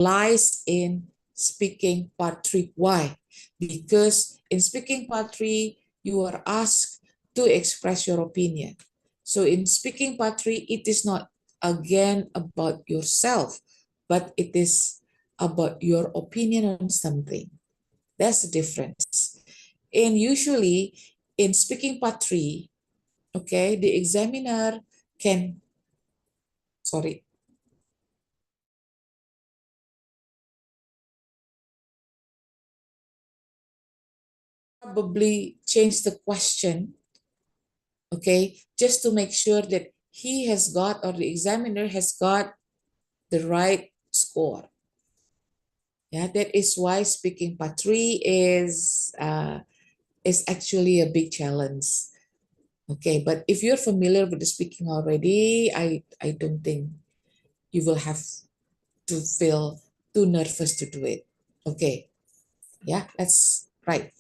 lies in speaking part 3. Why? Because in speaking part 3, you are asked to express your opinion. So in speaking part 3, it is not again about yourself, but it is about your opinion on something. That's the difference. And usually in speaking part 3, okay, the examiner can, sorry, probably change the question, okay, just to make sure that he has got, or the examiner has got, the right score. Yeah, that is why speaking part 3 is actually a big challenge. Okay, but if you're familiar with the speaking already, I don't think you will have to feel too nervous to do it. Okay, yeah, that's right.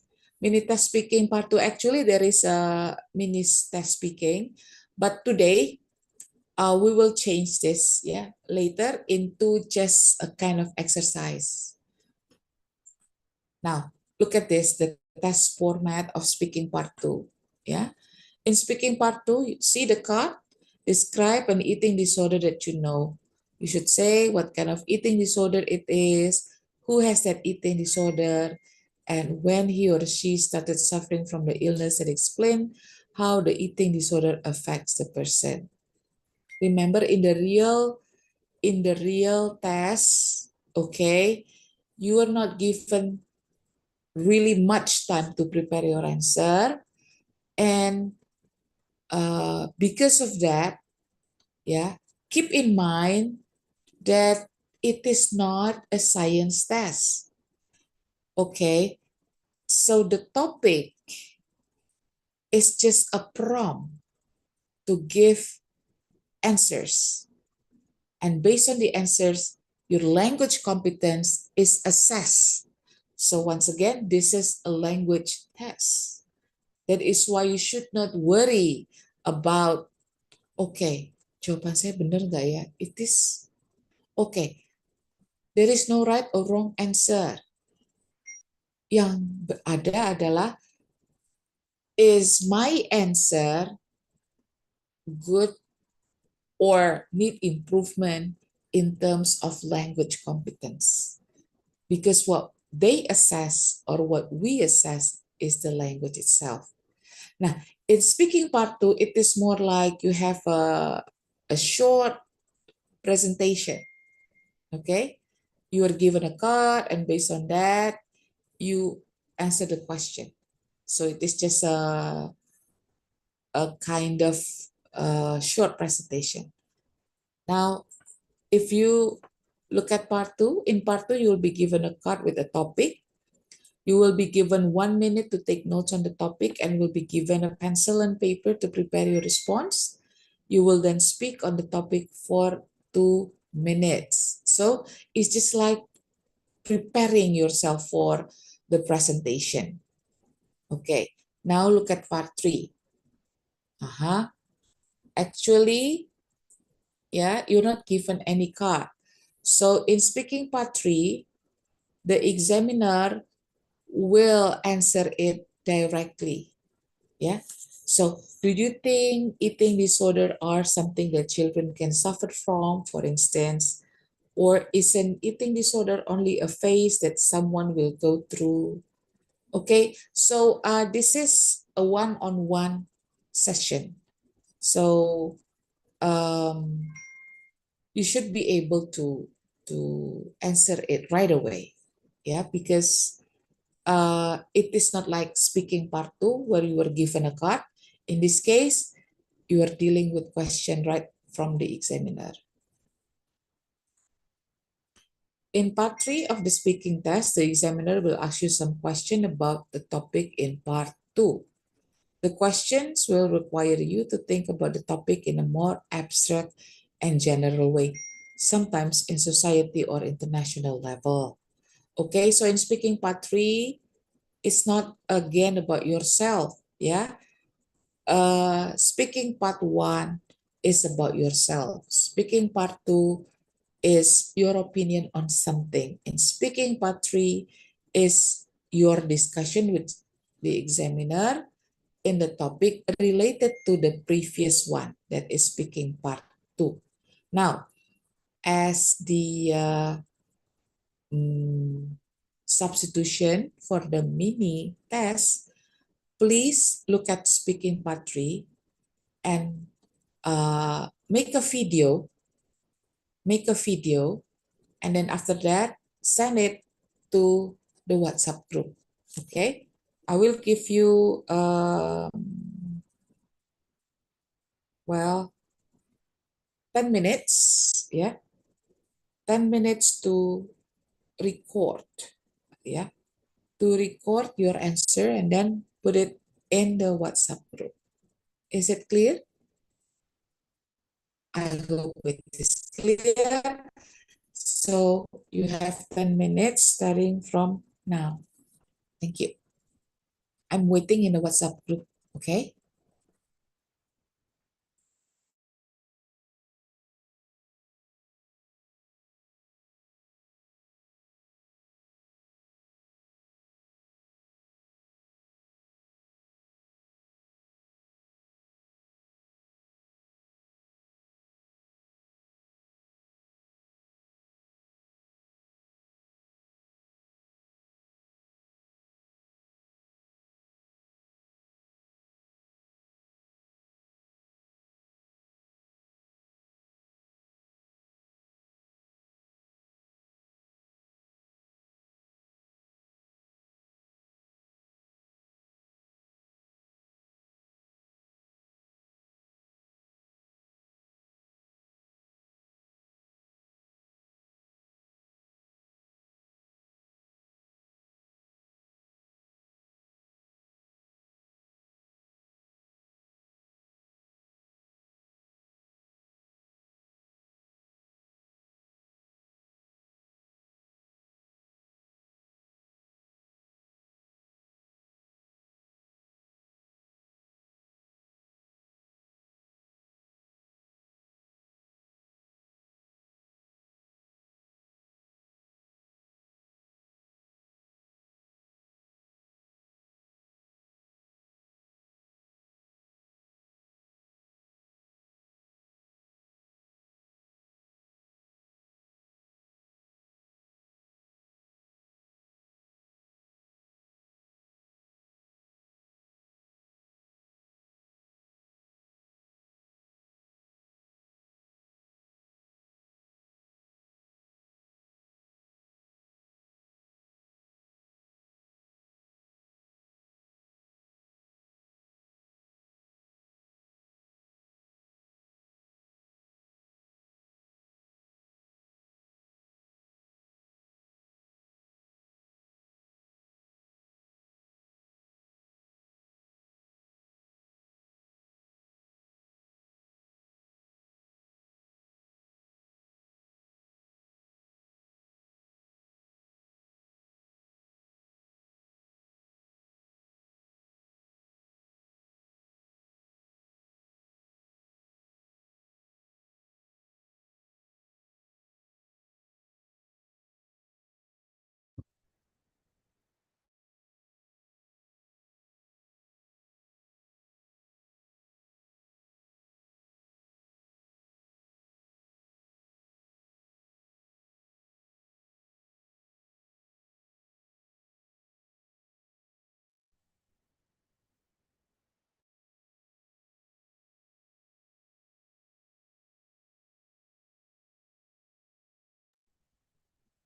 Mini test speaking part 2, actually there is a mini test speaking, but today we will change this, yeah, later into just a kind of exercise. Now, look at this, the test format of speaking part 2, yeah. In speaking part 2, you see the card, describe an eating disorder that you know. You should say what kind of eating disorder it is, who has that eating disorder, and when he or she started suffering from the illness, and explain how the eating disorder affects the person. Remember, in the real test, okay, you are not given really much time to prepare your answer, and because of that, yeah, keep in mind that it is not a science test. Okay, so the topic is just a prompt to give answers, and based on the answers, your language competence is assessed. So once again, this is a language test. That is why you should not worry about, okay, jawaban saya benar nggak ya? It is okay. There is no right or wrong answer. Yang ada adalah, is my answer good or need improvement in terms of language competence? Because what they assess, or what we assess, is the language itself. Now, in speaking part 2, it is more like you have a short presentation. Okay, you are given a card, and based on that, you answer the question. So it is just a kind of short presentation. Now, if you look at part 2, in part 2, you will be given a card with a topic. You will be given 1 minute to take notes on the topic, and will be given a pencil and paper to prepare your response. You will then speak on the topic for 2 minutes. So it's just like preparing yourself for the presentation. Okay, now look at part 3. Actually, yeah, you're not given any card. So in speaking part 3, the examiner will answer it directly. Yeah. So do you think eating disorder are something that children can suffer from, for instance? Or is an eating disorder only a phase that someone will go through? Okay, so this is a one-on-one session. So you should be able to answer it right away. Yeah, because it is not like speaking part 2 where you were given a card. In this case, you are dealing with question right from the examiner. In part 3 of the speaking test, the examiner will ask you some question about the topic in part 2. The questions will require you to think about the topic in a more abstract and general way, sometimes in society or international level. Okay, so in speaking part 3, it's not again about yourself, yeah. Speaking part 1 is about yourself. Speaking part 2 is your opinion on something. In speaking part 3 is your discussion with the examiner in the topic related to the previous one, that is speaking part 2. Now, as the substitution for the mini test, please look at speaking part 3 and make a video, and then after that, send it to the WhatsApp group. Okay, I will give you, well, 10 minutes, yeah, 10 minutes to record, yeah, to record your answer and then put it in the WhatsApp group. Is it clear? I hope it is clear. So you have 10 minutes starting from now. Thank you. I'm waiting in the WhatsApp group, okay?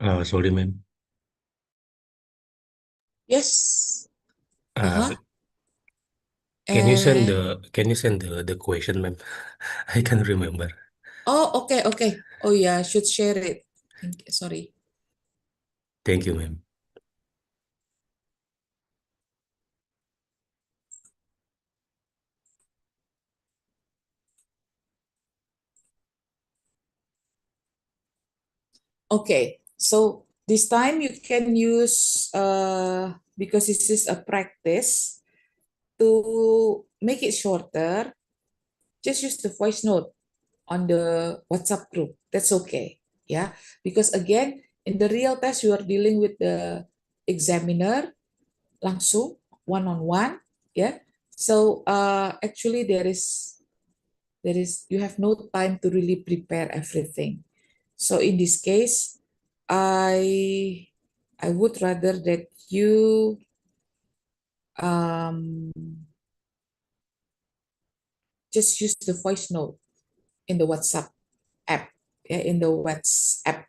Sorry, ma'am. Yes. Uh, Uh-huh. can And you send the question, ma'am? I can't remember. oh, okay, okay. Oh yeah, I should share it. Thank you. Sorry. Thank you, ma'am. Okay. So this time you can use, because this is a practice, to make it shorter, just use the voice note on the WhatsApp group. That's okay. Yeah, because again, in the real test, you are dealing with the examiner langsung, one-on-one. Yeah. So actually there is you have no time to really prepare everything. So in this case, I I would rather that you um, just use the voice note in the WhatsApp app. Yeah, in the WhatsApp.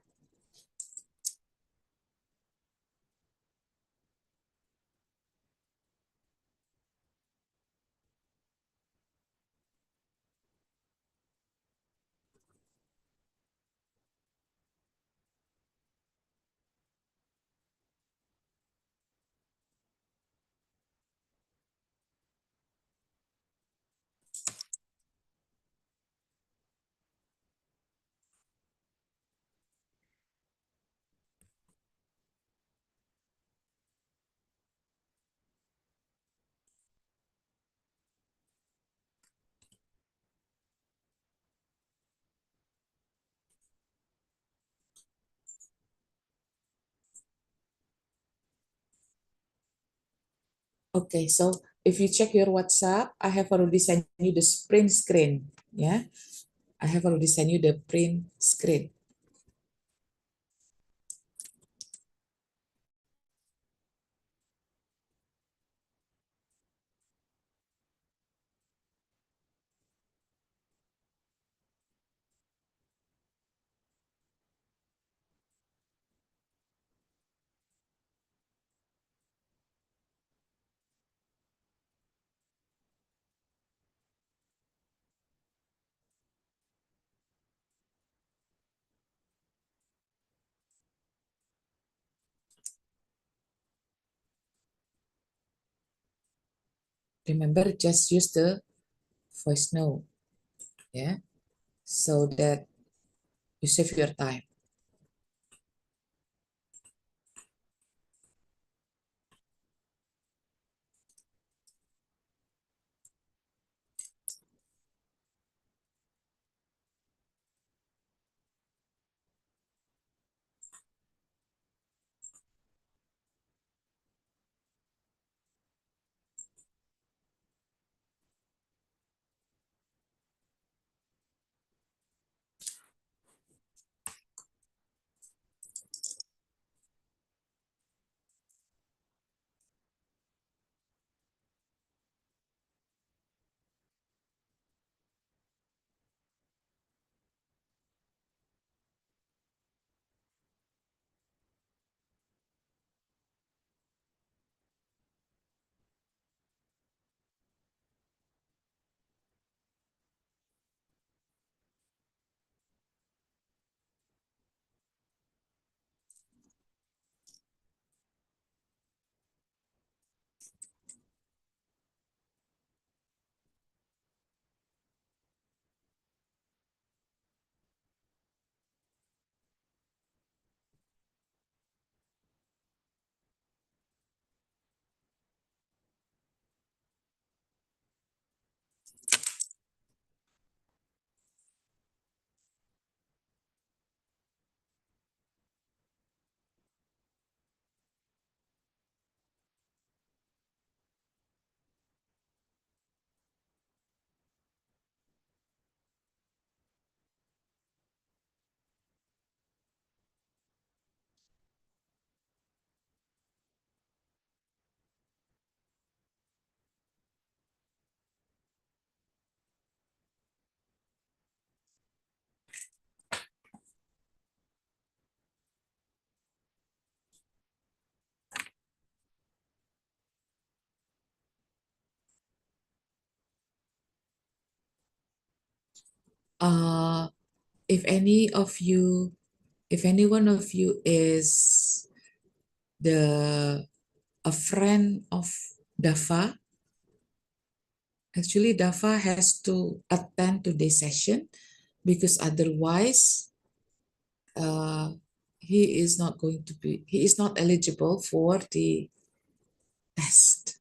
Okay, so if you check your WhatsApp, I have already sent you the print screen. Yeah, I have already sent you the print screen. Remember, just use the voice note. Yeah, so that you save your time. Uh, if any of you, if any one of you is the a friend of Dafa, actually Dafa has to attend today's session because otherwise uh, he is not eligible for the test.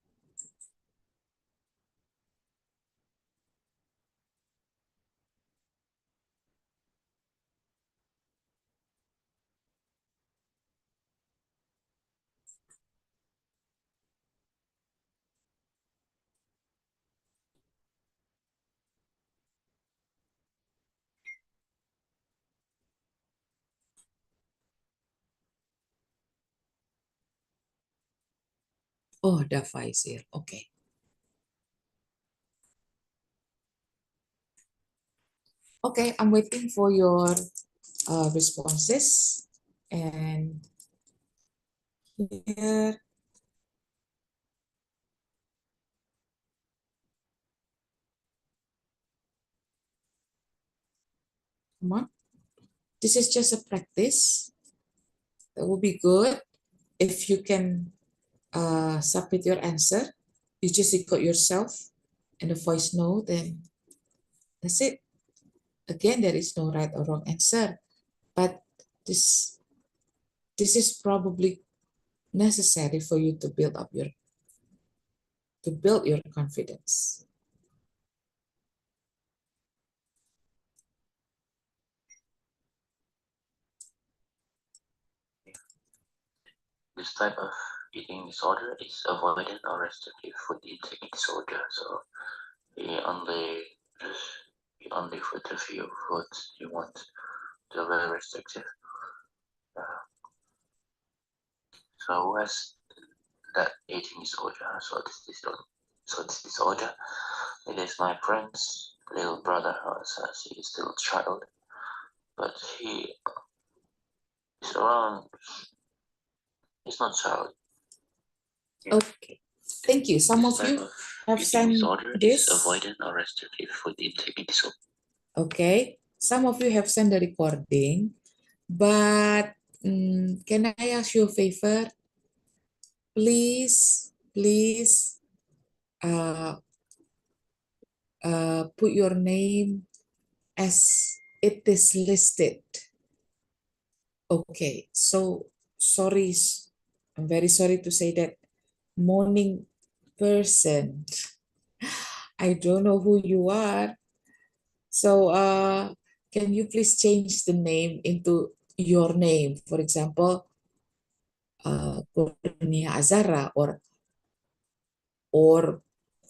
Oh, Davaisir. Okay. Okay, I'm waiting for your responses. And here, come on. This is just a practice. That would be good if you can submit your answer. You just record yourself and a voice note, and that's it. Again, there is no right or wrong answer, but this this is probably necessary for you to build your confidence. This type of eating disorder is avoidant or restrictive food intake disorder. So you only food a few foods you want to very restrictive. Uh, so who has that eating disorder? So this disorder, it is my friend's little brother. He is still a child, but he is around. He's not child. Okay, thank you. Some of you have sent this. Avoidant or restrictive food intake disorder. Okay, some of you have sent the recording, but can I ask you a favor? Please, uh, put your name as it is listed. Okay, so sorry, I'm very sorry to say that morning person. I don't know who you are. So can you please change the name into your name? For example, Kurnia Azara or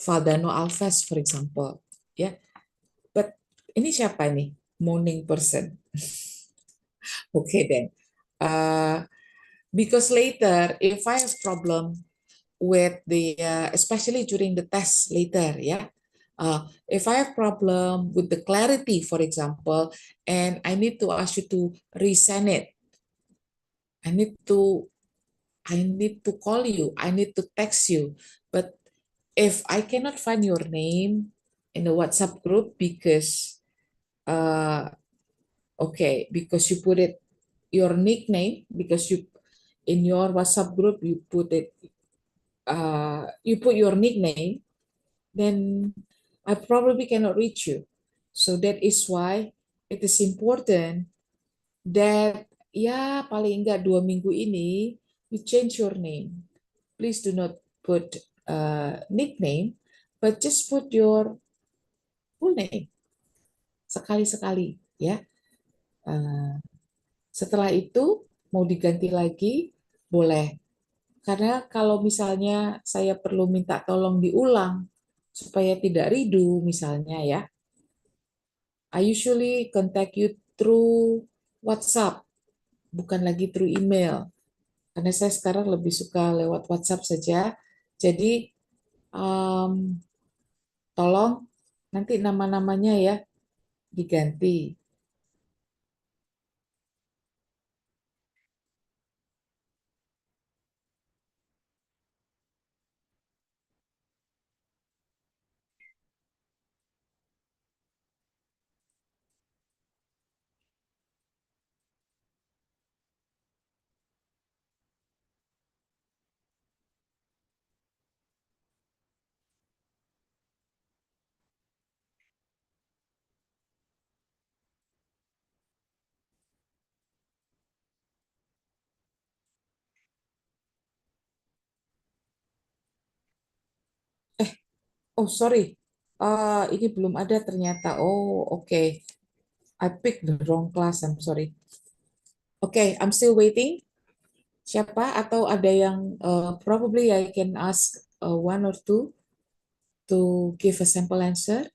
Faldano Alves, for example. Ya, but ini siapa nih? Morning person. Okay then. Uh, because later, if I have problem with the, especially during the test later, yeah. If I have problem with the clarity, for example, and I need to ask you to resend it, I need to call you, I need to text you. But if I cannot find your name in the WhatsApp group because okay, because you put it your nickname, because you in your WhatsApp group you put your nickname, then I probably cannot reach you. So that is why it is important that ya paling enggak 2 minggu ini you change your name. Please do not put nickname, but just put your full name sekali-sekali ya. Uh, Setelah itu mau diganti lagi boleh. Karena kalau misalnya saya perlu minta tolong diulang supaya tidak redo misalnya ya, I usually contact you through WhatsApp, bukan lagi through email. Karena saya sekarang lebih suka lewat WhatsApp saja. Jadi um, tolong nanti nama-namanya ya diganti. Oh sorry, ini belum ada ternyata. Oh oke, okay. I picked the wrong class. I'm sorry. Oke, okay, I'm still waiting. Siapa atau ada yang probably I can ask one or two to give a sample answer.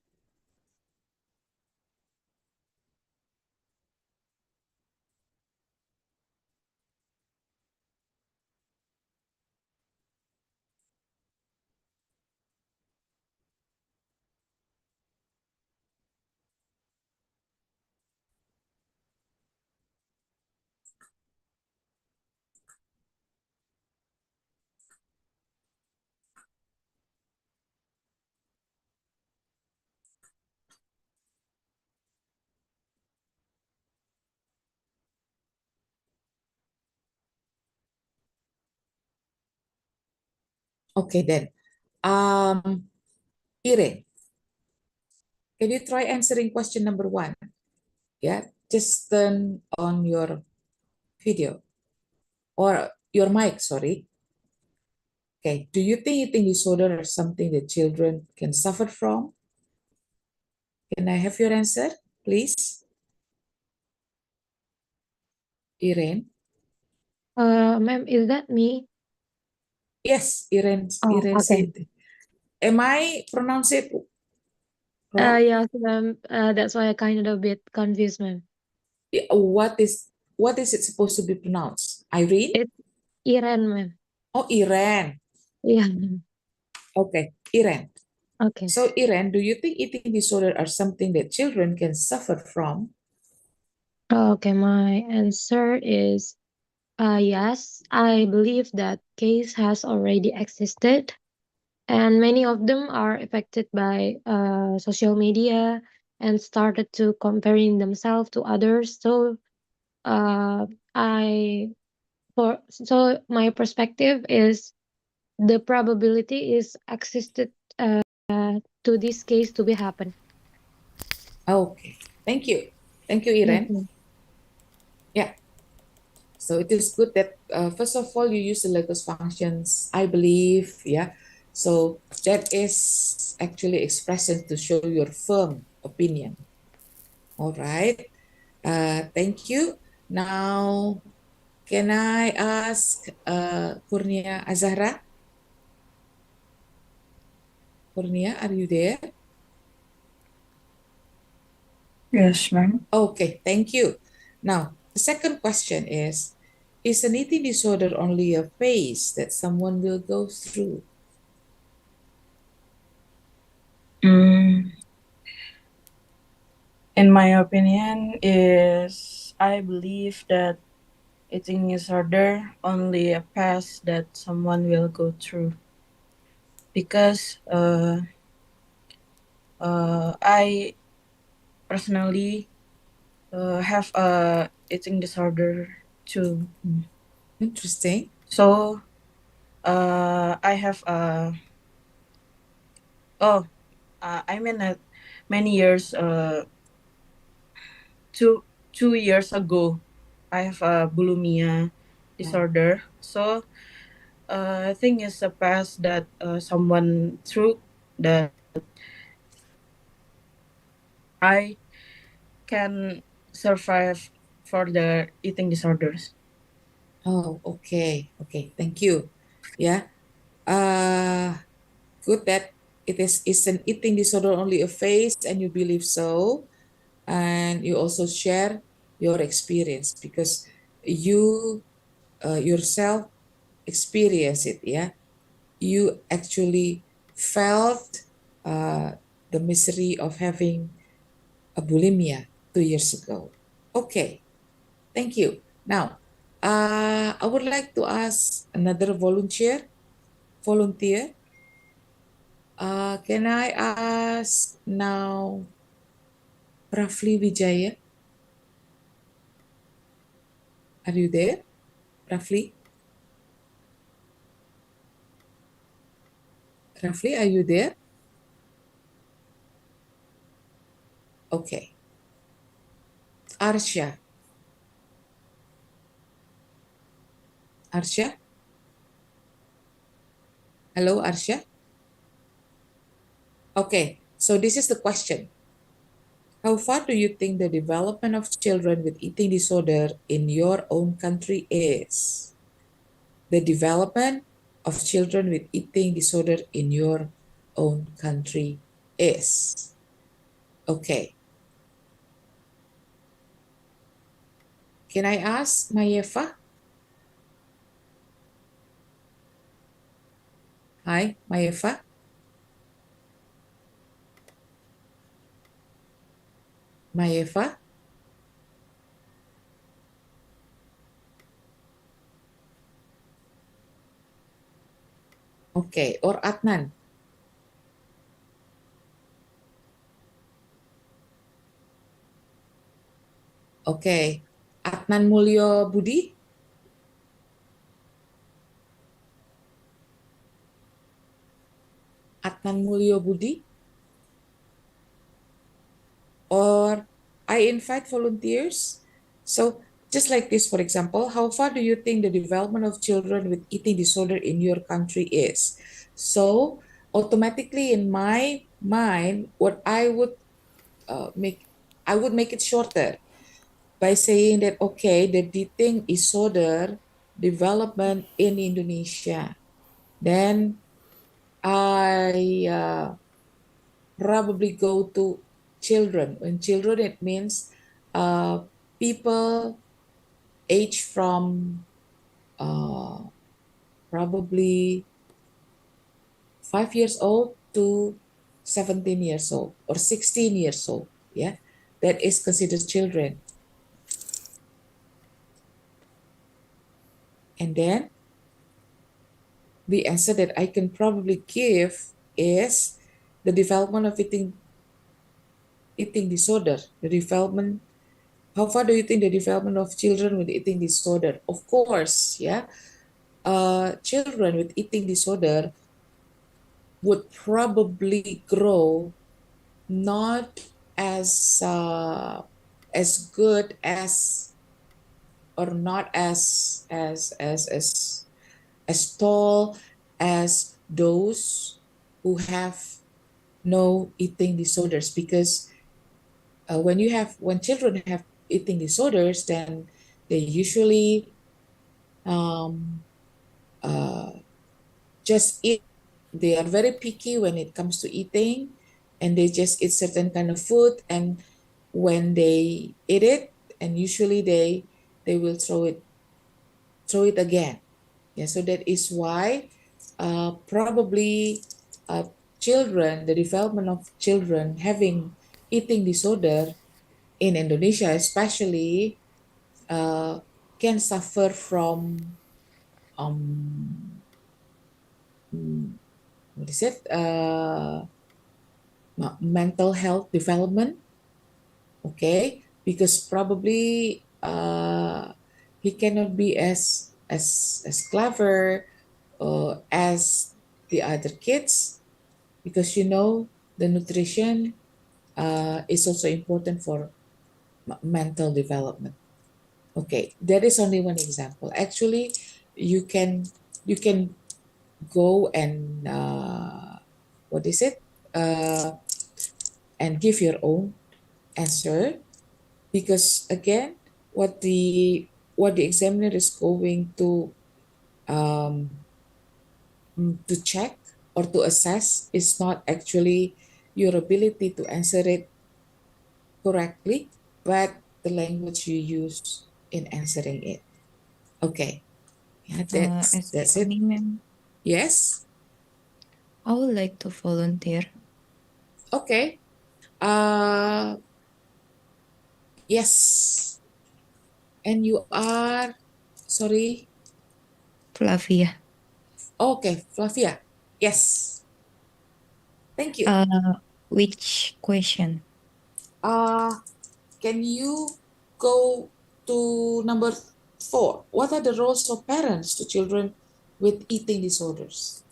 Okay, then. Irene, can you try answering question number 1? Yeah, just turn on your video or your mic, sorry. Okay, do you think eating disorder is something that children can suffer from? Can I have your answer, please? Irene? Ma'am, is that me? Yes, Irene, Oh, Irene okay. said. Am I pronounce it wrong? Yes, ma'am. That's why I kind of a bit confused, ma'am. What is it supposed to be pronounced? Irene? It's Iren, ma'am. Oh, Irene. Yeah. Okay, Irene. Okay. So, Irene, do you think eating disorder are something that children can suffer from? Okay, my answer is yes. I believe that case has already existed, and many of them are affected by social media and started to comparing themselves to others. So, uh, I so my perspective is the probability is existed to this case to be happen. Okay, thank you. Thank you, Yes, Irene. ma'am. Yeah, so it is good that first of all, you use the Lagos functions, I believe. Yeah, so that is actually expression to show your firm opinion. All right, thank you. Now, can I ask Kurnia Azahra? Kurnia, are you there? Yes, ma'am. Okay, thank you. Now, the second question is an eating disorder only a phase that someone will go through? Mm, in my opinion, is I believe that eating disorder only a path that someone will go through because I personally have a eating disorder too. Interesting. So I have oh I mean many years 2 2 years ago I have a bulimia disorder. So I think it's a path that someone through that I can survive for the eating disorders. Oh, okay. Okay, thank you. Yeah. Uh, Good that is an eating disorder only a phase and you believe so. And you also share your experience because you yourself experience it, yeah. You actually felt uh, the misery of having a bulimia 2 years ago. Okay, thank you. Now, I would like to ask another volunteer. Can I ask now Rafli Wijaya? Are you there, Rafli? Rafli, are you there? Okay. Arsha. Arsha? Hello, Arsha? Okay, so this is the question. How far do you think the development of children with eating disorder in your own country is? The development of children with eating disorder in your own country is. Okay. Can I ask Mayefa? Hi, Mayefa. Mayefa? Okay, or Adnan. Okay. Adnan Mulyo Budi? Adnan Mulyo Budi, or I invite volunteers. So just like this, for example, how far do you think the development of children with eating disorder in your country is? So automatically in my mind, what make, I would make it shorter by saying that, okay, the eating disorder development in Indonesia. Then I probably go to children. When children, it means uh, people age from uh, probably 5 years old to 17 years old or 16 years old. Yeah, that is considered children. And then the answer that I can probably give is the development of eating disorder, the development. How far do you think the development of children with eating disorder? Of course, yeah, children with eating disorder would probably grow not as good as, or not as tall as those who have no eating disorders, because when children have eating disorders, then they usually um, uh, just eat. They are very picky when it comes to eating, and they just eat certain kind of food. And when they eat it, and usually they will throw it again. Yeah, so that is why probably children, the development of children having eating disorder in Indonesia, especially, uh, can suffer from um, mm, what is it? Mental health development. Okay, because probably he cannot be as clever as the other kids, because the nutrition is also important for mental development. Okay, that is only one example. Actually, you can go and what is it? Uh, and give your own answer, because again, what the examiner is going um, to check or to assess is not actually your ability to answer it correctly, but the language you use in answering it. Okay, yeah, that's Excuse it. me, ma'am. Yes. I would like to volunteer. Okay. Uh, yes. And you are, sorry. Flavia. Okay, Flavia. Yes. Thank you. Which question? Uh, can you go to number 4? What are the roles of parents to children with eating disorders?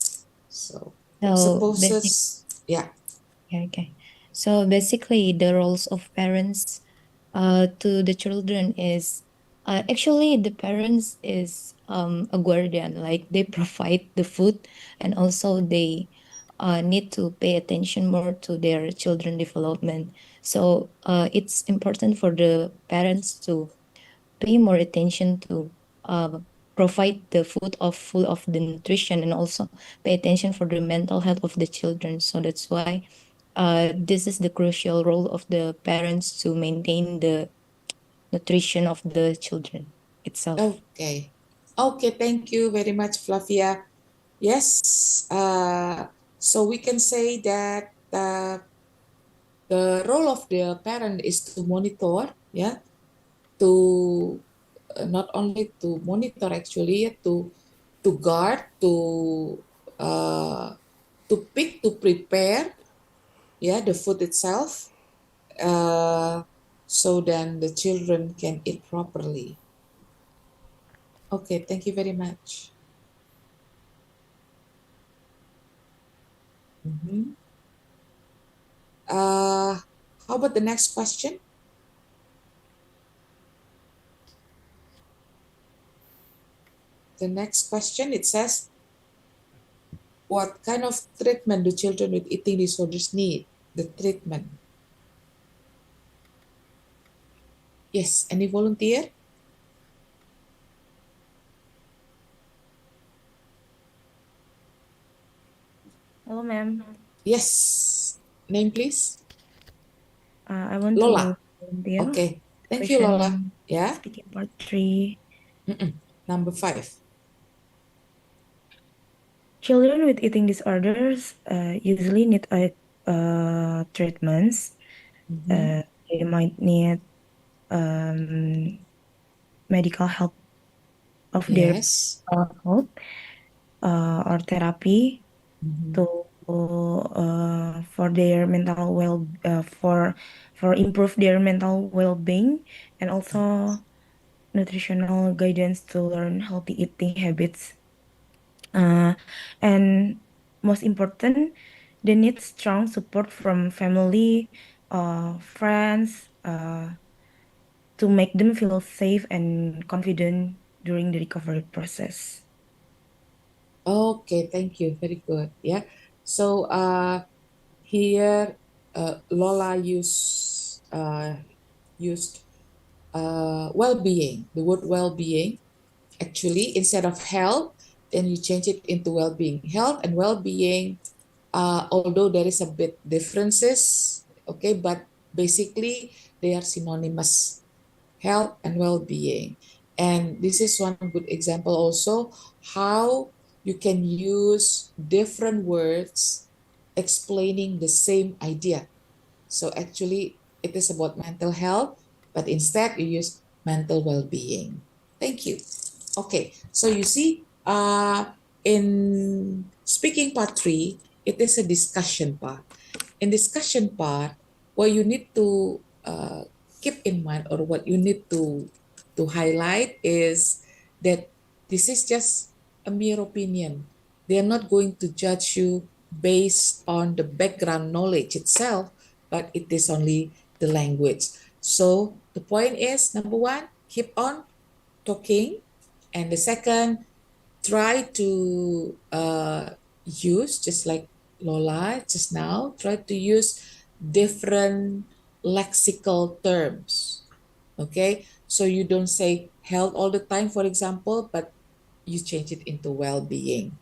So, So basic. supposes, yeah. Yeah, okay. So basically, the roles of parents to the children is actually the parents is a guardian. Like they provide the food, and also they need to pay attention more to their children development. So it's important for the parents to pay more attention to uh, provide the food of full of the nutrition, and also pay attention for the mental health of the children. So that's why this is the crucial role of the parents to maintain the nutrition of the children itself. Okay. Okay, thank you very much, Flavia. Yes. So we can say that the role of the parent is to monitor, yeah, to not only to monitor, actually, to guard, uh, to pick, to prepare, yeah, the food itself, uh, so then the children can eat properly. Okay, thank you very much. Mhm. How about the next question? The next question, it says, what kind of treatment do children with eating disorders need? The treatment. Yes, any volunteer? Hello, ma'am. Yes. Name, please. I want Lola. to volunteer. Okay. Thank you, Lola. Question Yeah. speaking part 3. Number 5. Children with eating disorders usually need treatments. Mhm. They might need um, medical help of their Yes. health or therapy Mhm. to for their mental for improve their mental well-being, and also nutritional guidance to learn healthy eating habits. Uh, and most important, they need strong support from family, friends, to make them feel safe and confident during the recovery process. Okay, thank you. Very good. Yeah. So here Lola used well-being, the word well-being. Actually, instead of health, then you change it into well-being. Health and well-being, although there is a bit differences, okay, but basically they are synonymous, health and well-being. And this is one good example also how you can use different words explaining the same idea. So actually, it is about mental health, but instead you use mental well-being. Thank you. Okay, so you see, in speaking part 3, it is a discussion part. In discussion part, what you need to keep in mind or what you need to highlight is that this is just a mere opinion. They are not going to judge you based on the background knowledge itself, but it is only the language. So the point is, number one, keep on talking. And the second, try to use, just like Lola just now, try to use different lexical terms. Okay, so you don't say health all the time, for example, but you change it into well-being,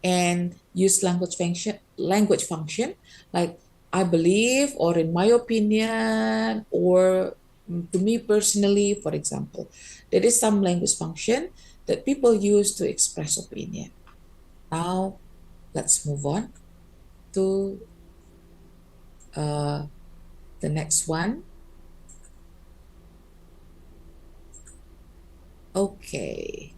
and use language function like I believe, or in my opinion, or to me personally, for example. There is some language function that people use to express opinion. Now let's move on to uh, the next one. Okay.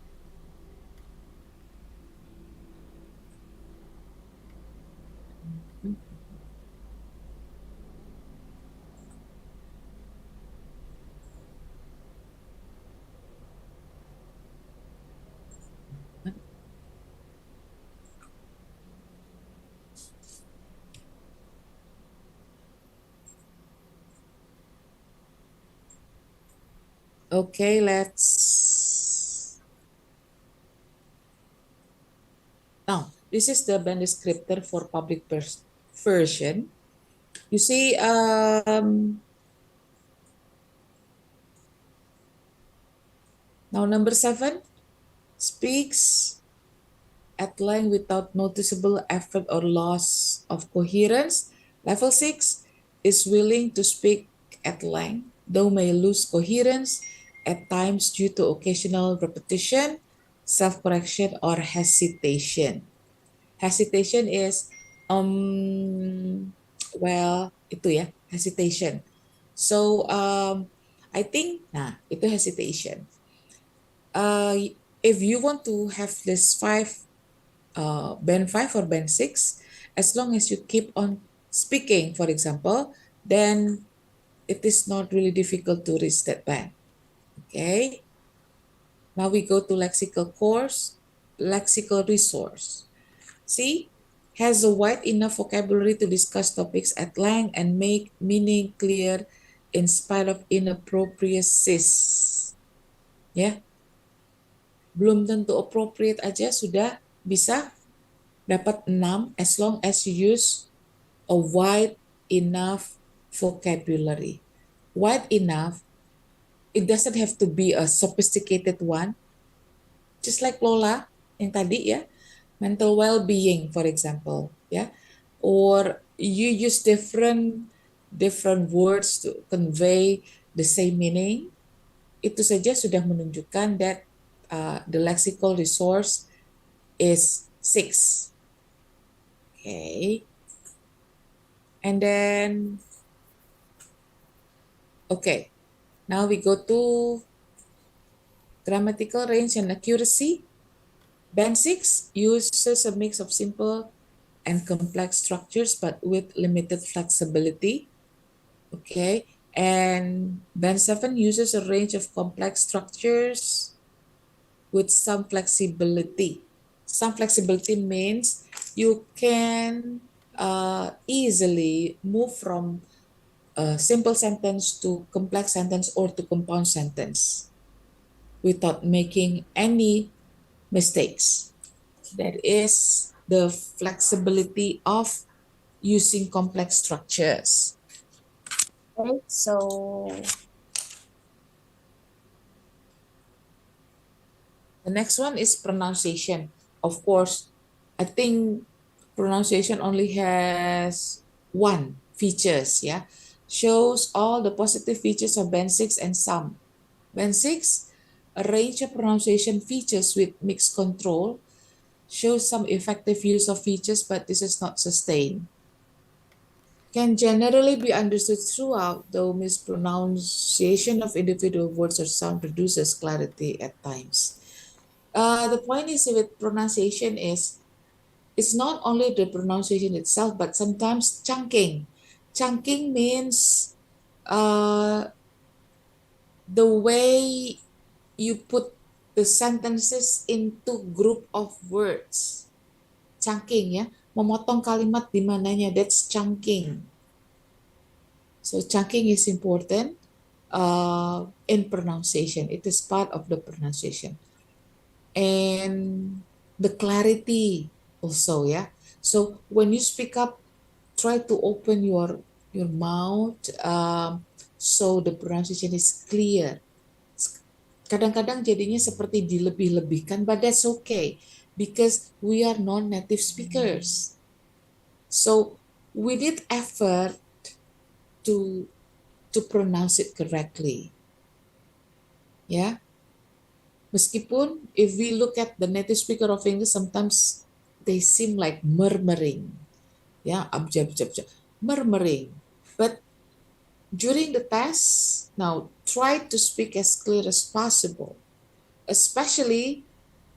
Okay, let's now. This is the band descriptor for public version. You see, now number 7 speaks at length without noticeable effort or loss of coherence. Level 6 is willing to speak at length, though may lose coherence at times due to occasional repetition, self-correction, or hesitation. Hesitation is, well, itu ya, hesitation. So, I think, nah, itu hesitation. Uh, if you want to have this 5 band 5 or band 6, as long as you keep on speaking, for example, then it is not really difficult to reach that band. Okay. Now we go to lexical resource. See, has a wide enough vocabulary to discuss topics at length and make meaning clear in spite of inappropriacies. Ya, belum tentu appropriate aja sudah bisa dapat 6 as long as you use a wide enough vocabulary. Wide enough, it doesn't have to be a sophisticated one. Just like Lola yang tadi ya, mental well-being for example, ya. Or you use different words to convey the same meaning. Itu saja sudah menunjukkan that the lexical resource is 6. Okay. And then, okay, now we go to grammatical range and accuracy. Band 6 uses a mix of simple and complex structures, but with limited flexibility. Okay. And Band 7 uses a range of complex structures with some flexibility. Some flexibility means you can easily move from a simple sentence to complex sentence or to compound sentence without making any mistakes. That is the flexibility of using complex structures. Okay, so the next one is pronunciation. Of course, I think pronunciation only has one features, yeah. Shows all the positive features of band 6 and some. Band 6, a range of pronunciation features with mixed control, shows some effective use of features, but this is not sustained. Can generally be understood throughout, though mispronunciation of individual words or sound reduces clarity at times. The point is with pronunciation is it's not only the pronunciation itself, but sometimes chunking. Chunking means the way you put the sentences into group of words. Chunking ya, memotong kalimat di mananya, that's chunking. So chunking is important in pronunciation. It is part of the pronunciation. And the clarity also, yeah. So when you speak up, try to open your mouth so the pronunciation is clear. Kadang-kadang jadinya seperti dilebih-lebihkan, but that's okay because we are non-native speakers. So we did effort to pronounce it correctly. Yeah. Meskipun if we look at the native speaker of English, sometimes they seem like murmuring. Yeah, murmuring. But during the test, now try to speak as clear as possible, especially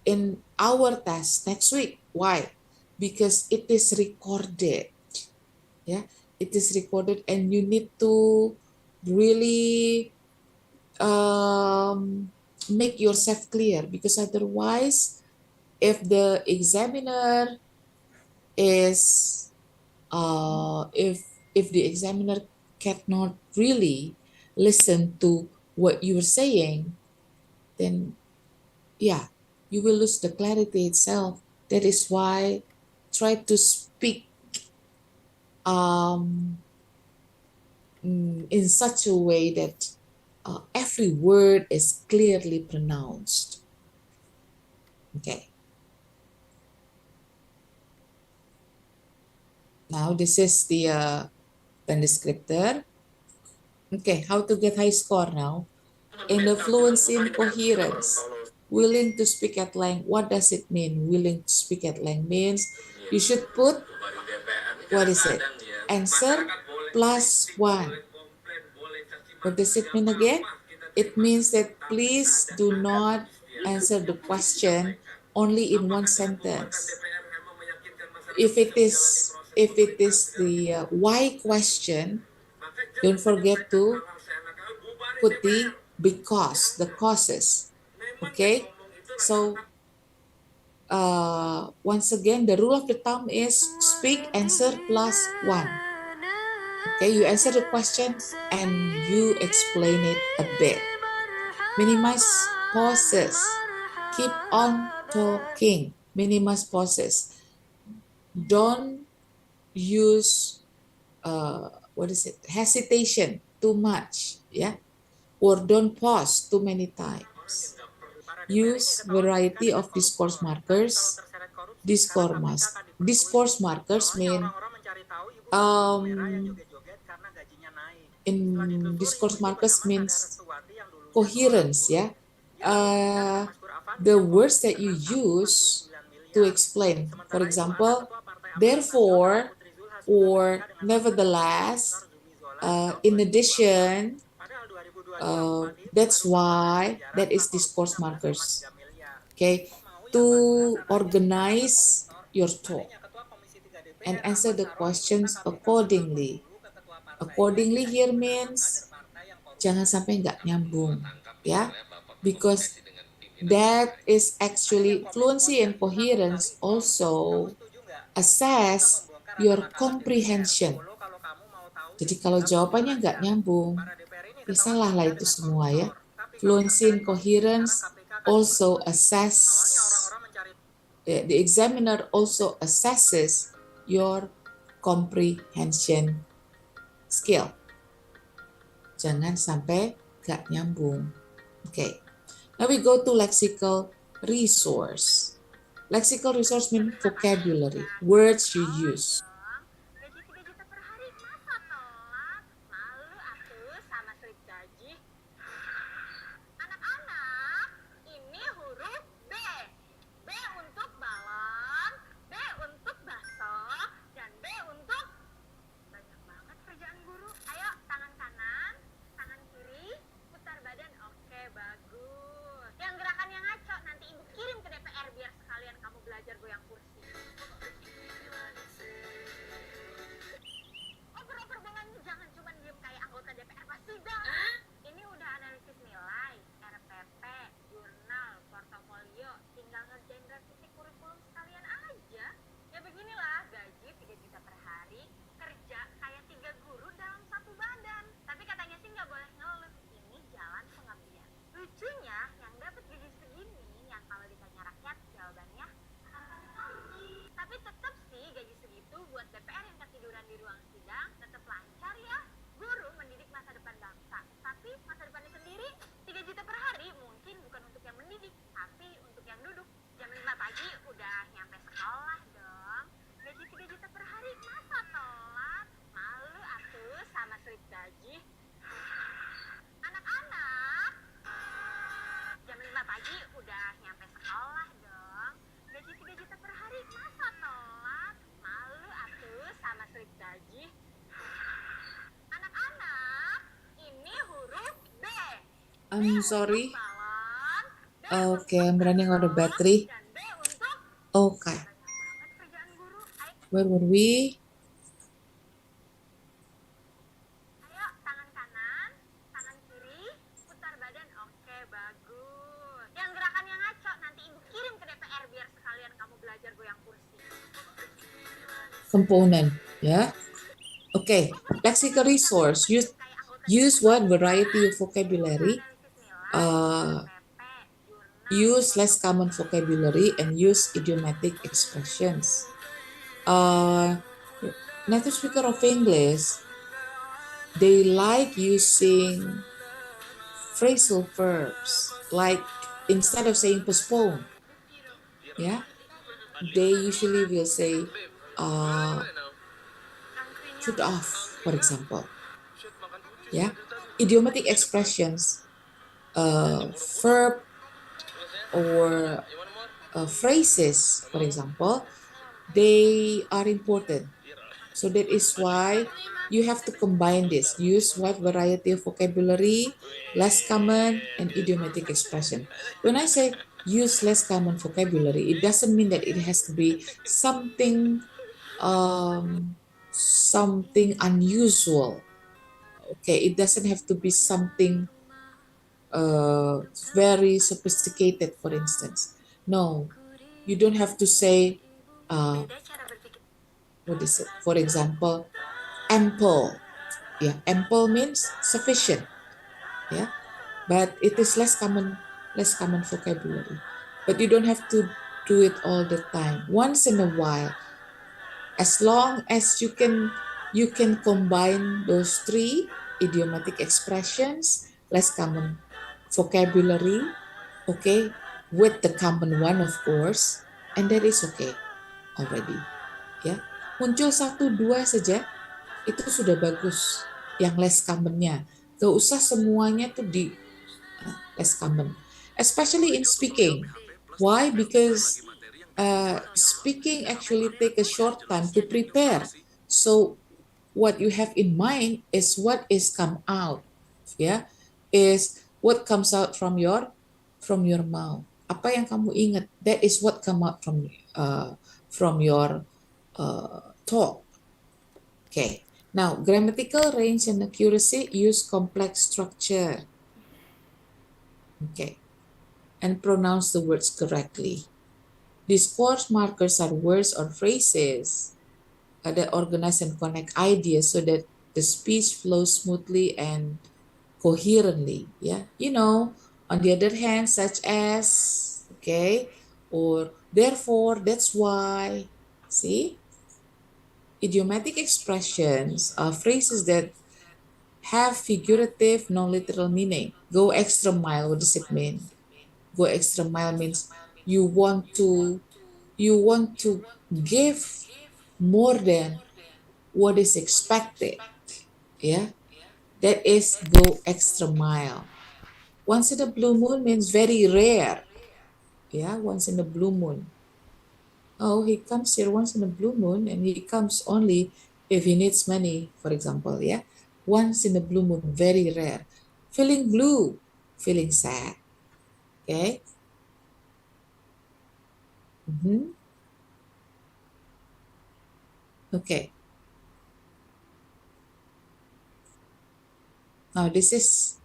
in our test next week. Why? Because it is recorded. Yeah, it is recorded, and you need to really make yourself clear, because otherwise, if the examiner is if the examiner cannot really listen to what you're saying, then yeah, you will lose the clarity itself. That is why try to speak in such a way that every word is clearly pronounced. Okay. Now this is the pen descriptor. Okay, how to get high score now? In the fluency and coherence, willing to speak at length. What does it mean? Willing to speak at length means you should put, what is it? Answer plus one. What does it mean again? It means that please do not answer the question only in one sentence. If it is the why question, don't forget to put the because, the causes. Okay, so once again, the rule of the thumb is speak, answer plus 1. Okay, you answer the question and you explain it a bit. Minimize pauses. Keep on talking. Minimize pauses. Don't use hesitation too much, yeah, or don't pause too many times. Use variety of discourse markers. Discourse markers mean in discourse markers means coherence, yeah. The words that you use to explain, for example, therefore, or nevertheless, in addition, that's why, that is discourse markers. Okay, to organize your talk and answer the questions accordingly. Accordingly here means jangan sampai nggak nyambung, ya, because that is actually fluency and coherence also assess your comprehension. Jadi kalau jawabannya nggak nyambung, ya salah lah itu semua ya. Fluency and coherence also assess, the examiner also assesses your comprehension skill. Jangan sampai nggak nyambung. Okay, now we go to lexical resource. Lexical resource means vocabulary, words you use. Gaji 3 juta per hari, masa telat? Malu atuh sama slip gaji. Anak-anak, ini huruf B. B untuk balon, B untuk bakso, dan B untuk... Banyak banget kerjaan guru. Ayo, tangan kanan, tangan kiri, putar badan. Oke, bagus. Yang gerakan yang ngaco, nanti ibu kirim ke DPR biar sekalian kamu belajar goyang kursi. Oper-oper bengongnya jangan cuma diem kayak anggota DPR pas sidang. Ini udah analisis nilai, RPP, jurnal, portofolio, tinggal ngerjain revisi kurikulum sekalian aja. Ya beginilah, gaji 3 juta per hari, kerja kayak 3 guru dalam satu badan. Tapi katanya sih nggak boleh ngeluh, ini jalan pengabdian. Lucunya, yang dapat gaji segini, yang kalau ditanya rakyat, jawabannya tapi tetap sih gaji segitu buat DPR yang ketiduran di ruang sidang tetap lancar ya. Guru mendidik masa depan bangsa, tapi masa depannya sendiri 3 juta per hari mungkin bukan untuk yang mendidik, tapi untuk yang duduk. Jam 5 pagi udah nyampe sekolah dong. Gaji 3 juta per hari masa telat? Malu atuh sama slip gaji. Anak-anak, jam 5 pagi udah nyampe sekolah dong. Gaji 3 juta per hari masa telat? Malu atuh sama slip gaji. Anak-anak, ini huruf B. I'm sorry. Balon, B Okay, I'm running out of battery. dan B untuk... Okay, Banyak banget kerjaan guru. where were we? Ayo, tangan kanan, tangan kiri, putar badan. Oke, bagus. Yang gerakan yang ngaco, nanti ibu kirim ke DPR biar sekalian kamu belajar goyang kursi. Component, yeah. Okay, lexical resource. Use what variety of vocabulary. Use less common vocabulary and use idiomatic expressions. Native speaker of English, they like using phrasal verbs, like instead of saying postpone, yeah, they usually will say put off, for example. Yeah, idiomatic expressions, verb or phrases, for example, they are important. So that is why you have to combine this. Use wide variety of vocabulary, less common, and idiomatic expression. When I say use less common vocabulary, it doesn't mean that it has to be something something unusual. Okay, it doesn't have to be something very sophisticated, for instance. No, you don't have to say what is it? For example, ample. Yeah, ample means sufficient. Yeah, but it is less common vocabulary. But you don't have to do it all the time. Once in a while, as long as you can combine those three idiomatic expressions, less common vocabulary, okay, with the common one of course, and that is okay already. Ya, muncul satu dua saja itu sudah bagus. Yang less commonnya, gak usah semuanya tuh di less common, especially in speaking. Why? Because speaking actually take a short time to prepare. So what you have in mind is what is come out, ya, is what comes out from your mouth. Apa yang kamu ingat, that is what come out from your talk. Okay. Now, grammatical range and accuracy use complex structure. Okay. And pronounce the words correctly. These course markers are words or phrases that organize and connect ideas so that the speech flows smoothly and coherently. Yeah. On the other hand, such as, okay, or therefore, that's why. See? Idiomatic expressions are phrases that have figurative, non-literal meaning. Go extra mile, what does it mean? Go extra mile means you want to you want to give more than what is expected. Yeah, that is go extra mile. Once in a blue moon means very rare. Yeah, once in a blue moon. Oh, he comes here once in a blue moon and he comes only if he needs money, for example. Yeah, once in a blue moon, very rare. Feeling blue, feeling sad. Okay. Mhm. Okay. Now this is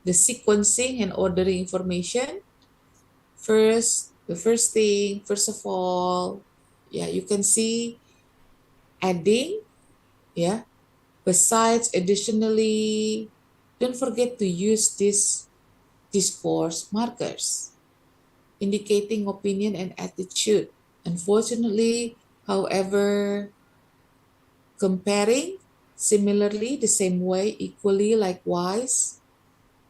the sequencing and ordering information. The first thing, first of all, yeah, you can see adding, yeah. Besides, additionally, don't forget to use these discourse markers, indicating opinion and attitude. Unfortunately, however, comparing similarly, the same way, equally, likewise,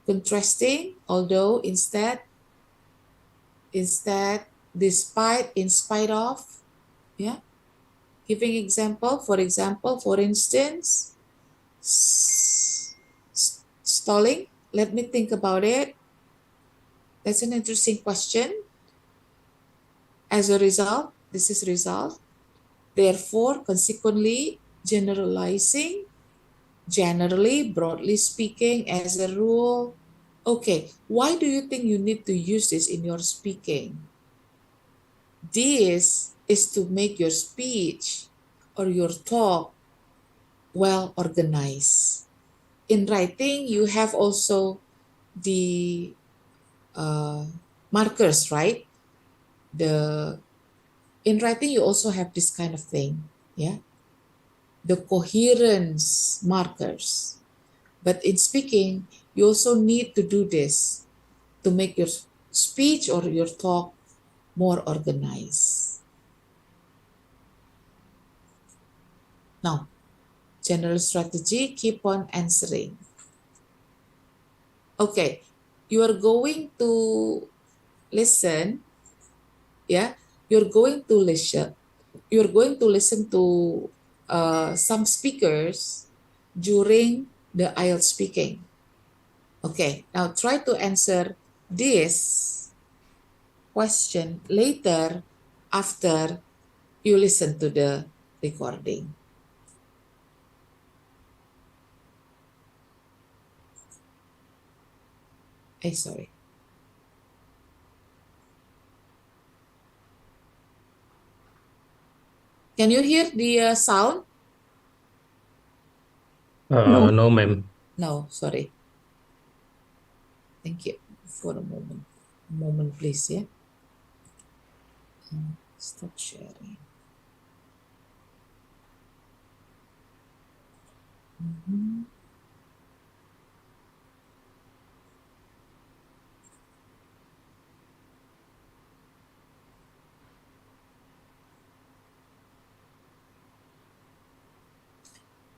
contrasting, although instead, despite, in spite of, yeah. Giving example, for instance, stalling. Let me think about it. That's an interesting question. As a result, this is result. Therefore, consequently, generalizing, generally, broadly speaking, as a rule. Okay, why do you think you need to use this in your speaking? This is to make your speech or your talk well organized. In writing, you have also the markers, right? The in writing, you also have this kind of thing, yeah, the coherence markers. But in speaking, you also need to do this to make your speech or your talk more organized. Now, general strategy, keep on answering. Okay, you are going to listen, yeah, you're going to listen to some speakers during the IELTS speaking. Okay, now try to answer this question later after you listen to the recording. Sorry. Can you hear the sound? No, ma'am. No, sorry. Thank you for a moment. A moment, please, yeah. Stop sharing. Mhm.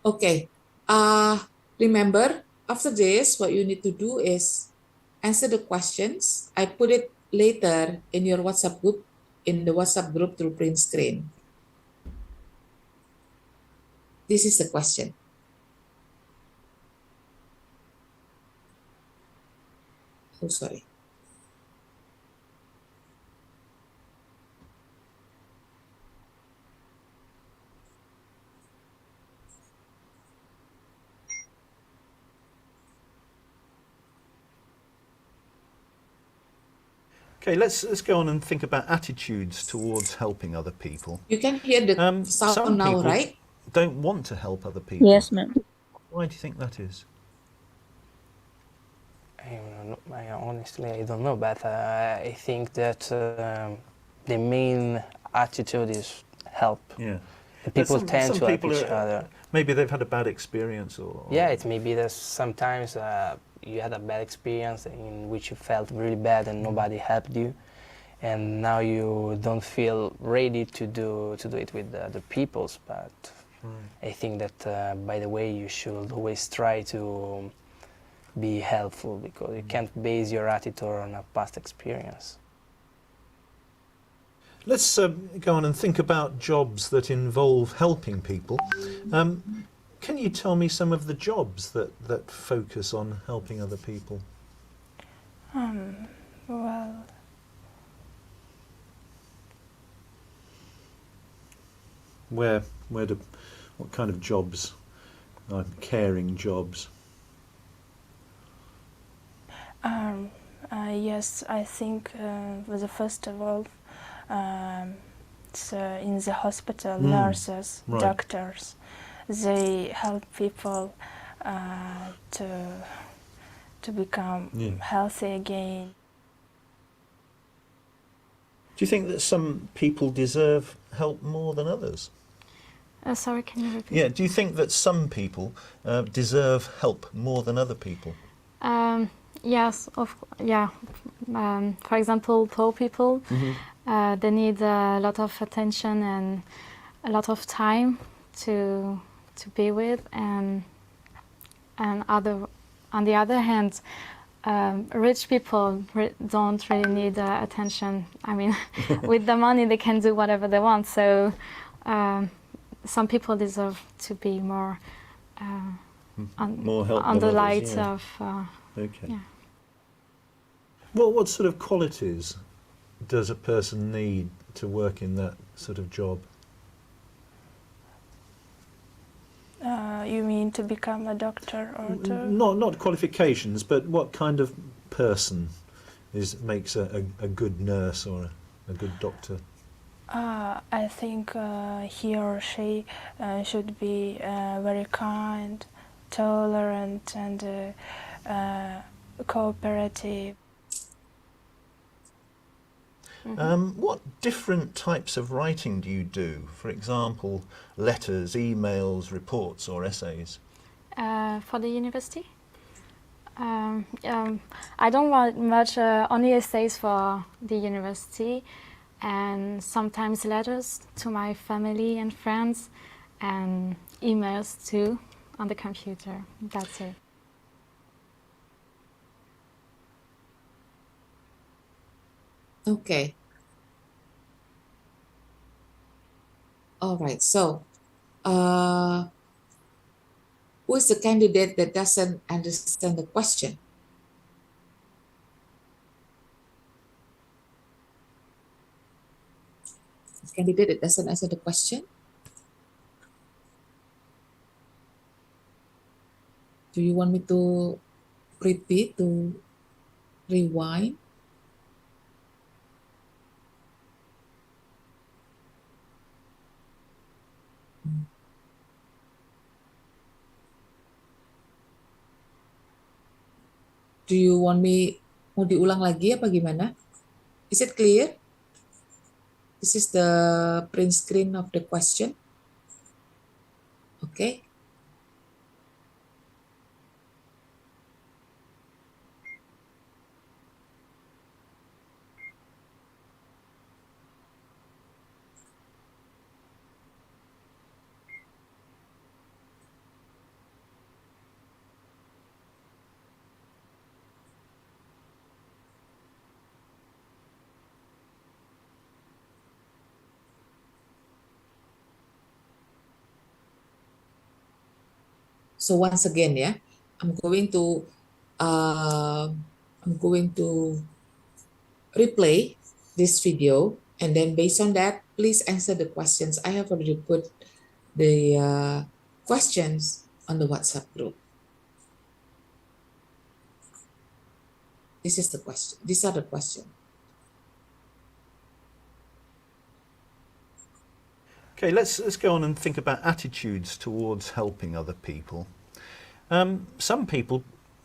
Okay. Remember, after this, what you need to do is answer the questions. I put it later in your WhatsApp group, in the WhatsApp group through print screen. This is the question. Oh, sorry. Okay, let's go on and think about attitudes towards helping other people. You can hear the sound Some now, people right? don't want to help other people. Yes, ma'am. Why do you think that is? Honestly, I don't know, but I think that the main attitude is help. Yeah. And people tend some to help people each are, other. maybe they've had a bad experience or Yeah, it may be that sometimes you had a bad experience in which you felt really bad and nobody helped you, and now you don't feel ready to do it with the other peoples. But I think that by the way, you should always try to be helpful, because you can't base your attitude on a past experience. Let's go on and think about jobs that involve helping people. Can you tell me some of the jobs that focus on helping other people? Well, What kind of jobs? Caring jobs. yes, I think the first of all, it's, in the hospital, nurses, right. doctors, they help people to become healthy again. Do you think that some people deserve help more than others? Sorry, can you repeat? Yeah, do you think that some people deserve help more than other people? Yes, for example, poor people, they need a lot of attention and a lot of time to be with, and on the other hand, rich people don't really need attention. I mean, with the money they can do whatever they want. So some people deserve to be more More help on than the others, light yeah. of. Okay. Yeah. What sort of qualities does a person need to work in that sort of job? You mean to become a doctor or to? Not qualifications, but what kind of person makes a good nurse or a good doctor? I think he or she should be very kind, tolerant, and cooperative. What different types of writing do you do? For example, letters, emails, reports, or essays? For the university? I don't write much, only essays for the university, and sometimes letters to my family and friends, and emails too on the computer. That's it. Okay. All right. So, who is the candidate that doesn't understand the question? The candidate that doesn't answer the question? Do you want me to repeat, to rewind? Do you want me, mau diulang lagi apa gimana? Is it clear? This is the print screen of the question. Okay. So once again, yeah, I'm going to replay this video, and then based on that, please answer the questions. I have already put the questions on the WhatsApp group. This is the question. These are the questions. Okay, let's go on and think about attitudes towards helping other people. Some people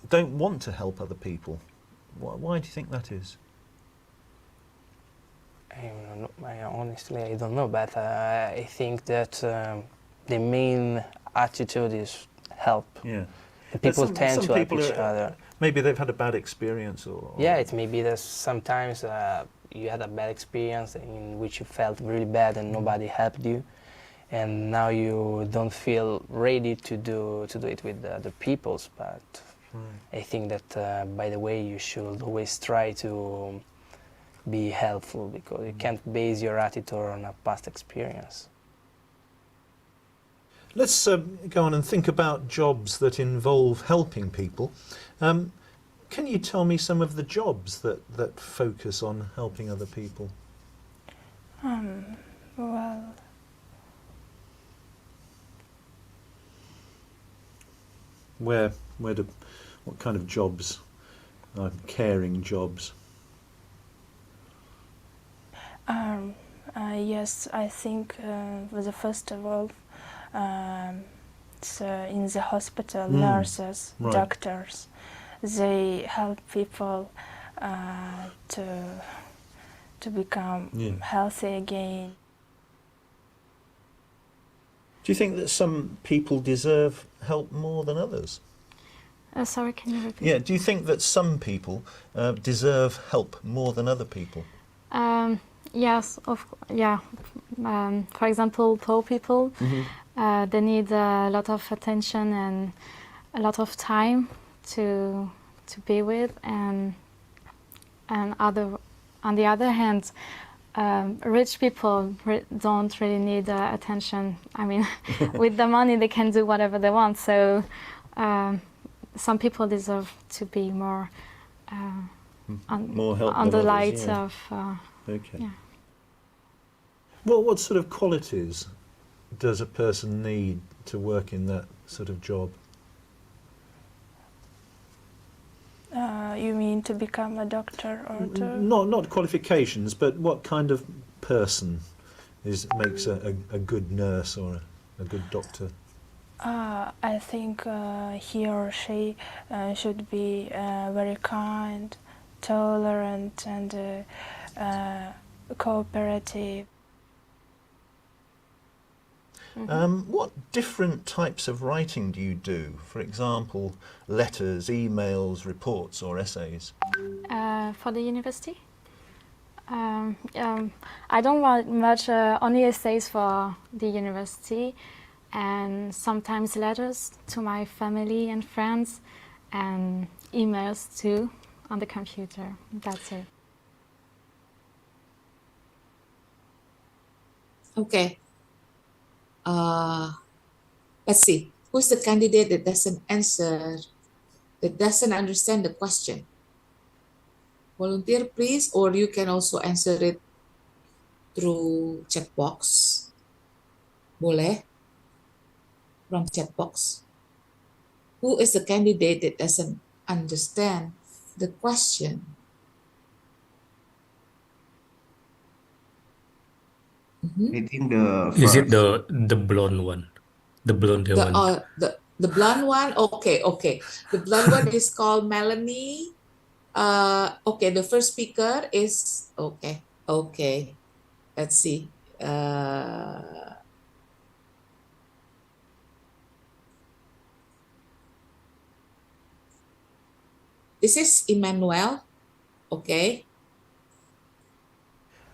don't want to help other people. Why do you think that is? Honestly, I don't know, but I think that the main attitude is help. Yeah. And people tend to help people each other. Maybe they've had a bad experience, or yeah, it may be that sometimes you had a bad experience in which you felt really bad and nobody helped you, and now you don't feel ready to do it with the peoples. But I think that by the way, you should always try to be helpful, because you can't base your attitude on a past experience. Let's go on and think about jobs that involve helping people. Can you tell me some of the jobs that focus on helping other people? Well, What kind of jobs? Caring jobs. yes, I think the first of all, it's in the hospital, nurses, right. doctors, they help people to become healthy again. Do you think that some people deserve help more than others? Sorry, can you repeat? Yeah, do you think that some people deserve help more than other people? Yes, for example, poor people, they need a lot of attention and a lot of time to be with, and on the other hand, rich people don't really need attention. I mean, with the money they can do whatever they want. So some people deserve to be more more help on than the others, light yeah. of. Okay. Yeah. Well, what sort of qualities does a person need to work in that sort of job? You mean to become a doctor or to? Not qualifications, but what kind of person makes a good nurse or a good doctor? I think he or she should be very kind, tolerant, and cooperative. What different types of writing do you do? For example, letters, emails, reports, or essays? For the university? I don't write much, only essays for the university, and sometimes letters to my family and friends, and emails too on the computer. That's it. Okay. Let's see. Who's the candidate that doesn't understand the question? Volunteer, please, or you can also answer it through chat box. Boleh? From chat box. Who is the candidate that doesn't understand the question? I think the Is it first. the blonde one? The blonde one. The blonde one? Okay. The blonde one is called Melanie. Okay, the first speaker is okay. Let's see. This is Emmanuel. Okay.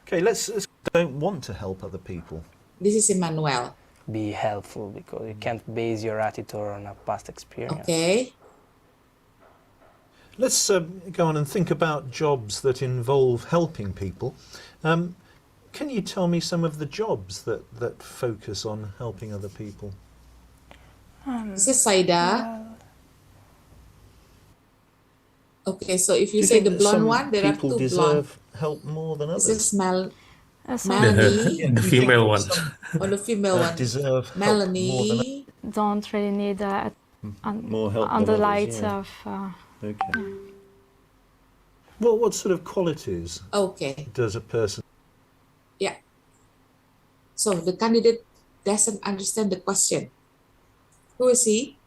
Okay, let's don't want to help other people. This is Emmanuel. Be helpful, because you can't base your attitude on a past experience. Okay. Let's go on and think about jobs that involve helping people. Can you tell me some of the jobs that focus on helping other people? This is Saida. Well, Okay, so if Do you you say think the that blonde some one, there are people two blonde. deserve help more than This others? is Some Melanie. The Do you think female that one. some On the female one, deserve help more than Melanie. don't really need more help on than the others? light Yeah. of. Okay. What sort of qualities Okay, does a person? yeah. So the candidate doesn't understand the question. Who is he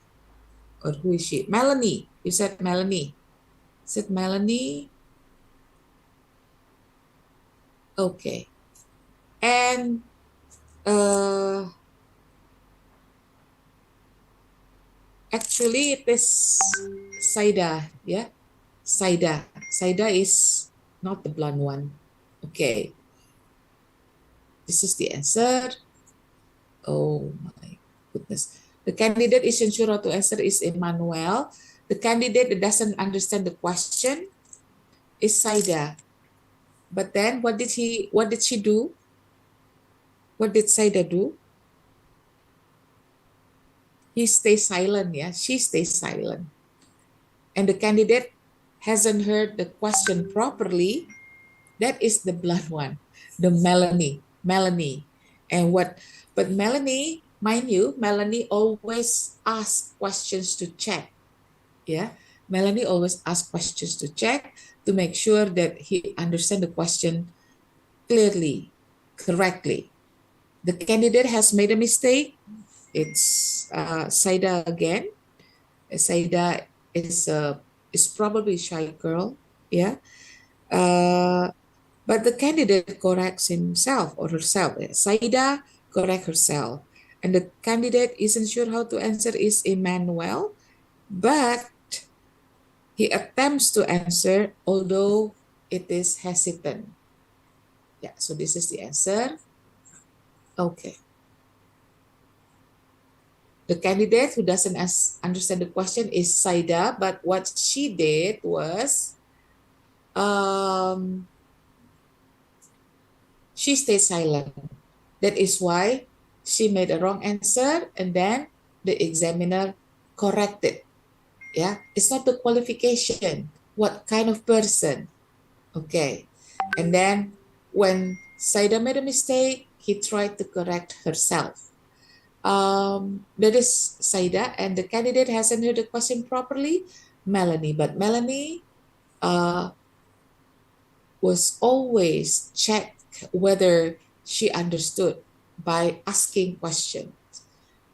or who is she? Melanie. You said Melanie. Said Melanie. Okay. And actually it is Saida, yeah. Saida. Saida is not the blonde one. Okay. This is the answer. Oh my goodness. The candidate isn't sure how to answer is Emmanuel. The candidate that doesn't understand the question is Saida. But then what did she do? What did Saida do? He stays silent, yeah. She stays silent. And the candidate hasn't heard the question properly. That is the blood one, the Melanie. Melanie. And what, but Melanie, mind you, Melanie always asks questions to check. Yeah. Melanie always asks questions to check to make sure that he understands the question clearly, correctly. The candidate has made a mistake. It's Saida again. Saida is probably a shy girl. Yeah. Uh, but the candidate corrects himself or herself. Saida corrects herself. And the candidate isn't sure how to answer is Emmanuel, but he attempts to answer, although it is hesitant. Yeah, so this is the answer. Okay. The candidate who doesn't understand the question is Saida, but what she did was she stayed silent. That is why she made a wrong answer and then the examiner corrected. Yeah, it's not the qualification. What kind of person? Okay. And then when Saida made a mistake, he tried to correct herself. That is Saida, and the candidate hasn't heard the question properly, Melanie. But Melanie was always check whether she understood by asking questions.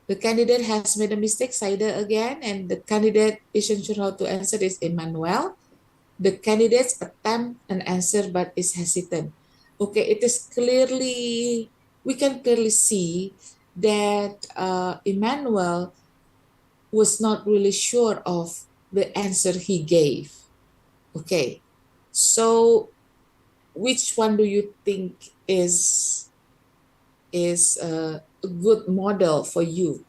The candidate has made a mistake, Saida again, and the candidate isn't sure how to answer is Emmanuel. The candidates attempt an answer but is hesitant. Okay, it is clearly, we can clearly see that Emmanuel was not really sure of the answer he gave. Okay, so which one do you think is a good model for you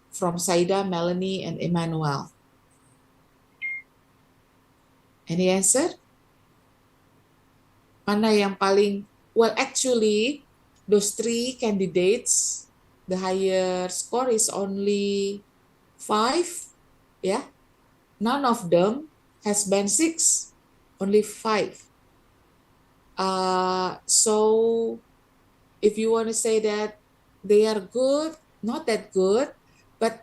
from Saida, Melanie, and Emmanuel? Any answer? Mana yang paling, well, actually, those three candidates, the higher score is only 5, yeah. None of them has band 6, only 5. So if you want to say that they are good, not that good, but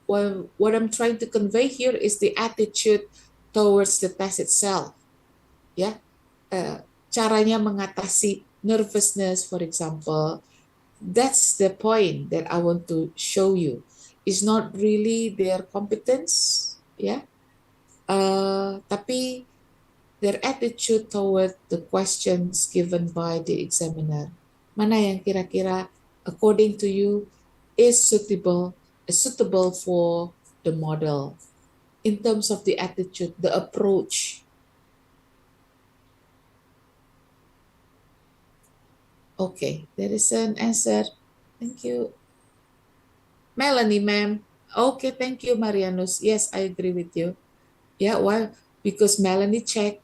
what I'm trying to convey here is the attitude towards the test itself, ya. Caranya mengatasi nervousness, for example, that's the point that I want to show you. It's not really their competence, ya, tapi their attitude toward the questions given by the examiner. Mana yang kira-kira according to you is suitable for the model in terms of the attitude, the approach. Okay, there is an answer. Thank you. Melanie, ma'am. Okay, thank you, Marianus. Yes, I agree with you. Yeah, why? Because Melanie checked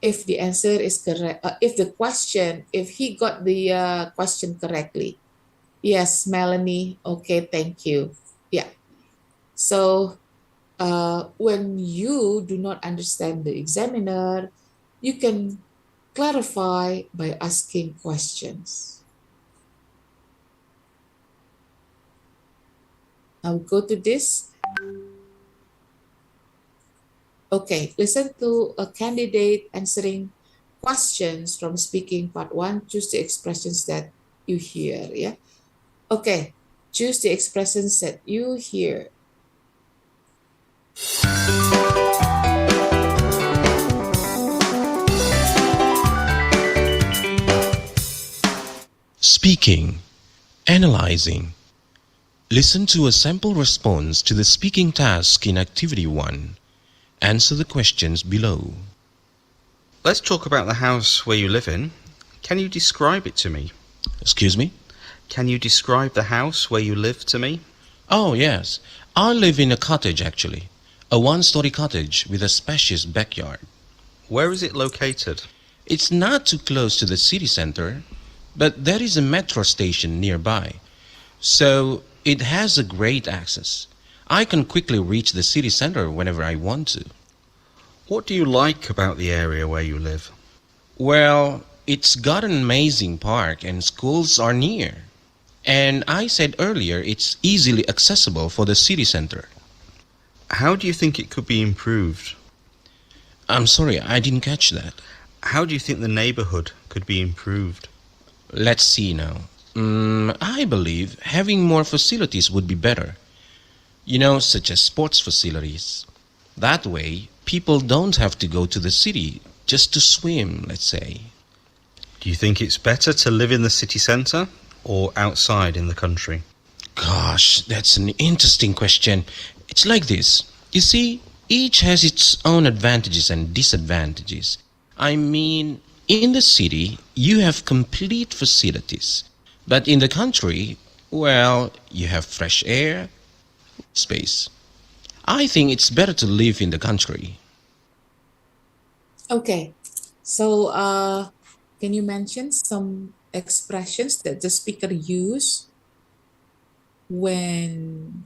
if the answer is correct, if he got the question correctly. Yes, Melanie. Okay, thank you. Yeah. So when you do not understand the examiner, you can clarify by asking questions. Now go to this. Okay, listen to a candidate answering questions from speaking part 1. Choose the expressions that you hear. Yeah. Okay, choose the expressions that you hear. Speaking, analyzing. Listen to a sample response to the speaking task in Activity 1. Answer the questions below. Let's talk about the house where you live in. Can you describe it to me? Excuse me? Can you describe the house where you live to me? Oh, yes. I live in a cottage, actually. A one-story cottage with a spacious backyard. Where is it located? It's not too close to the city center, but there is a metro station nearby. So it has a great access. I can quickly reach the city center whenever I want to. What do you like about the area where you live? Well, it's got an amazing park and schools are near. And I said earlier it's easily accessible for the city center. How do you think it could be improved? I'm sorry, I didn't catch that. How do you think the neighborhood could be improved? Let's see now. I believe having more facilities would be better. Such as sports facilities. That way, people don't have to go to the city just to swim, let's say. Do you think it's better to live in the city center or outside in the country? Gosh, that's an interesting question. It's like this. You see, each has its own advantages and disadvantages. I mean, in the city, you have complete facilities. But in the country, well, you have fresh air, space. I think it's better to live in the country. Okay, so can you mention some expressions that the speaker use when,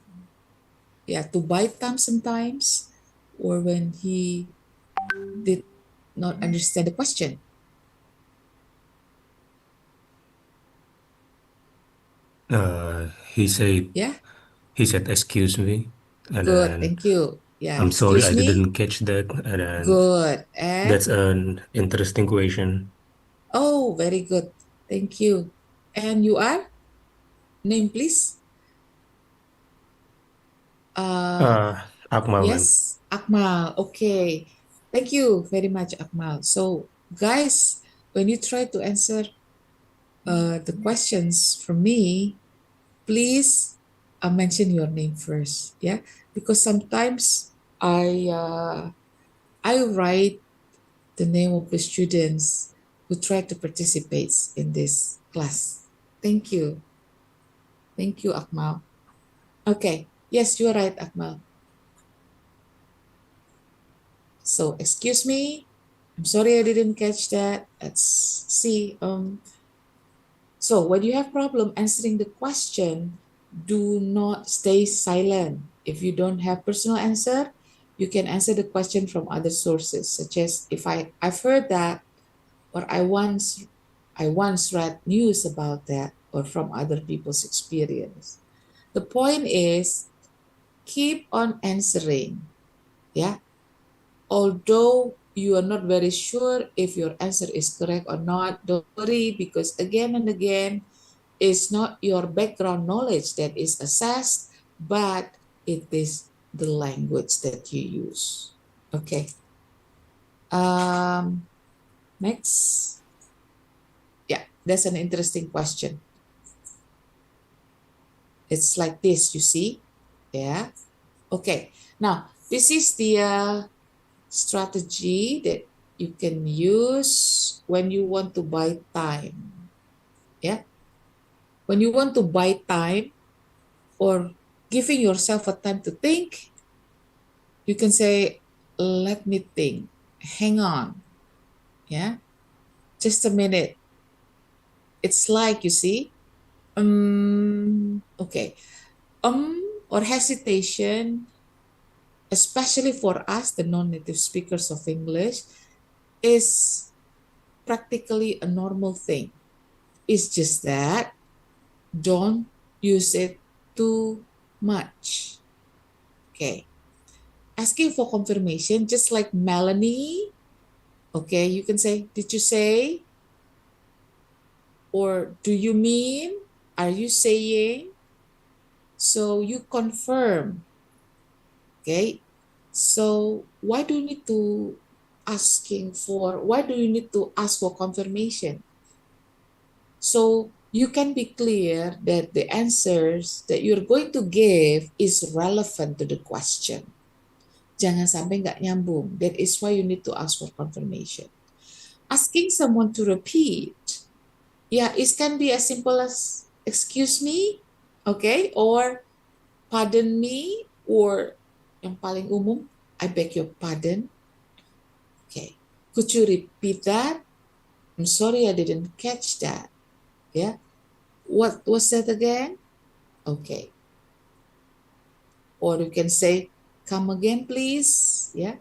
to buy time sometimes, or when he did not understand the question? He said, Yeah, excuse me. And good, then, thank you. Yeah, I'm sorry, excuse I me. didn't catch that. And then, Good. And that's an interesting question. oh, very good. Thank you. And you are? Name, please. Akmal, ma'am. Yes, Akmal. Okay. Thank you very much, Akmal. So, guys, when you try to answer the questions from me, please mention your name first. Yeah, because sometimes I write the name of the students who try to participate in this class. Thank you. Thank you, Akmal. Okay. Yes, you're right, Akmal. So, excuse me. I'm sorry I didn't catch that. Let's see. So when you have problem answering the question, do not stay silent. If you don't have personal answer, you can answer the question from other sources, such as if I've heard that, or I once read news about that, or from other people's experience. The point is keep on answering. Yeah. Although you are not very sure if your answer is correct or not, don't worry, because again and again, it's not your background knowledge that is assessed, but it is the language that you use. Okay. Next. Yeah, that's an interesting question. It's like this, you see? Yeah. Okay. Now, this is the strategy that you can use when you want to buy time. Yeah. When you want to buy time or giving yourself a time to think, you can say, let me think. Hang on. Yeah. Just a minute. It's like, you see, okay. or hesitation, especially for us, the non-native speakers of English, is practically a normal thing. It's just that don't use it too much. Okay. Asking for confirmation, just like Melanie. Okay, you can say, did you say? Or do you mean? Are you saying? So you confirm. Okay. So why do you need to ask for confirmation? So you can be clear that the answers that you're going to give is relevant to the question. Jangan sampai nggak nyambung. That is why you need to ask for confirmation. Asking someone to repeat, yeah, it can be as simple as excuse me, okay, or pardon me, or yang paling umum, I beg your pardon. Okay, could you repeat that? I'm sorry, I didn't catch that. Yeah, what was that again? Okay, or you can say, come again, please. Yeah,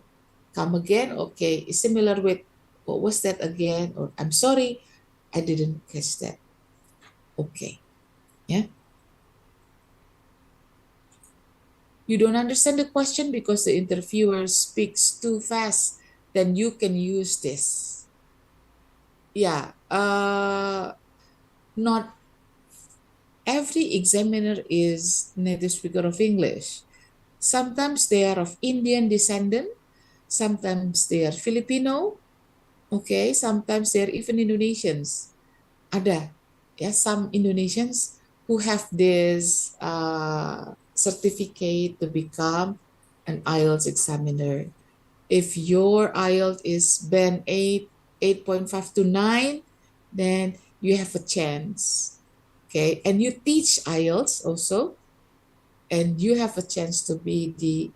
come again. Okay, it's similar with what was that again? Or I'm sorry, I didn't catch that. Okay, yeah. You don't understand the question because the interviewer speaks too fast, then you can use this. Yeah, not every examiner is native speaker of English. Sometimes they are of Indian descent, sometimes they are Filipino, okay, sometimes they are even Indonesians. Ada, ya, some Indonesians who have this certificate to become an IELTS examiner. If your IELTS is band 8, 8.5 to 9, then you have a chance. Okay, and you teach IELTS also, and you have a chance to be the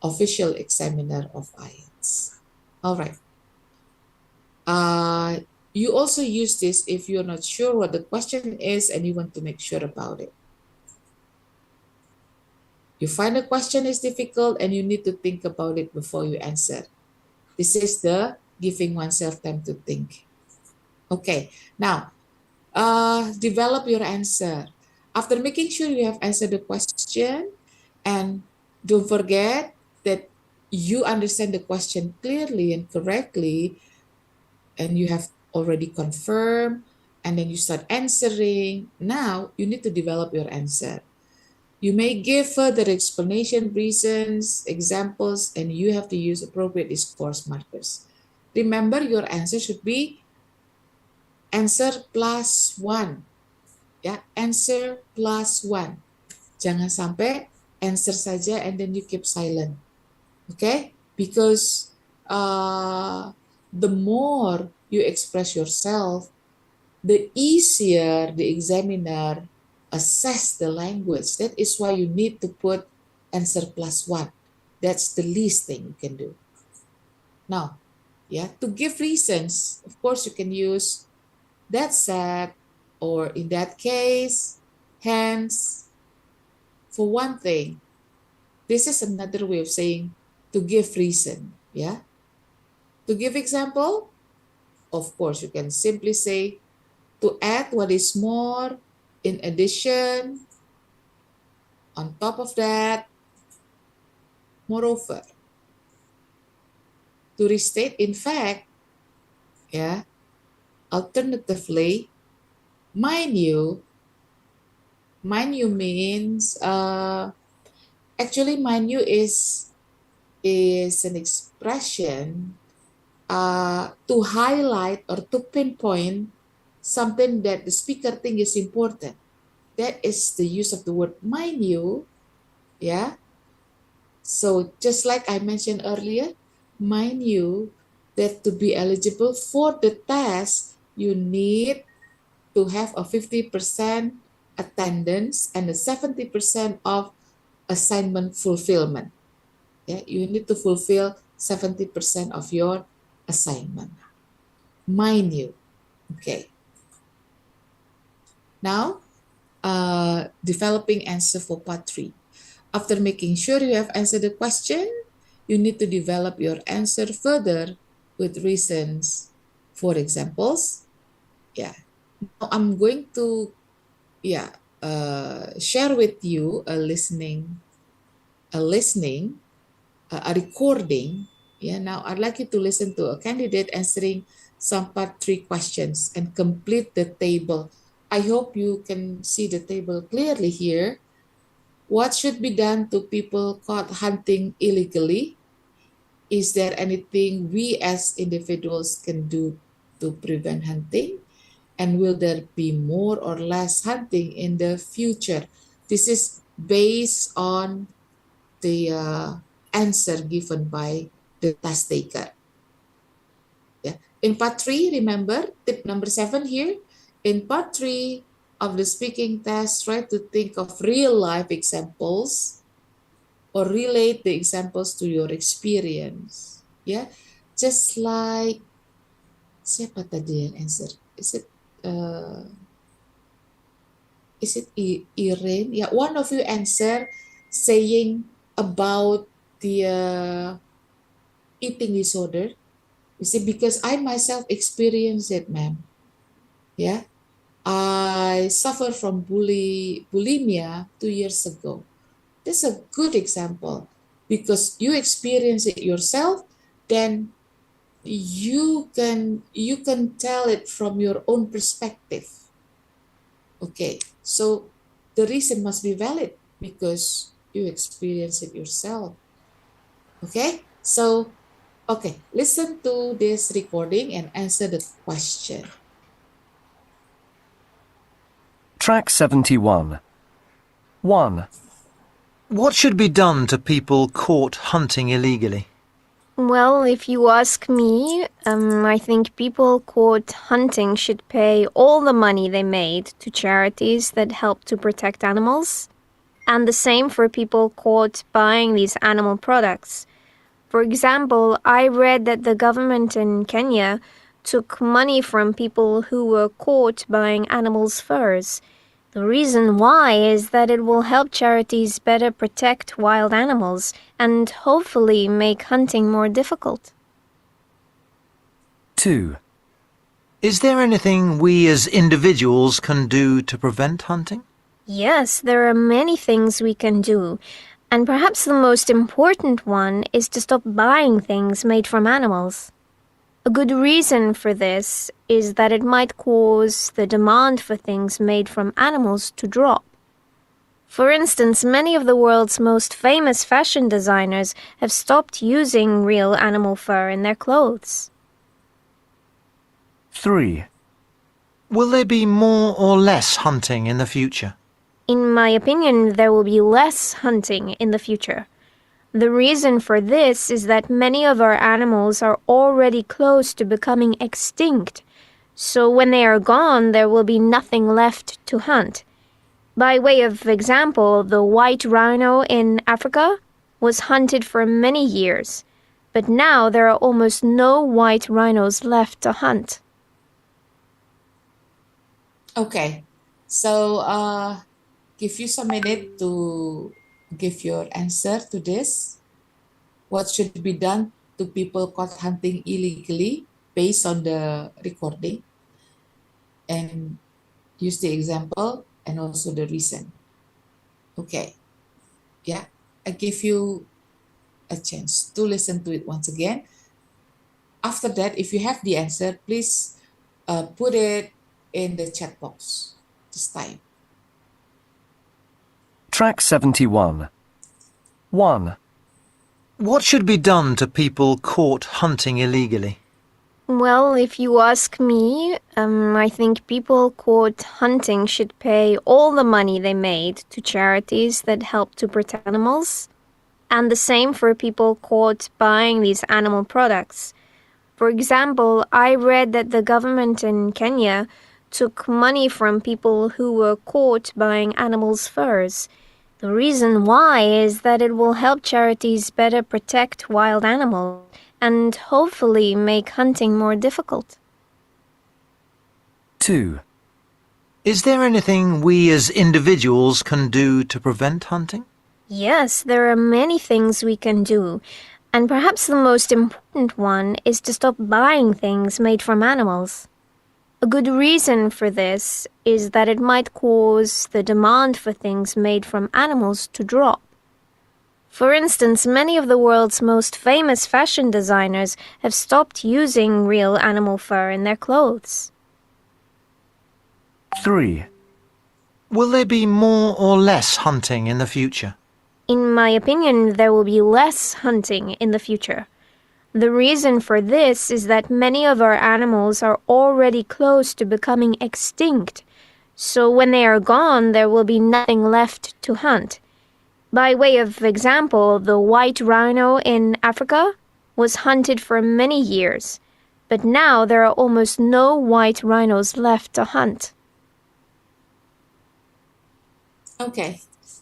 official examiner of IELTS. All right. You also use this if you're not sure what the question is and you want to make sure about it. You find a question is difficult and you need to think about it before you answer. This is the giving oneself time to think. Okay, now develop your answer. After making sure you have answered the question, and don't forget that you understand the question clearly and correctly, and you have already confirmed, and then you start answering. Now you need to develop your answer. You may give further explanation, reasons, examples, and you have to use appropriate discourse markers. Remember, your answer should be answer plus one. Ya, answer plus one. Jangan sampai answer saja and then you keep silent. Okay? Because the more you express yourself, the easier the examiner assess the language. That is why you need to put answer plus one. That's the least thing you can do. Now, yeah, to give reasons, of course, you can use that said, or in that case, hence. For one thing, this is another way of saying to give reason. Yeah. To give example, of course, you can simply say to add what is more, in addition, on top of that, moreover. To restate, in fact, yeah, alternatively, mind you means actually mind you is an expression to highlight or to pinpoint something that the speaker think is important. That is the use of the word mind you. Yeah. So just like I mentioned earlier, mind you that to be eligible for the test, you need to have a 50% attendance and a 70% of assignment fulfillment. Yeah, you need to fulfill 70% of your assignment. Mind you. Okay. Now, developing answer for part 3. After making sure you have answered the question, you need to develop your answer further with reasons. For examples, yeah. Now I'm going to share with you a recording. Yeah, now I'd like you to listen to a candidate answering some part 3 questions and complete the table. I hope you can see the table clearly here. What should be done to people caught hunting illegally? Is there anything we as individuals can do to prevent hunting? And will there be more or less hunting in the future? This is based on the answer given by the task taker. Yeah. In part 3, remember tip number 7 here. In part 3 of the speaking test, try to think of real life examples or relate the examples to your experience. Yeah, just like siapa tadi yang answer? Is it Irene? Yeah, one of you answer saying about the eating disorder. You see, because I myself experienced it, ma'am. Yeah, I suffered from bulimia 2 years ago. That's a good example because you experience it yourself, then you can tell it from your own perspective. Okay, so the reason must be valid because you experience it yourself. Okay, so listen to this recording and answer the question. Track 71. 1. What should be done to people caught hunting illegally? Well, if you ask me, I think people caught hunting should pay all the money they made to charities that help to protect animals. And the same for people caught buying these animal products. For example, I read that the government in Kenya took money from people who were caught buying animals' furs. The reason why is that it will help charities better protect wild animals and hopefully make hunting more difficult. 2. Is there anything we as individuals can do to prevent hunting? Yes, there are many things we can do, and perhaps the most important one is to stop buying things made from animals. A good reason for this is that it might cause the demand for things made from animals to drop. For instance, many of the world's most famous fashion designers have stopped using real animal fur in their clothes. 3. Will there be more or less hunting in the future? In my opinion, there will be less hunting in the future. The reason for this is that many of our animals are already close to becoming extinct, so when they are gone, there will be nothing left to hunt. By way of example, the white rhino in Africa was hunted for many years, but now there are almost no white rhinos left to hunt. Okay, so give you some minute to give your answer to this. What should be done to people caught hunting illegally based on the recording? And use the example and also the reason. Okay, yeah, I give you a chance to listen to it once again. After that, if you have the answer, please put it in the chat box this time. Track 71. 1. What should be done to people caught hunting illegally? Well, if you ask me, I think people caught hunting should pay all the money they made to charities that help to protect animals. And the same for people caught buying these animal products. For example, I read that the government in Kenya took money from people who were caught buying animals' furs. The reason why is that it will help charities better protect wild animals and hopefully make hunting more difficult. 2. Is there anything we as individuals can do to prevent hunting? Yes, there are many things we can do, and perhaps the most important one is to stop buying things made from animals. A good reason for this is that it might cause the demand for things made from animals to drop. For instance, many of the world's most famous fashion designers have stopped using real animal fur in their clothes. 3. Will there be more or less hunting in the future? In my opinion, there will be less hunting in the future. The reason for this is that many of our animals are already close to becoming extinct, so when they are gone, there will be nothing left to hunt. By way of example, the white rhino in Africa was hunted for many years, but now there are almost no white rhinos left to hunt. Okay,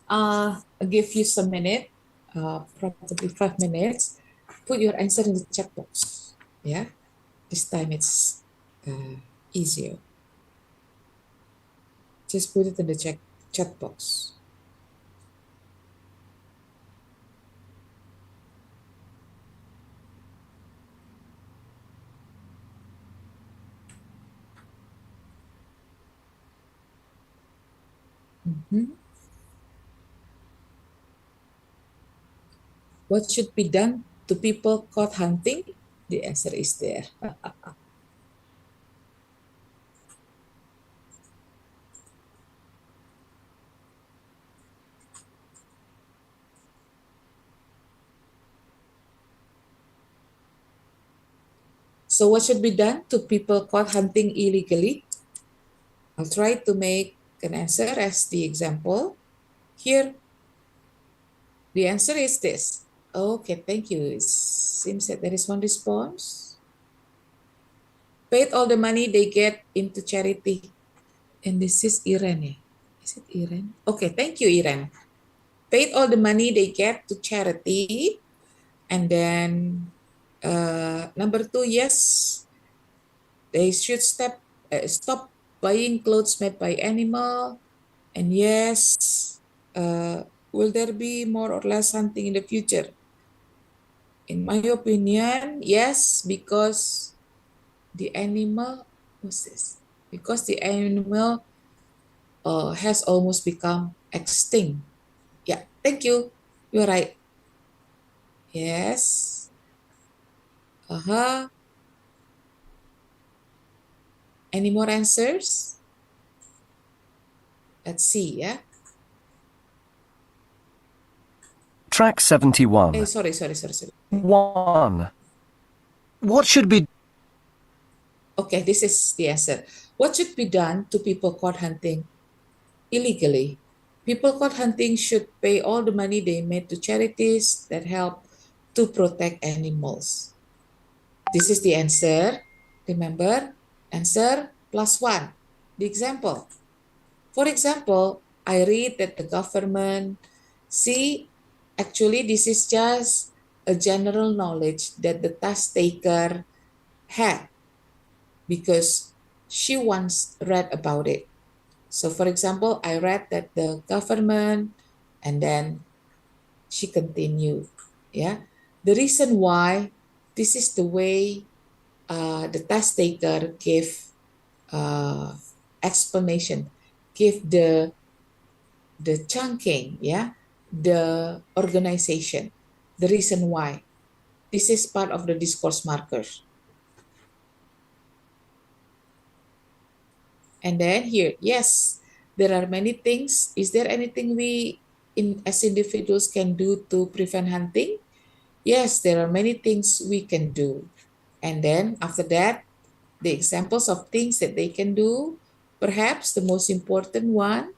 I'll give you some minute, probably 5 minutes. Put your answer in the chat box. Yeah, this time it's easier. Just put it in the chat box. What should be done to people caught hunting? The answer is there. So what should be done to people caught hunting illegally? I'll try to make an answer as the example. Here, the answer is this. Okay, thank you. It seems that there is one response. Paid all the money they get into charity. And this is Irene. Is it Irene? Okay, thank you, Irene. Paid all the money they get to charity. And then number 2, yes, they should stop buying clothes made by animal. And yes, will there be more or less hunting in the future? In my opinion, yes, because the animal, what's this? Because the animal has almost become extinct. Yeah, thank you. You're right. Yes. Uh-huh. Any more answers? Let's see, yeah. Track 71. Sorry. 1. What should be... Okay, this is the answer. What should be done to people caught hunting illegally? People caught hunting should pay all the money they made to charities that help to protect animals. This is the answer. Remember, answer +1. The example. For example, I read that the government, see, actually this is just a general knowledge that the task taker had because she once read about it. So for example, I read that the government, and then she continued. Yeah. The reason why this is the way the task taker gave explanation, give the chunking, yeah, the organization, the reason why. This is part of the discourse markers. And then here, yes, there are many things. Is there anything we as individuals can do to prevent hunting? Yes, there are many things we can do. And then after that, the examples of things that they can do, perhaps the most important one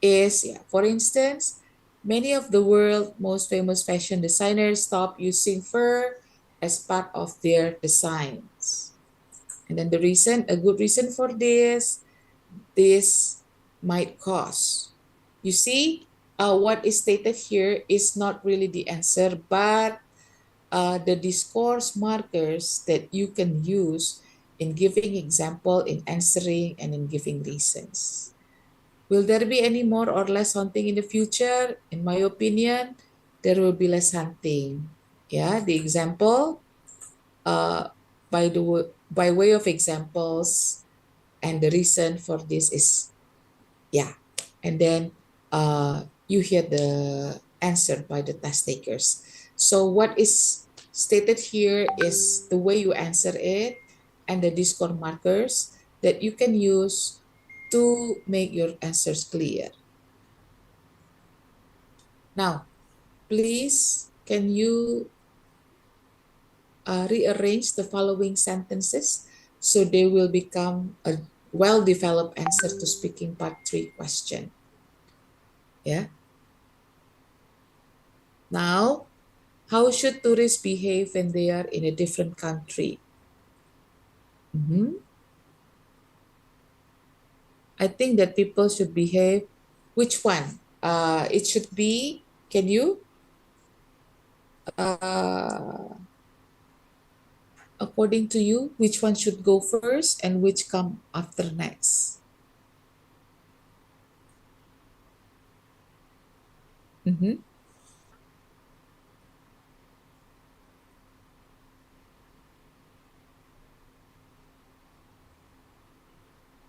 is, yeah, for instance, many of the world's most famous fashion designers stop using fur as part of their designs. And then the reason, a good reason for this might cost. You see, what is stated here is not really the answer, but the discourse markers that you can use in giving example, in answering, and in giving reasons. Will there be any more or less hunting in the future? In my opinion, there will be less hunting. Yeah, the example, by way of examples, and the reason for this is, yeah, and then you hear the answer by the test takers. So what is stated here is the way you answer it and the discord markers that you can use to make your answers clear. Now, please, can you rearrange the following sentences so they will become a well-developed answer to speaking part 3 question. Yeah. Now, how should tourists behave when they are in a different country? I think that people should behave. Which one? It should be, can you? According to you, which one should go first and which come after next?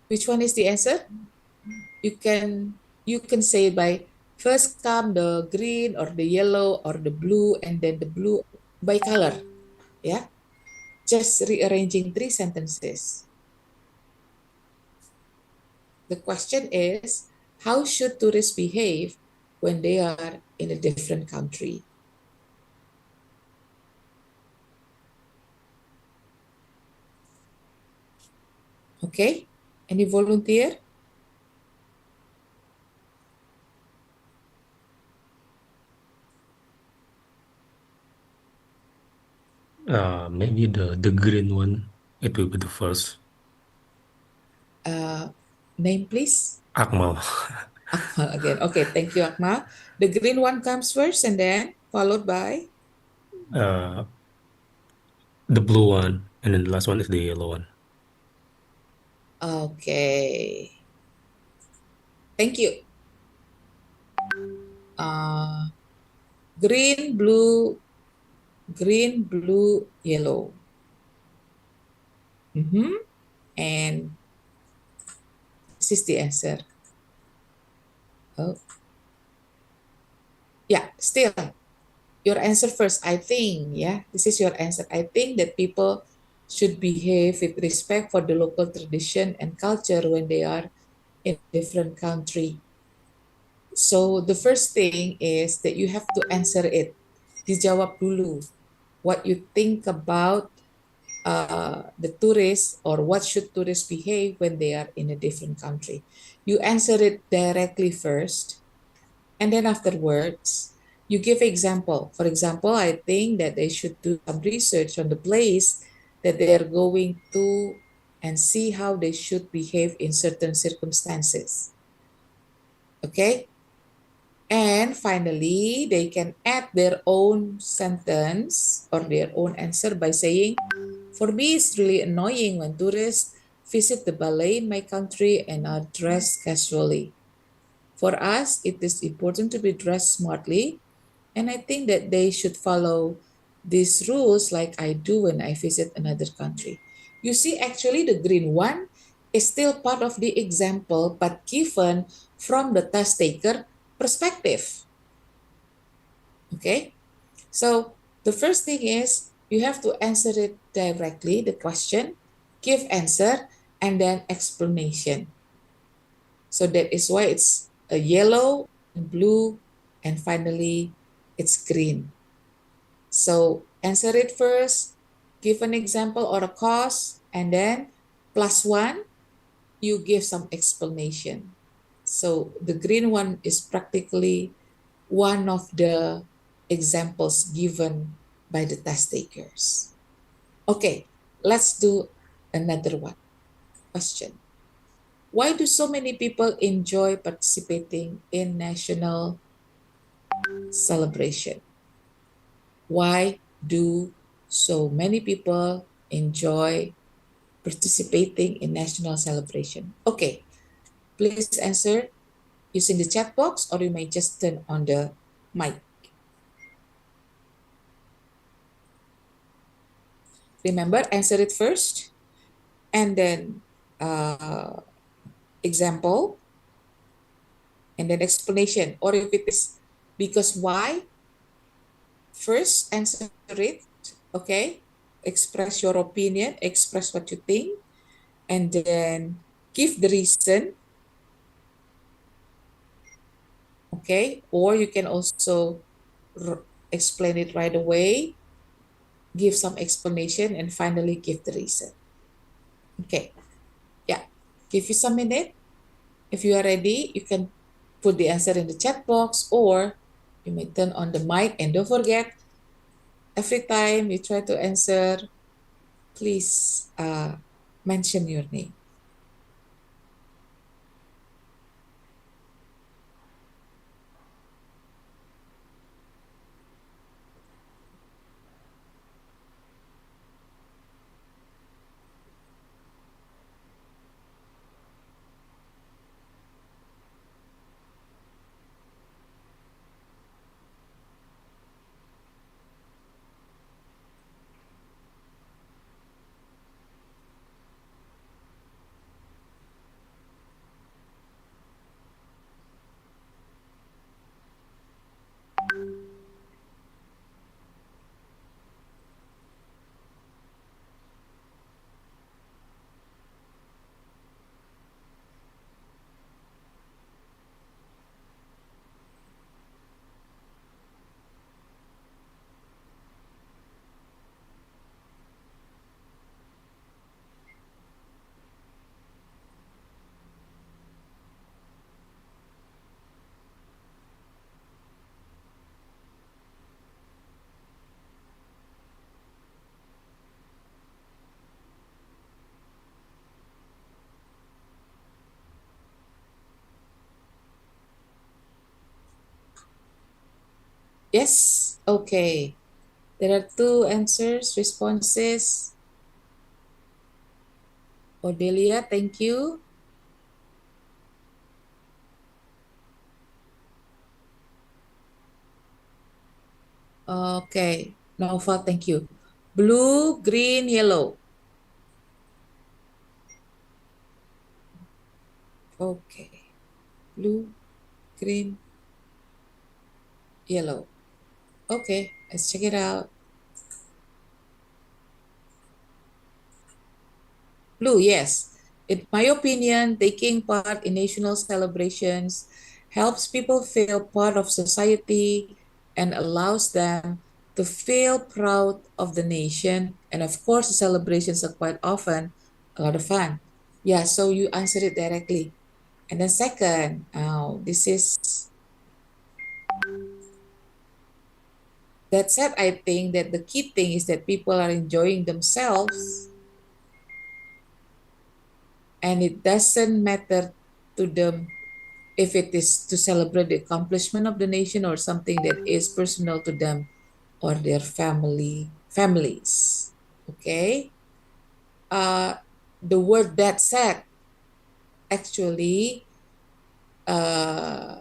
Which one is the answer? You can say it by first come the green or the yellow or the blue and then the blue by color. Yeah, just rearranging 3 sentences. The question is, how should tourists behave when they are in a different country? Okay, any volunteer? Maybe the green one. It will be the first. Name please. Akmal. Akmal again. Okay, thank you, Akmal. The green one comes first and then followed by? The blue one, and then the last one is the yellow one. Okay. Thank you. Green, blue, yellow. And this is the answer. Oh. Yeah, still, your answer first, I think, yeah, this is your answer. I think that people should behave with respect for the local tradition and culture when they are in a different country. So the first thing is that you have to answer it. Dijawab dulu. What you think about the tourists, or what should tourists behave when they are in a different country. You answer it directly first, and then afterwards, you give example. For example, I think that they should do some research on the place that they are going to and see how they should behave in certain circumstances. Okay? And finally, they can add their own sentence or their own answer by saying, for me, it's really annoying when tourists visit the ballet in my country and are dressed casually. For us, it is important to be dressed smartly, and I think that they should follow these rules like I do when I visit another country. You see, actually, the green one is still part of the example, but given from the test taker perspective. Okay, so the first thing is you have to answer it directly, the question, give answer, and then explanation. So that is why it's a yellow and blue, and finally it's green. So answer it first, give an example or a cause, and then +1, you give some explanation. So the green one is practically one of the examples given by the test takers. Okay, let's do another one. Question. Why do so many people enjoy participating in national celebration? Why do so many people enjoy participating in national celebration? Okay, please answer using the chat box, or you may just turn on the mic. Remember, answer it first, and then example, and then explanation. Or if it is because why, first answer it, okay? Express your opinion, express what you think, and then give the reason, okay? Or you can also explain it right away, give some explanation, and finally give the reason. Okay, yeah, give you some minute. If you are ready, you can put the answer in the chat box, or you may turn on the mic. And don't forget, every time you try to answer, please mention your name. Yes, okay. There are two answers, responses. Odelia, thank you. Okay, Nova, thank you. Blue, green, yellow. Okay, blue, green, yellow. Okay, let's check it out. Blue, yes. In my opinion, taking part in national celebrations helps people feel part of society and allows them to feel proud of the nation. And of course, the celebrations are quite often a lot of fun. Yeah, so you answered it directly. And then second, this is that said, I think that the key thing is that people are enjoying themselves, and it doesn't matter to them if it is to celebrate the accomplishment of the nation or something that is personal to them or their families. Okay. The word that said actually uh,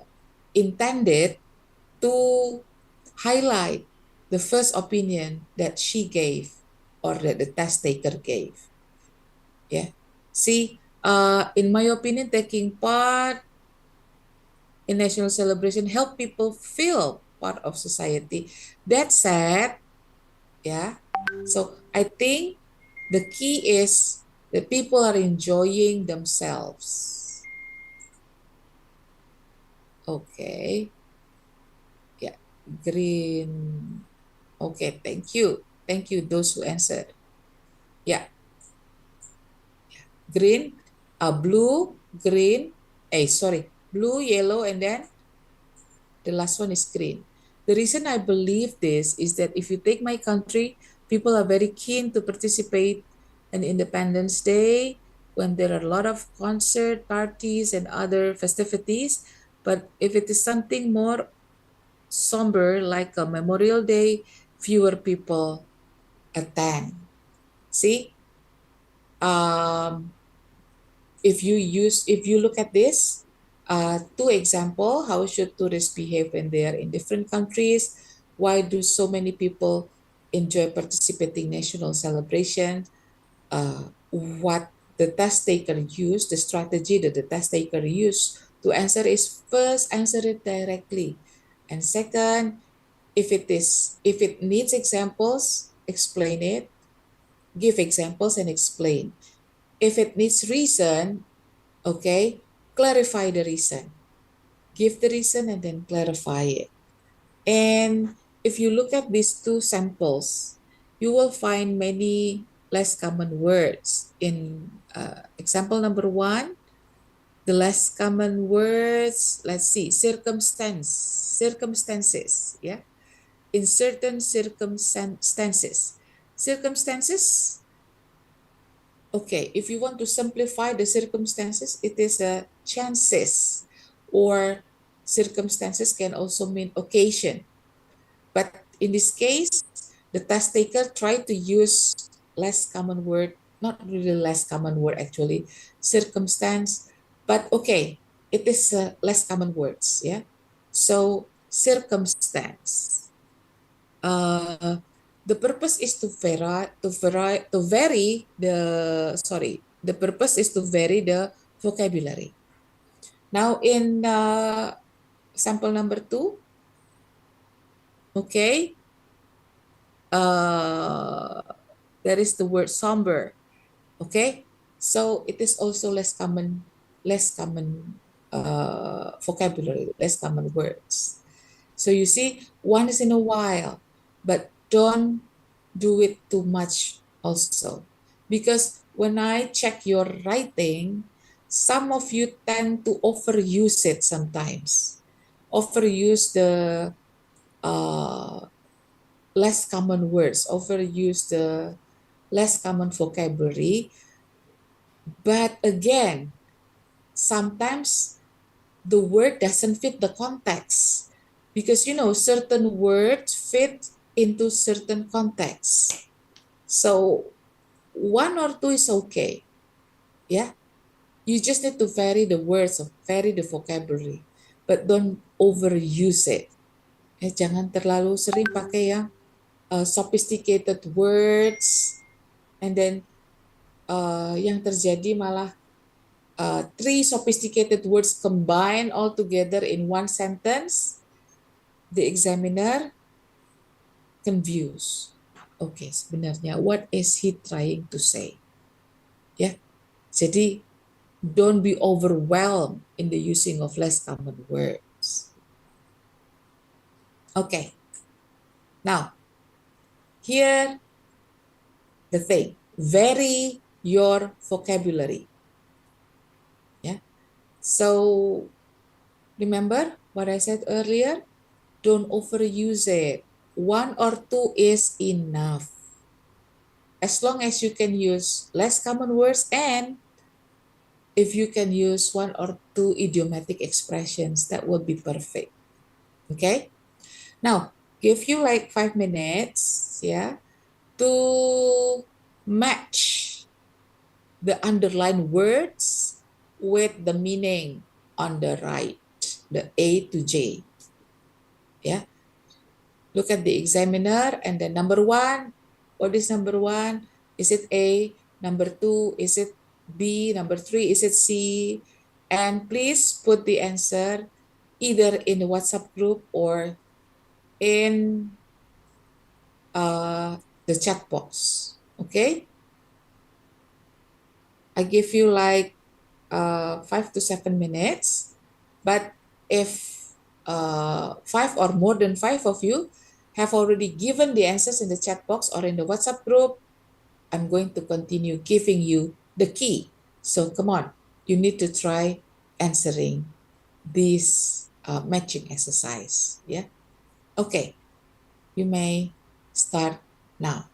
intended to highlight the first opinion that she gave or that the test taker gave. Yeah. See, in my opinion, taking part in national celebration help people feel part of society. That said, yeah. So I think the key is that people are enjoying themselves. Okay. Yeah. Green. Okay. Thank you. Thank you, those who answered. Yeah. Green, blue, green. Sorry. Blue, yellow, and then the last one is green. The reason I believe this is that if you take my country, people are very keen to participate in Independence Day when there are a lot of concert parties and other festivities. But if it is something more somber like a Memorial Day, fewer people attend. See, Um, if you look at this, two example, how should tourists behave when they are in different countries? Why do so many people enjoy participating national celebration? What the test taker use, the strategy that the test taker use to answer is first answer it directly, and second, if it needs examples, explain it, give examples and explain. If it needs reason, okay, clarify the reason, give the reason and then clarify it. And if you look at these two samples, you will find many less common words. In example number one, the less common words, let's see, circumstances, yeah? In certain circumstances. Circumstances, okay, if you want to simplify the circumstances, it is a chances, or circumstances can also mean occasion. But in this case, the test taker tried to use less common word, not really less common word actually, circumstance, but okay, it is less common words, yeah? So circumstance. The purpose is the purpose is to vary the vocabulary. Now in sample number two, okay, uh, there is the word somber. Okay, so it is also less common vocabulary, less common words. So you see, once in a while, but don't do it too much also. Because when I check your writing, some of you tend to overuse it sometimes. Overuse the uh, less common words, overuse the less common vocabulary. But again, sometimes the word doesn't fit the context, because certain words fit into certain contexts. So one or two is okay. Yeah. You just need to vary the words, or vary the vocabulary, but don't overuse it. Jangan terlalu sering pakai yang sophisticated words, and then yang terjadi malah three sophisticated words combined all together in one sentence. The examiner confused. Okay, sebenarnya what is he trying to say? Ya, jadi don't be overwhelmed in the using of less common words. Okay, now here the thing, vary your vocabulary. Yeah, so remember what I said earlier, don't overuse it. One or two is enough. As long as you can use less common words, and if you can use one or two idiomatic expressions, that would be perfect. Okay? Now, give you like 5 minutes, yeah, to match the underlined words with the meaning on the right, the A to J. Yeah. Look at the examiner and then number one. What is number one? Is it A? Number two, is it B? Number three, is it C? And please put the answer either in the WhatsApp group or in the chat box. Okay? I give you like 5 to 7 minutes. But if five or more than five of you have already given the answers in the chat box or in the WhatsApp group, I'm going to continue giving you the key. So come on, you need to try answering this matching exercise. Yeah. Okay. You may start now.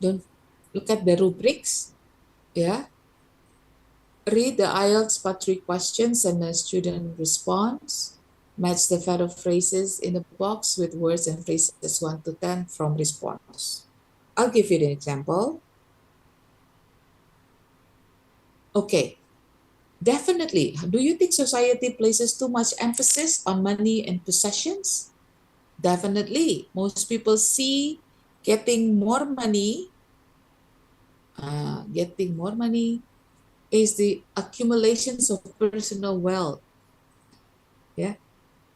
Don't look at the rubrics. Yeah. Read the IELTS part 3 questions and the student response. Match the further phrases in the box with words and phrases 1 to 10 from response. I'll give you an example. Okay, definitely. Do you think society places too much emphasis on money and possessions? Definitely. Most people see getting more money, is the accumulations of personal wealth. Yeah,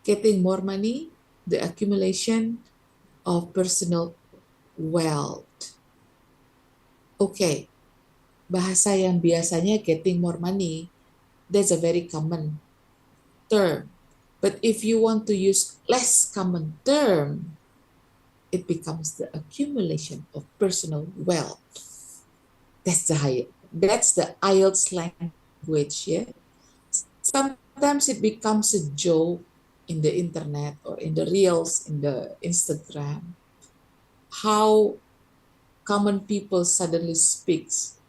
getting more money, the accumulation of personal wealth. Okay, bahasa yang biasanya getting more money, that's a very common term. But if you want to use less common term, it becomes the accumulation of personal wealth. That's the IELTS language. Yeah. Sometimes it becomes a joke in the internet or in the reels in the Instagram. How common people suddenly speaks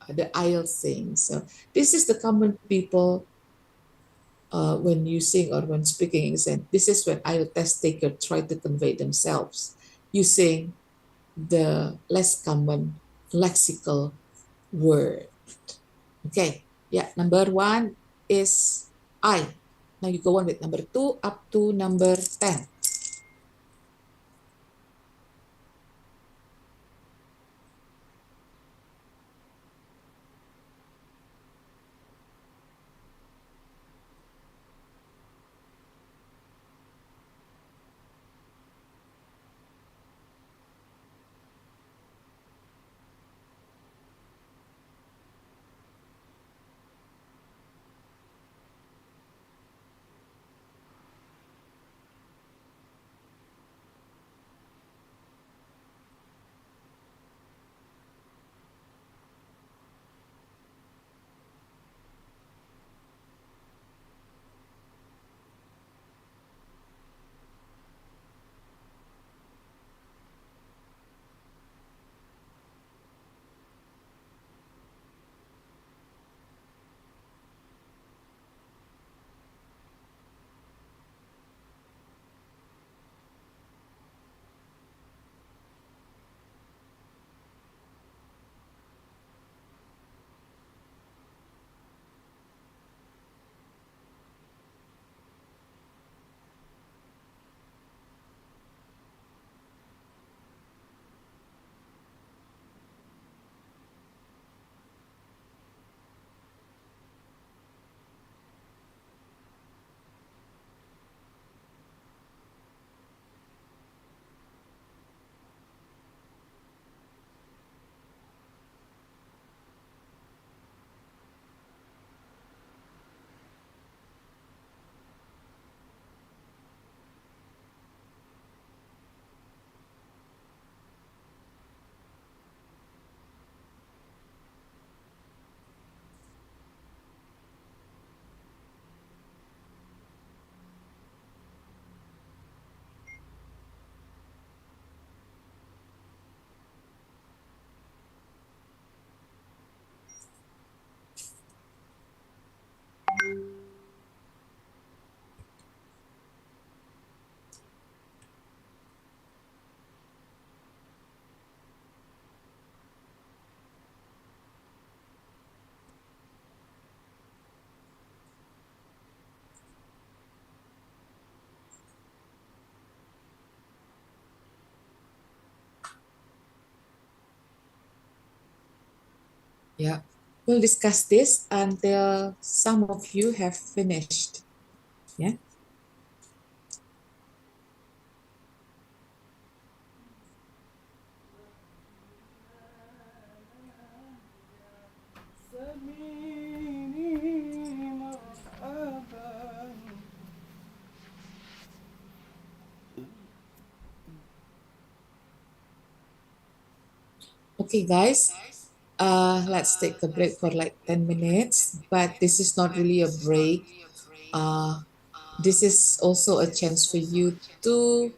the IELTS thing. So this is the common people when using or when speaking English. And this is when IELTS test taker try to convey themselves using the less common lexical word. Okay, yeah, number 1 is I. Now you go on with number 2 up to number 10. Yeah, we'll discuss this until some of you have finished. Yeah. Okay, guys, let's take a break for like 10 minutes, but this is not really a break. This is also a chance for you to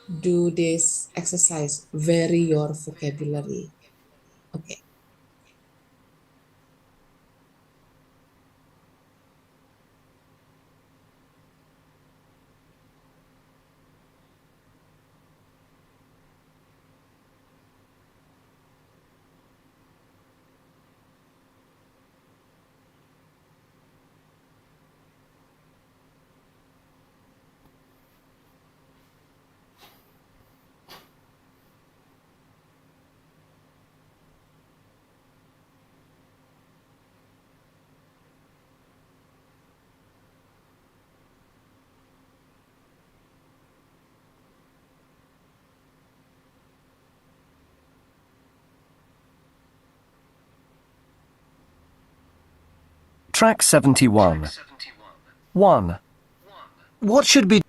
do this exercise, vary your vocabulary. Okay. Track 71. 1. What should be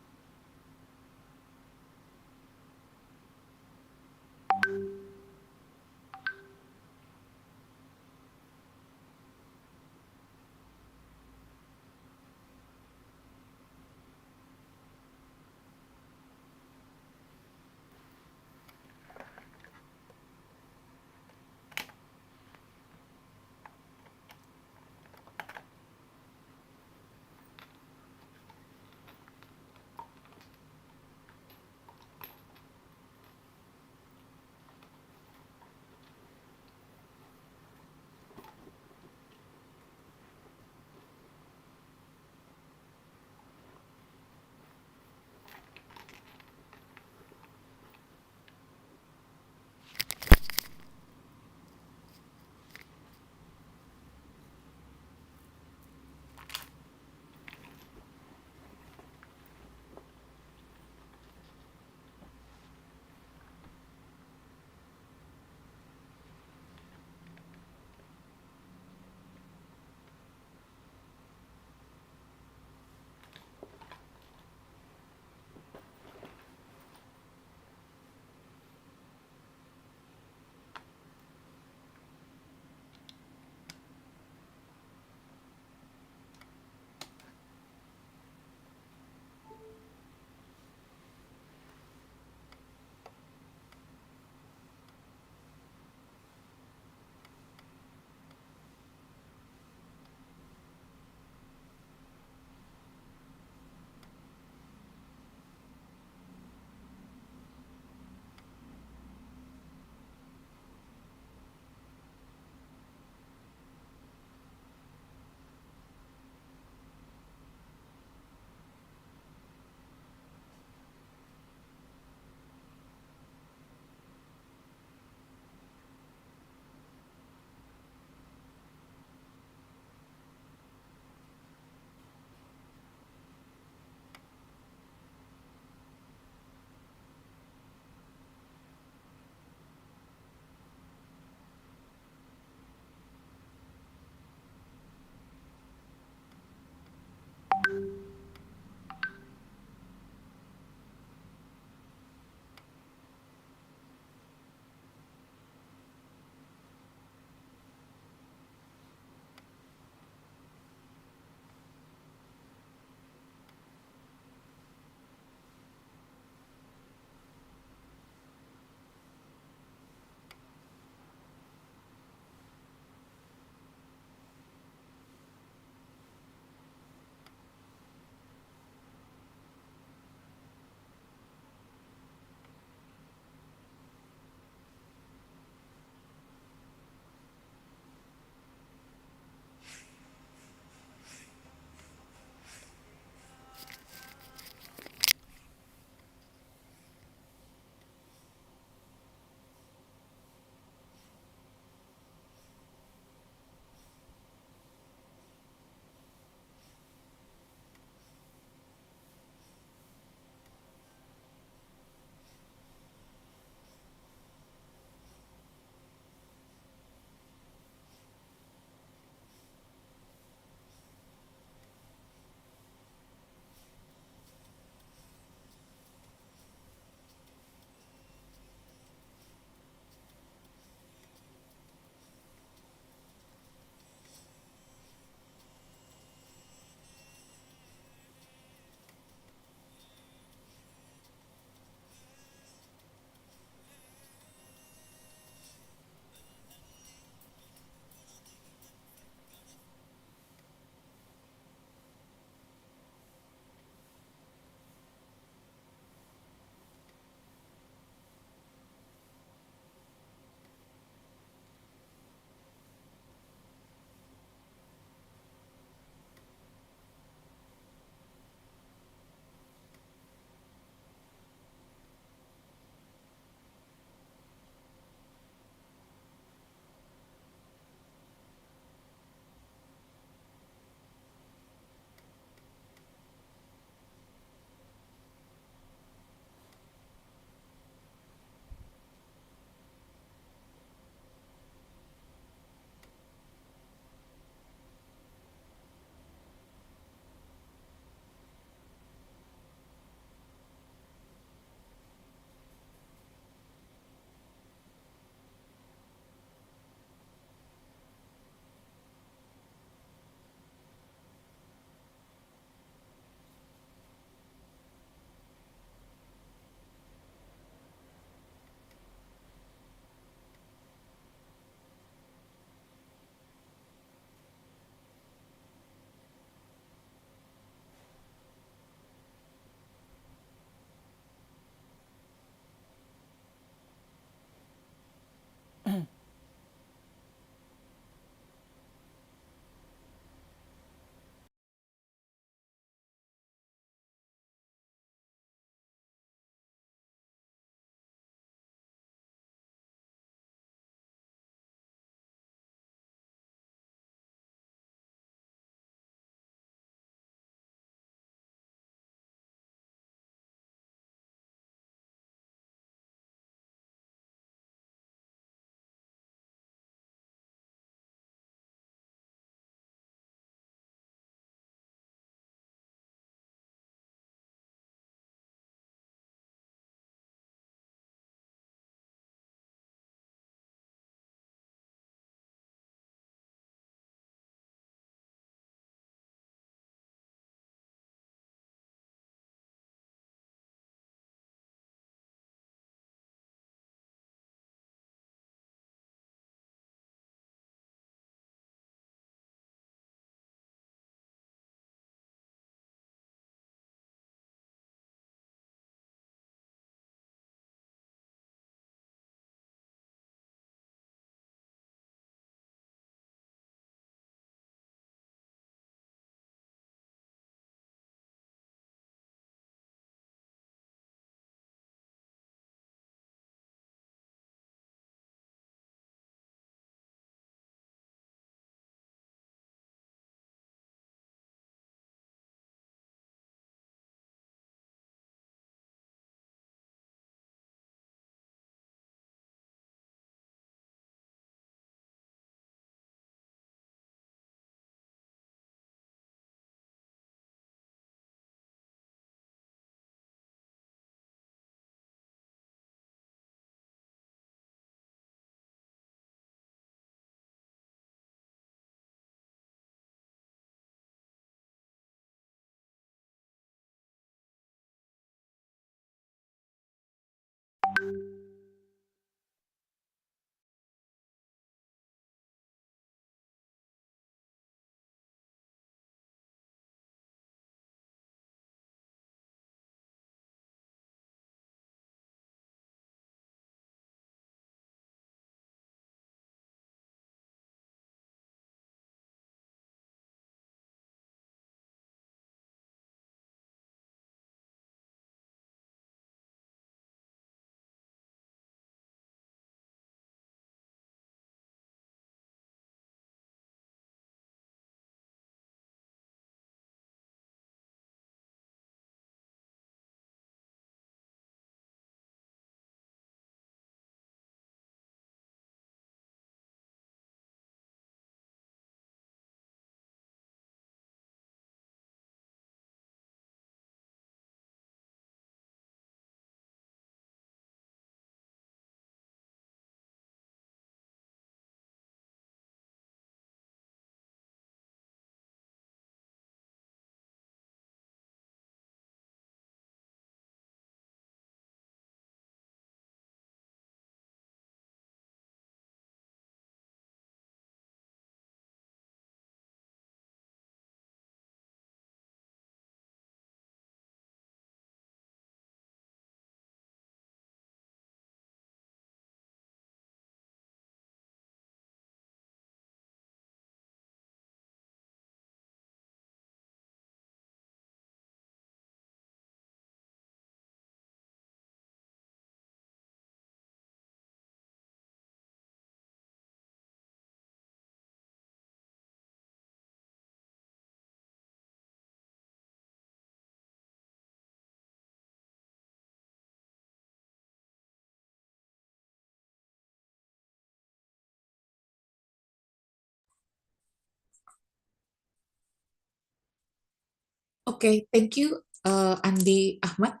Okay, thank you, Andi Ahmad.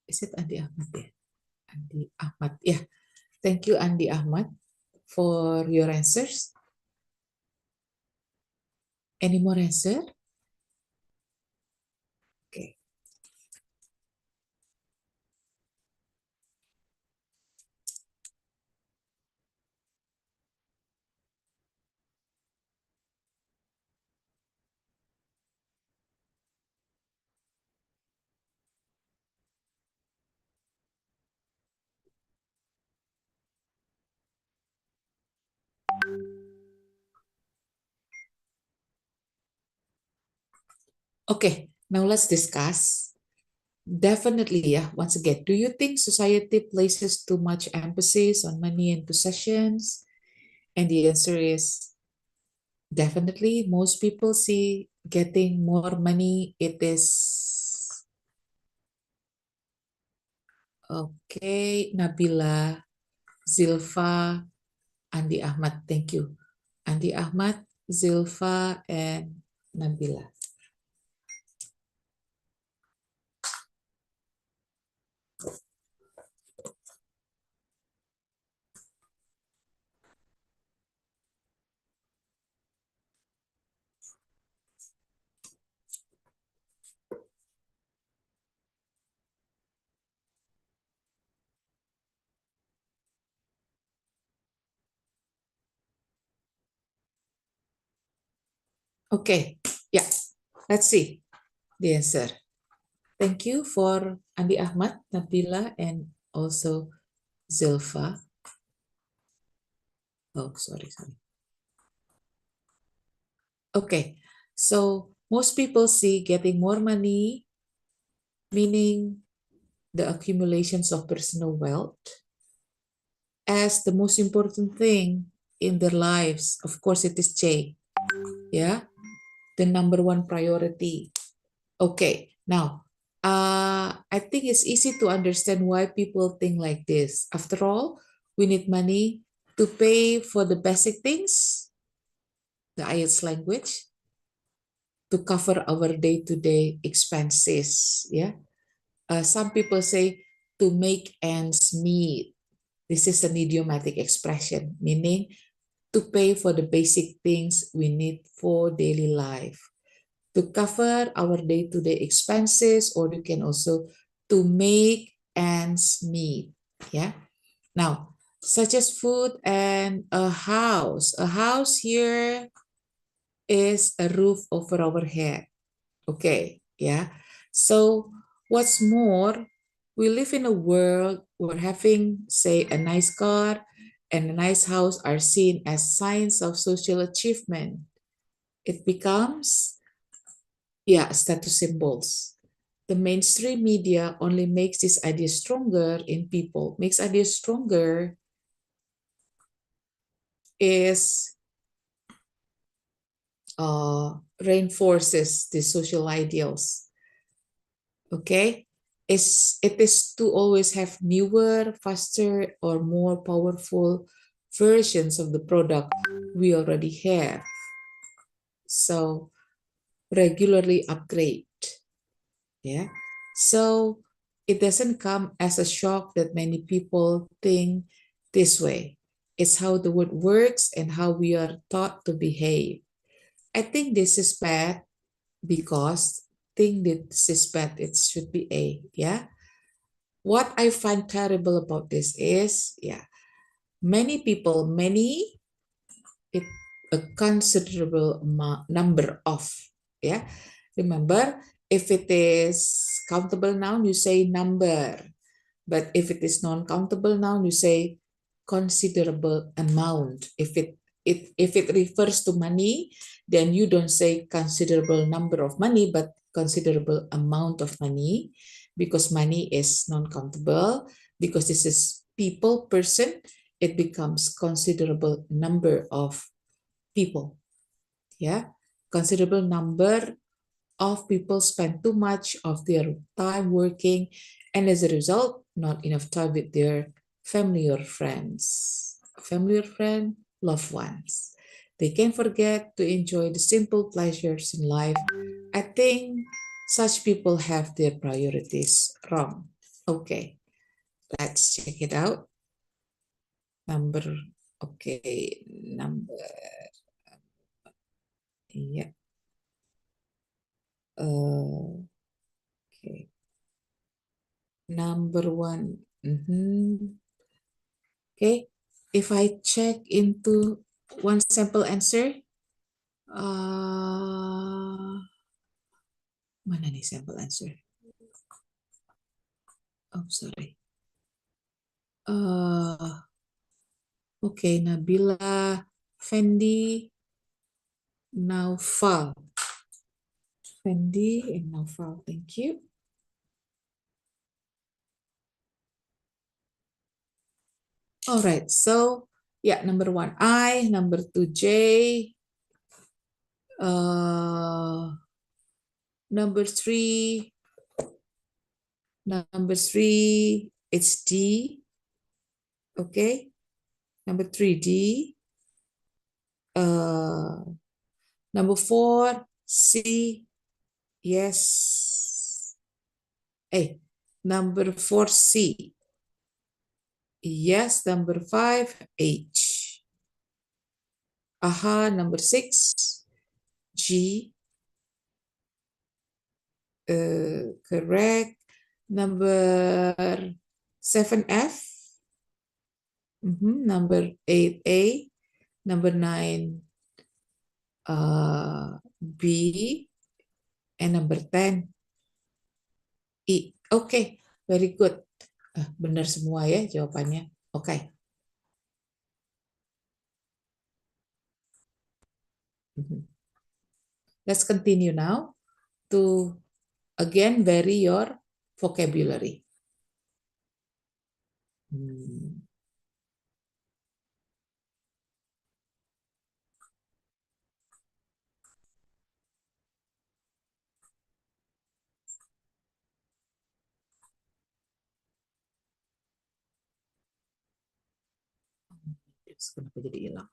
Is it Andi Ahmad? Yeah, Andi Ahmad. Yeah, thank you, Andi Ahmad, for your answers. Any more answer? Okay. Okay, now let's discuss. Definitely, yeah. Once again, do you think society places too much emphasis on money and possessions? And the answer is definitely. Most people see getting more money, it is okay. Nabila, Zilfa, Andi Ahmad, thank you. Andi Ahmad, Zilfa, and Nabila. Okay, yeah, let's see the answer. Thank you for Andi Ahmad, Nabila, and also Zilfa. Oh, sorry. Okay, so most people see getting more money, meaning the accumulations of personal wealth, as the most important thing in their lives. Of course, it is J. Yeah, the number one priority. Okay, now, I think it's easy to understand why people think like this. After all, we need money to pay for the basic things, the IELTS language, to cover our day-to-day expenses. Yeah, some people say to make ends meet. This is an idiomatic expression, meaning to pay for the basic things we need for daily life, to cover our day-to-day expenses, or you can also to make ends meet. Yeah. Now, such as food and a house. A house here is a roof over our head. Okay. Yeah. So what's more, we live in a world where having, say, a nice car and a nice house are seen as signs of social achievement. It becomes, yeah, status symbols. The mainstream media only makes this idea stronger in people. Makes idea stronger is reinforces the social ideals. Okay, it is to always have newer, faster, or more powerful versions of the product we already have. So regularly upgrade. Yeah. So it doesn't come as a shock that many people think this way. It's how the world works and how we are taught to behave. I think this is bad because think that this is bad, it should be A. Yeah. What I find terrible about this is, yeah, many people, it a considerable number of, yeah. Remember, if it is countable noun, you say number. But if it is non-countable noun, you say considerable amount. If it refers to money, then you don't say considerable number of money, but considerable amount of money, because money is non-countable. Because this is people, person, it becomes considerable number of people. Yeah, considerable number of people spend too much of their time working, and as a result, not enough time with their family or friends. Family or friend, loved ones. They can forget to enjoy the simple pleasures in life. I think such people have their priorities wrong. Okay, let's check it out. Number, okay, number, yeah. Okay, number one. Okay, if I check into one sample answer, mana nih sample answer? Oh, sorry. Okay, Nabila, Fendi, Naufal. Fendi and Naufal, thank you. All right, so yeah, number one, I, number two, J, number three, it's D, okay, number three, D, number four, C, yes, number four, C, yes, number five, H, aha, number six, G, correct. Number 7F. Number 8A. Number 9 B. And number 10 E. Okay, very good. Benar semua ya jawabannya. Okay. Let's continue now to again vary your vocabulary. Kenapa jadi hilang?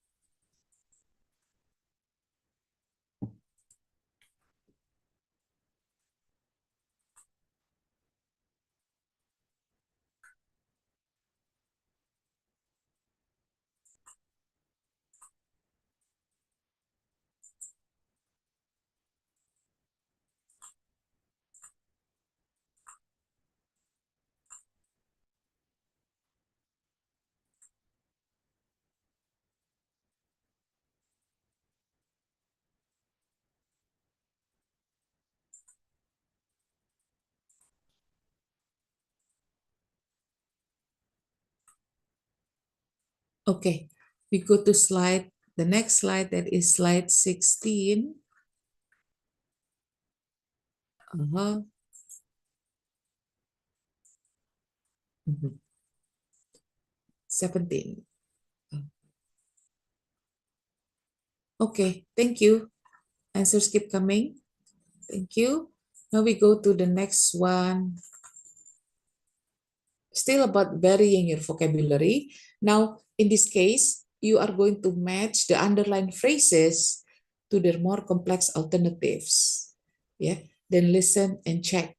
Okay, we go to the next slide, that is slide 16. 17. Okay, thank you. Answers keep coming. Thank you. Now we go to the next one. Still about varying your vocabulary. Now, in this case, you are going to match the underlined phrases to their more complex alternatives. Yeah, then listen and check.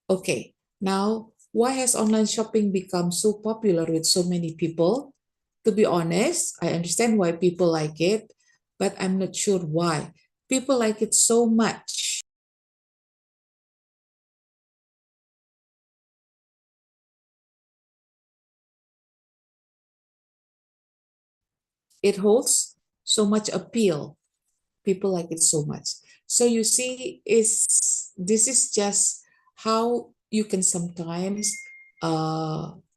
Okay, now why has online shopping become so popular with so many people? To be honest, I understand why people like it, but I'm not sure why. People like it so much. It holds so much appeal. People like it so much. So you see, this is just how you can sometimes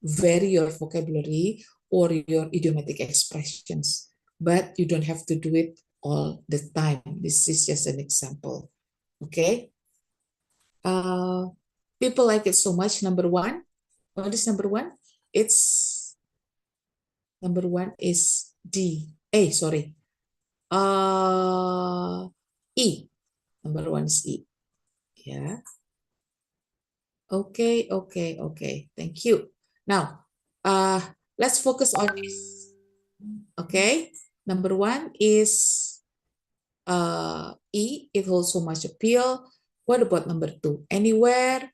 vary your vocabulary or your idiomatic expressions, but you don't have to do it all the time. This is just an example. Okay. People like it so much. Number one. What is number one? It's number one is D. Sorry. E. Number one is E. Yeah. Okay. Thank you. Now, let's focus on this. Okay. Number 1 is E, it holds so much appeal. What about number 2? Anywhere.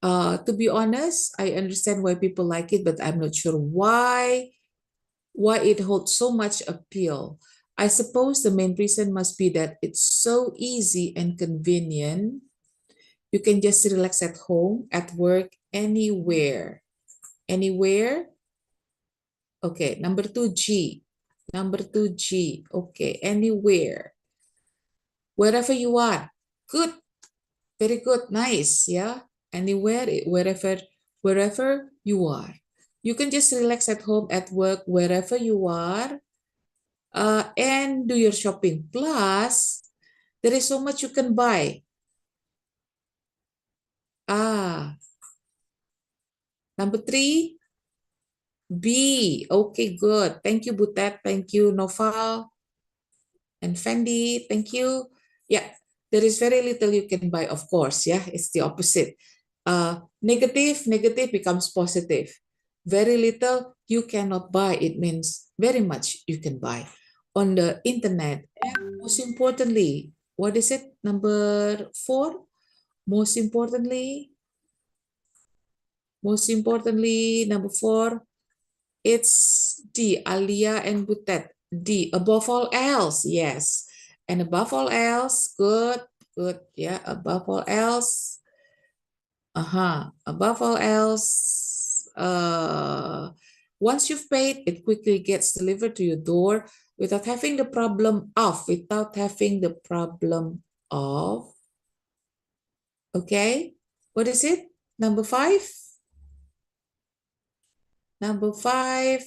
To be honest, I understand why people like it, but I'm not sure why it holds so much appeal. I suppose the main reason must be that it's so easy and convenient. You can just relax at home, at work, anywhere. Anywhere. Okay, number 2G. Number 2G. Okay, anywhere. Wherever you are. Good. Very good. Nice. Yeah. Anywhere, wherever you are. You can just relax at home, at work, wherever you are, and do your shopping. Plus, there is so much you can buy. Number 3, B. Okay, good. Thank you, Butet. Thank you, Noval and Fendi. Thank you. Yeah, there is very little you can buy, of course. Yeah, it's the opposite. Negative becomes positive. Very little you cannot buy. It means very much you can buy on the internet. And most importantly, what is it? Number 4. Most importantly, number 4, it's D, Alia and Butet. D, above all else, yes. And above all else, good, yeah, above all else. Above all else, once you've paid, it quickly gets delivered to your door without having the problem of, okay? What is it? Number 5? Number 5,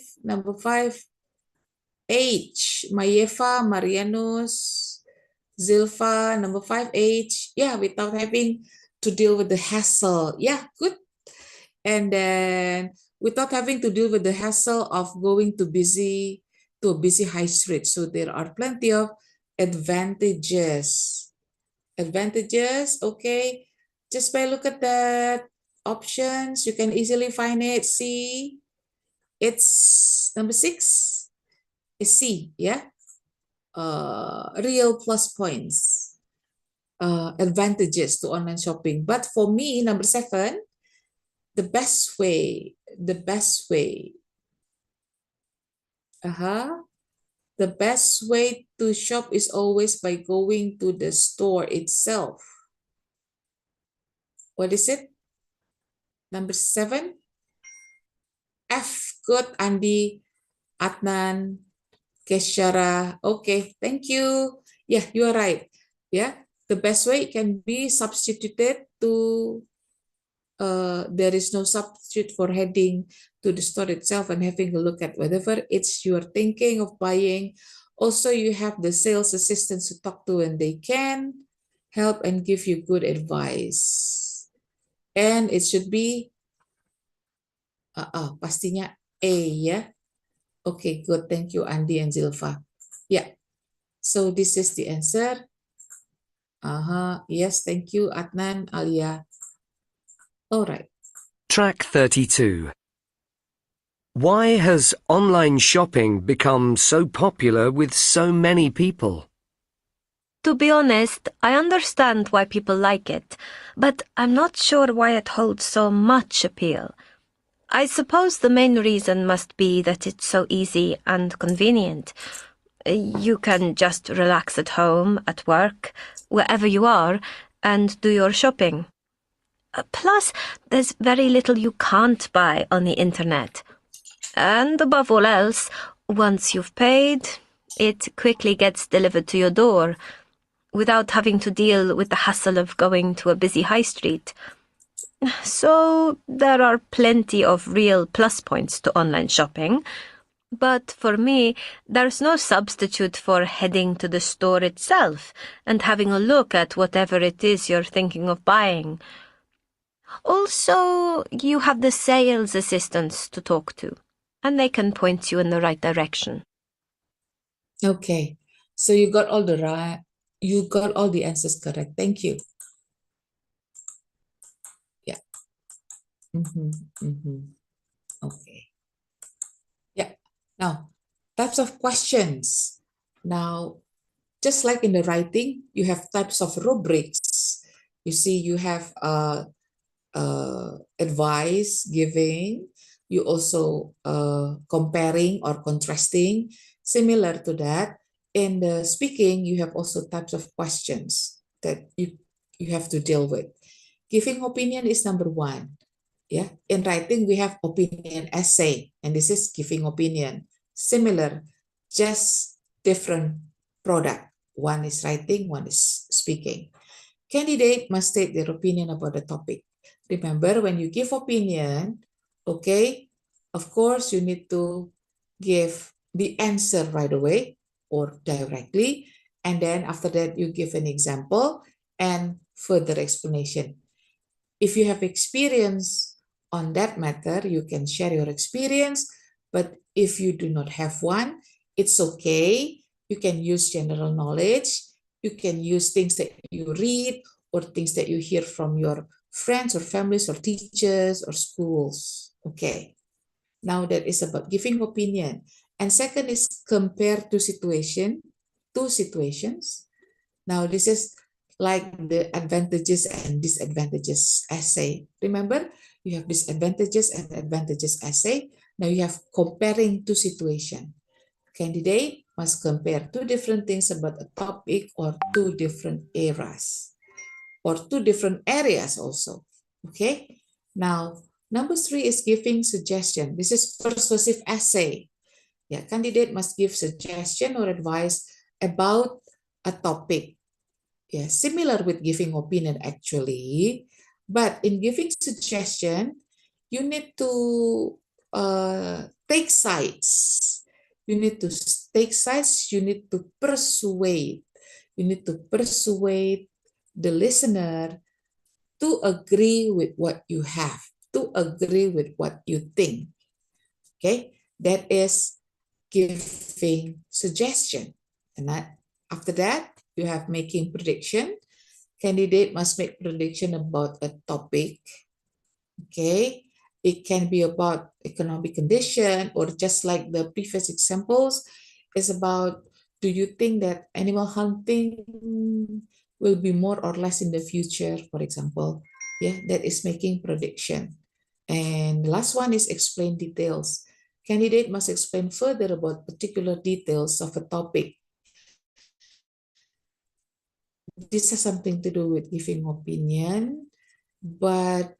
H, Mayefa, Marianus, Zilpha, number 5, H. Yeah, without having to deal with the hassle. Yeah, good. And then without having to deal with the hassle of going to a busy high street. So there are plenty of advantages. Okay. Just by look at that options, you can easily find it. See, it's number 6 is C, yeah. Real plus points, advantages to online shopping. But for me, number 7, the best way, the best way to shop is always by going to the store itself. What is it? Number 7, F. Good, Andi, Adnan, Keshara. Okay, thank you. Yeah, you are right. Yeah, the best way can be substituted to, there is no substitute for heading to the store itself and having a look at whatever it's you're thinking of buying. Also, you have the sales assistants to talk to and they can help and give you good advice. And it should be, pastinya A, yeah? Okay, good. Thank you, Andi and Zilpha. Yeah. So this is the answer. Yes, thank you, Adnan, Alia. All right. Track 32. Why has online shopping become so popular with so many people? To be honest, I understand why people like it, but I'm not sure why it holds so much appeal. I suppose the main reason must be that it's so easy and convenient. You can just relax at home, at work, wherever you are, and do your shopping. Plus, there's very little you can't buy on the internet. And above all else, once you've paid, it quickly gets delivered to your door, without having to deal with the hassle of going to a busy high street. So there are plenty of real plus points to online shopping, but for me, there's no substitute for heading to the store itself and having a look at whatever it is you're thinking of buying. Also, you have the sales assistants to talk to, and they can point you in the right direction. Okay, so you got all the answers correct. Thank you. Yeah. Okay. Yeah. Now, types of questions. Now, just like in the writing, you have types of rubrics. You see, you have advice giving, you also comparing or contrasting. Similar to that, in the speaking, you have also types of questions that you have to deal with. Giving opinion is number one. Yeah, in writing, we have opinion essay, and this is giving opinion. Similar, just different product. One is writing, one is speaking. Candidate must state their opinion about the topic. Remember, when you give opinion, okay, of course, you need to give the answer right away or directly. And then after that, you give an example and further explanation. If you have experience on that matter, you can share your experience. But if you do not have one, it's okay. You can use general knowledge. You can use things that you read or things that you hear from your friends or families or teachers or schools. Okay. Now that is about giving opinion. And second is compare two situations. Now this is like the advantages and disadvantages essay. Remember, you have disadvantages and advantages essay. Now you have comparing two situations. Candidate must compare two different things about a topic or two different eras or two different areas also. Okay. Now, number 3 is giving suggestion. This is persuasive essay. Yeah, candidate must give suggestion or advice about a topic. Yeah, similar with giving opinion actually, but in giving suggestion, you need to take sides. You need to take sides. You need to persuade. You need to persuade the listener to agree with what you have, to agree with what you think. Okay, that is giving suggestion. And after that, you have making prediction. Candidate must make prediction about a topic. Okay, it can be about economic condition or just like the previous examples is about, do you think that animal hunting will be more or less in the future, for example? Yeah, that is making prediction. And the last one is explain details. Candidate must explain further about particular details of a topic. This has something to do with giving opinion, but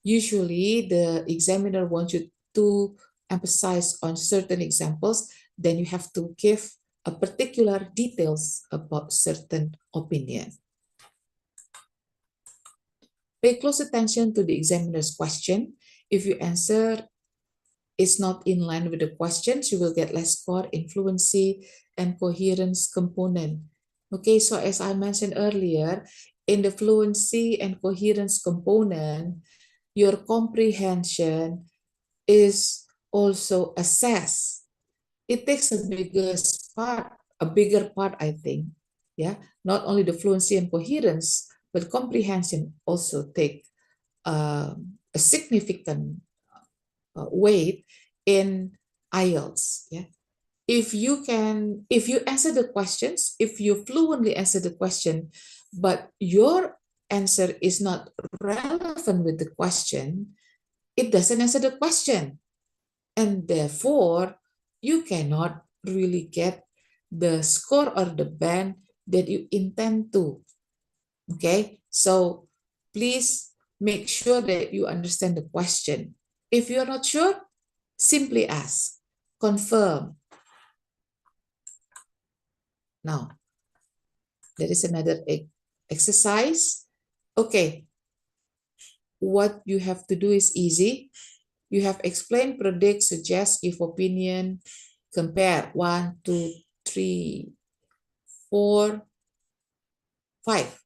usually the examiner wants you to emphasize on certain examples, then you have to give a particular details about certain opinion. Pay close attention to the examiner's question. If your answer is not in line with the questions, you will get less score in fluency and coherence component. Okay, so as I mentioned earlier, in the fluency and coherence component, your comprehension is also assessed. It takes a bigger part, I think. Yeah, not only the fluency and coherence, but comprehension also take a significant weight in IELTS. Yeah, if you answer the questions, if you fluently answer the question, but your answer is not relevant with the question, it doesn't answer the question, and therefore you cannot really get the score or the band that you intend to. Okay, so please make sure that you understand the question. If you're not sure, simply ask, confirm. Now, there is another exercise. Okay, what you have to do is easy. You have explained, predict, suggest, give opinion, compare. 1, 2, 3, 4, 5.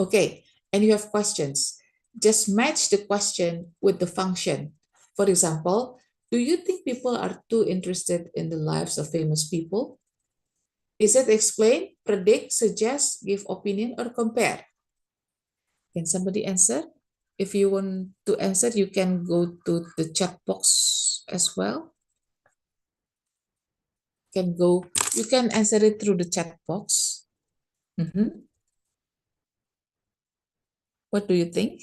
Okay, and you have questions. Just match the question with the function. For example, do you think people are too interested in the lives of famous people? Is it explain, predict, suggest, give opinion, or compare? Can somebody answer? If you want to answer, you can go to the chat box as well. can go, you can answer it through the chat box. What do you think?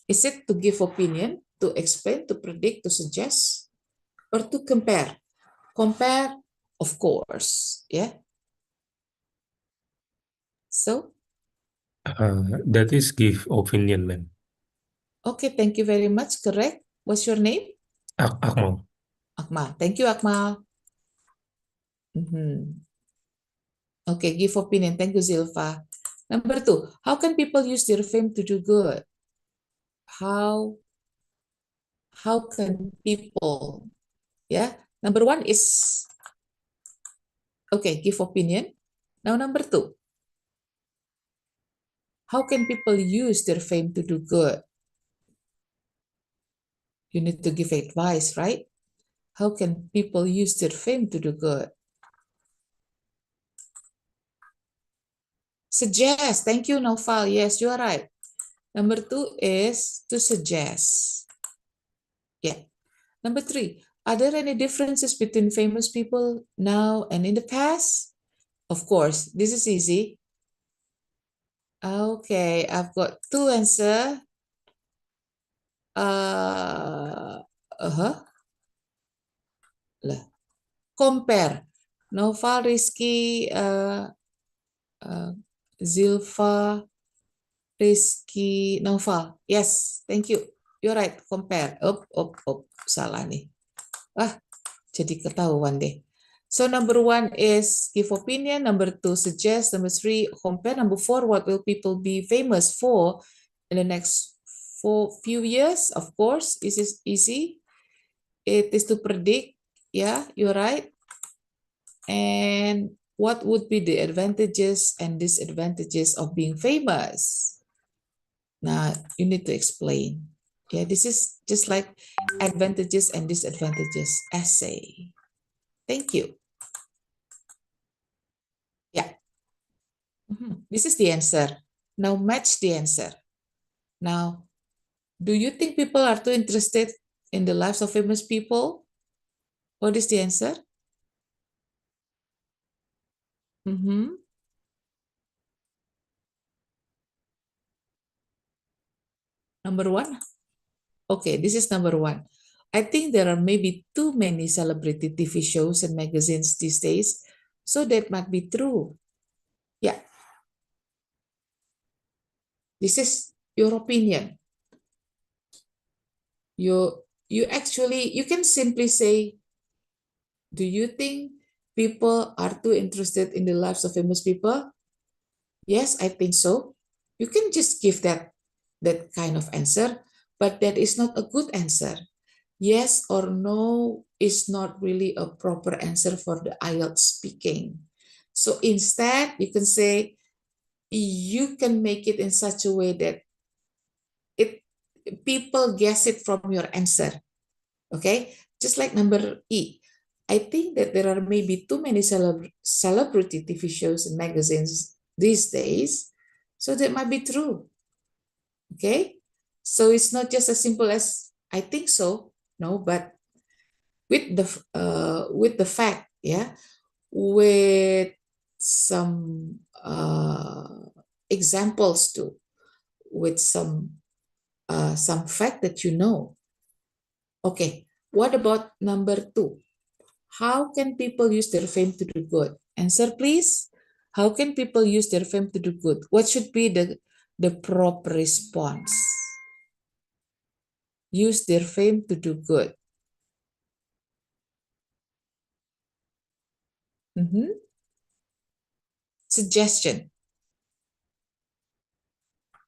Is it to give opinion, to explain, to predict, to suggest, or to compare? Compare, of course, yeah. So, That is give opinion, ma'am. okay, thank you very much. Correct. What's your name? Akmal. Akmal. Thank you, Akmal. Okay, give opinion. Thank you, Zilfa. Number 2, how can people use their fame to do good? How can people, yeah? Number 1 is, okay, give opinion. Now number 2, how can people use their fame to do good? You need to give advice, right? How can people use their fame to do good? Suggest. Thank you, Naufal. Yes, you are right. Number 2 is to suggest. Yeah. Number 3, are there any differences between famous people now and in the past? Of course, this is easy. Okay, I've got 2 answers. Compare. Noval, Rizky, Zilfa, Rizky, Noval. Yes, thank you. You're right, compare. Salah nih. Jadi ketahuan deh. So number 1 is give opinion. Number 2, suggest. Number 3, compare. Number 4, what will people be famous for in the next few years? Of course, this is easy. It is to predict. Yeah, you're right. And what would be the advantages and disadvantages of being famous? Now, you need to explain. Yeah, this is just like advantages and disadvantages essay. Thank you. Yeah. This is the answer. Now match the answer. Now, do you think people are too interested in the lives of famous people? What is the answer? Number 1. Okay, this is number 1. I think there are maybe too many celebrity TV shows and magazines these days, so that might be true. Yeah. This is your opinion. You can simply say, do you think people are too interested in the lives of famous people? Yes, I think so. You can just give that kind of answer, but that is not a good answer. Yes or no is not really a proper answer for the IELTS speaking. So instead, you can say, you can make it in such a way that people guess it from your answer. Okay, just like number E. I think that there are maybe too many celebrity TV shows and magazines these days, so that might be true. Okay, so it's not just as simple as I think so. No, but with the fact, yeah, with some examples too, with some fact that you know. Okay, what about number 2? How can people use their fame to do good? Answer, please. How can people use their fame to do good? What should be the proper response? Use their fame to do good. Suggestion.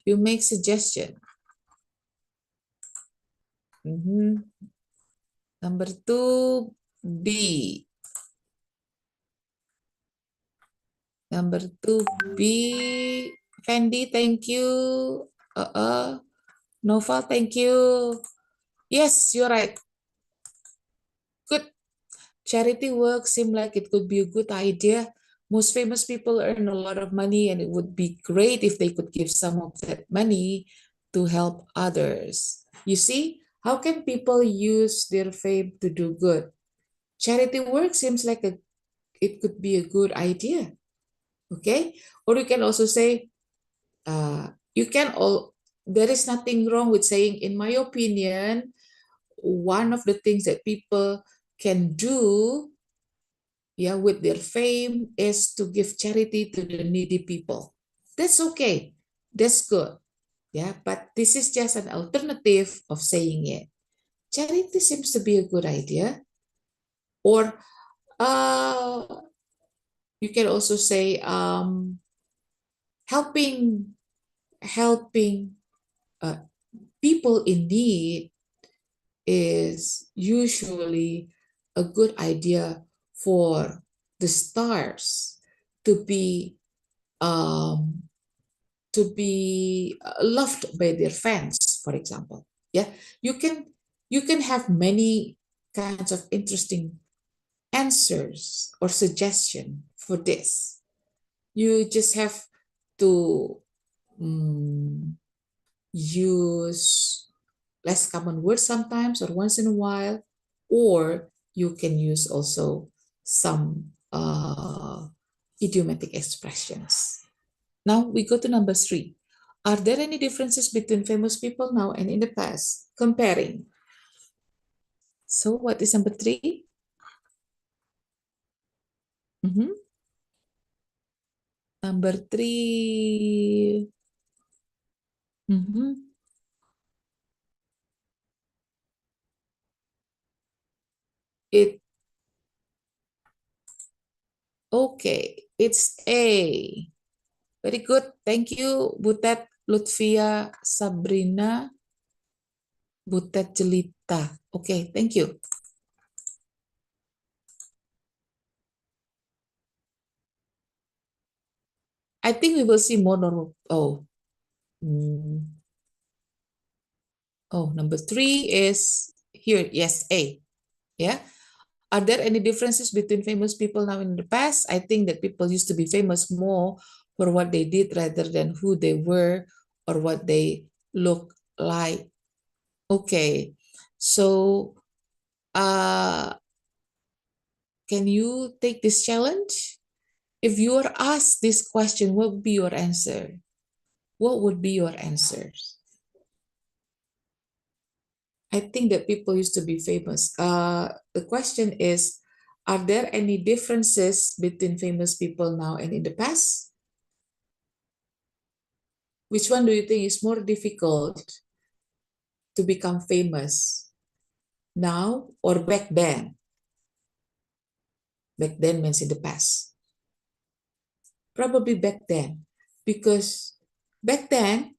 You make suggestion. Number 2, B. Number 2, B. Fendi, thank you. Noval, thank you. Yes, you're right. Good. Charity work seems like it could be a good idea. Most famous people earn a lot of money, and it would be great if they could give some of that money to help others. You see, how can people use their fame to do good? Charity work seems like it could be a good idea. Okay, or you can also say, you can all. There is nothing wrong with saying, in my opinion, one of the things that people can do, yeah, with their fame is to give charity to the needy people. That's okay. That's good. Yeah, but this is just an alternative of saying it. Charity seems to be a good idea. Or uh, you can also say, helping people in need is usually a good idea for the stars to be um, loved by their fans, for example. Yeah, you can have many kinds of interesting answers or suggestion for this. You just have to use less common words sometimes or once in a while, or you can use also some idiomatic expressions. Now we go to number 3. Are there any differences between famous people now and in the past? Comparing. So what is number 3? Number 3. It Okay, it's A. Very good. Thank you, Butet Lutfia Sabrina Butet Jelita. Okay, thank you. I think we will see more normal. Number 3 is here. Yes, A. Yeah. Are there any differences between famous people now and in the past? I think that people used to be famous more for what they did rather than who they were or what they look like. Okay. So, can you take this challenge? If you are asked this question, what would be your answer? What would be your answers? I think that people used to be famous. The question is, are there any differences between famous people now and in the past? Which one do you think is more difficult to become famous, now or back then? Back then means in the past. Probably back then, because back then,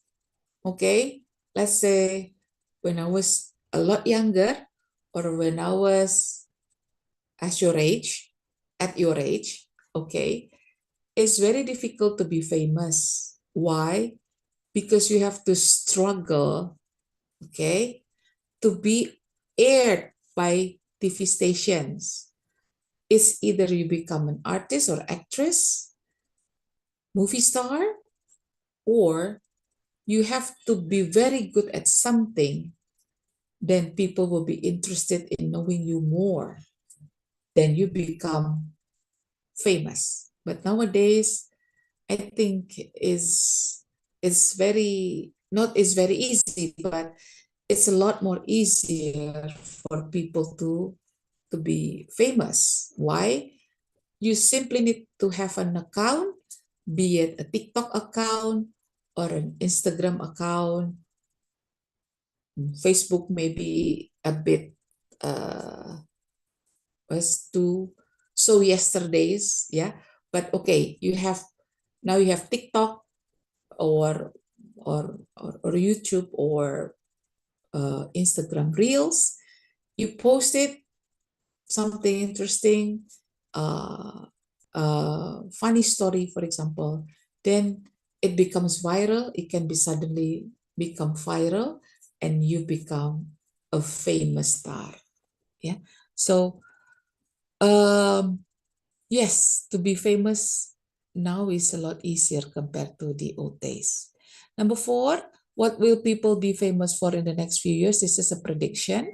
okay, let's say when I was a lot younger, or when I was at your age, okay, it's very difficult to be famous. Why? Because you have to struggle, okay, to be aired by TV stations. It's either you become an artist or actress, movie star, or you have to be very good at something. Then people will be interested in knowing you more. Then you become famous. But nowadays, I think is very not is very easy, but it's a lot more easier for people to be famous. Why? You simply need to have an account, be it a TikTok account or an Instagram account. Facebook maybe a bit was too so yesterday's, yeah. But okay, now you have TikTok or or YouTube or Instagram Reels. You post it something interesting, funny story, for example, then it becomes viral. It can be suddenly become viral, and you become a famous star. Yeah. So, yes, to be famous now is a lot easier compared to the old days. Number 4, what will people be famous for in the next few years? This is a prediction.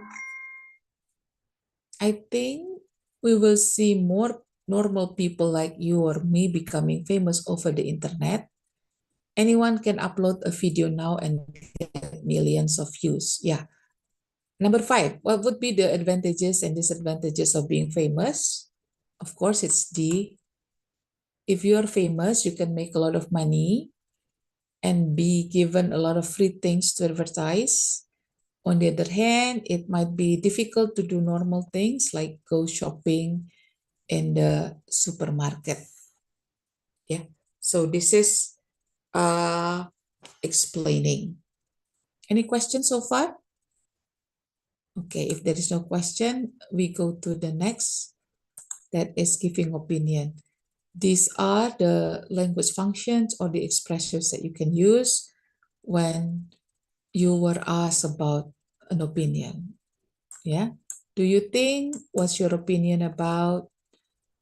I think we will see more normal people like you or me becoming famous over the internet. Anyone can upload a video now and get millions of views. Yeah. Number 5, what would be the advantages and disadvantages of being famous? Of course, it's D. If you are famous, you can make a lot of money and be given a lot of free things to advertise. On the other hand, it might be difficult to do normal things like go shopping in the supermarket. Yeah. So this is explaining. Any questions so far? Okay, if there is no question, we go to the next, that is giving opinion. These are the language functions or the expressions that you can use when you were asked about an opinion. Yeah. Do you think, what's your opinion about?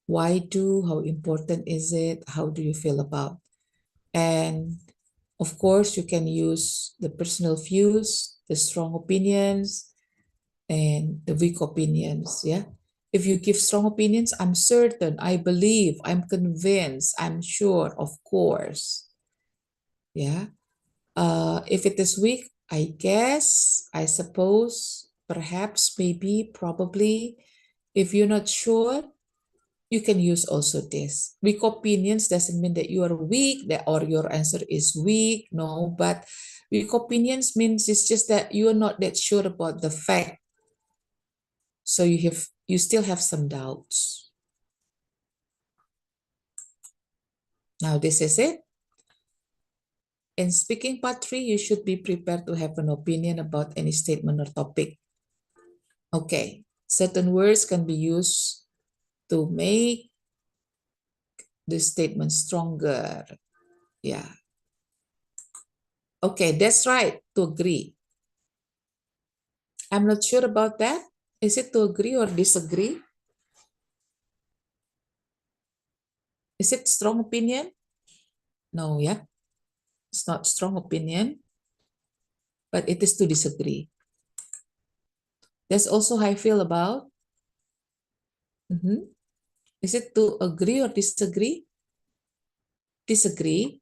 Why do? How important is it? How do you feel about? And of course, you can use the personal views, the strong opinions, and the weak opinions. Yeah. If you give strong opinions, I'm certain, I believe, I'm convinced, I'm sure, of course. Yeah. If it is weak, I guess, I suppose, perhaps, maybe, probably. If you're not sure, you can use also this. Weak opinions doesn't mean that you are weak or your answer is weak. No, but weak opinions means it's just that you are not that sure about the fact. So you still have some doubts. Now this is it. In speaking part 3, you should be prepared to have an opinion about any statement or topic. Okay, certain words can be used to make the statement stronger. Yeah. Okay, that's right, to agree. I'm not sure about that. Is it to agree or disagree? Is it strong opinion? No, yeah. It's not strong opinion, but it is to disagree. That's also how I feel about. Is it to agree or disagree? Disagree.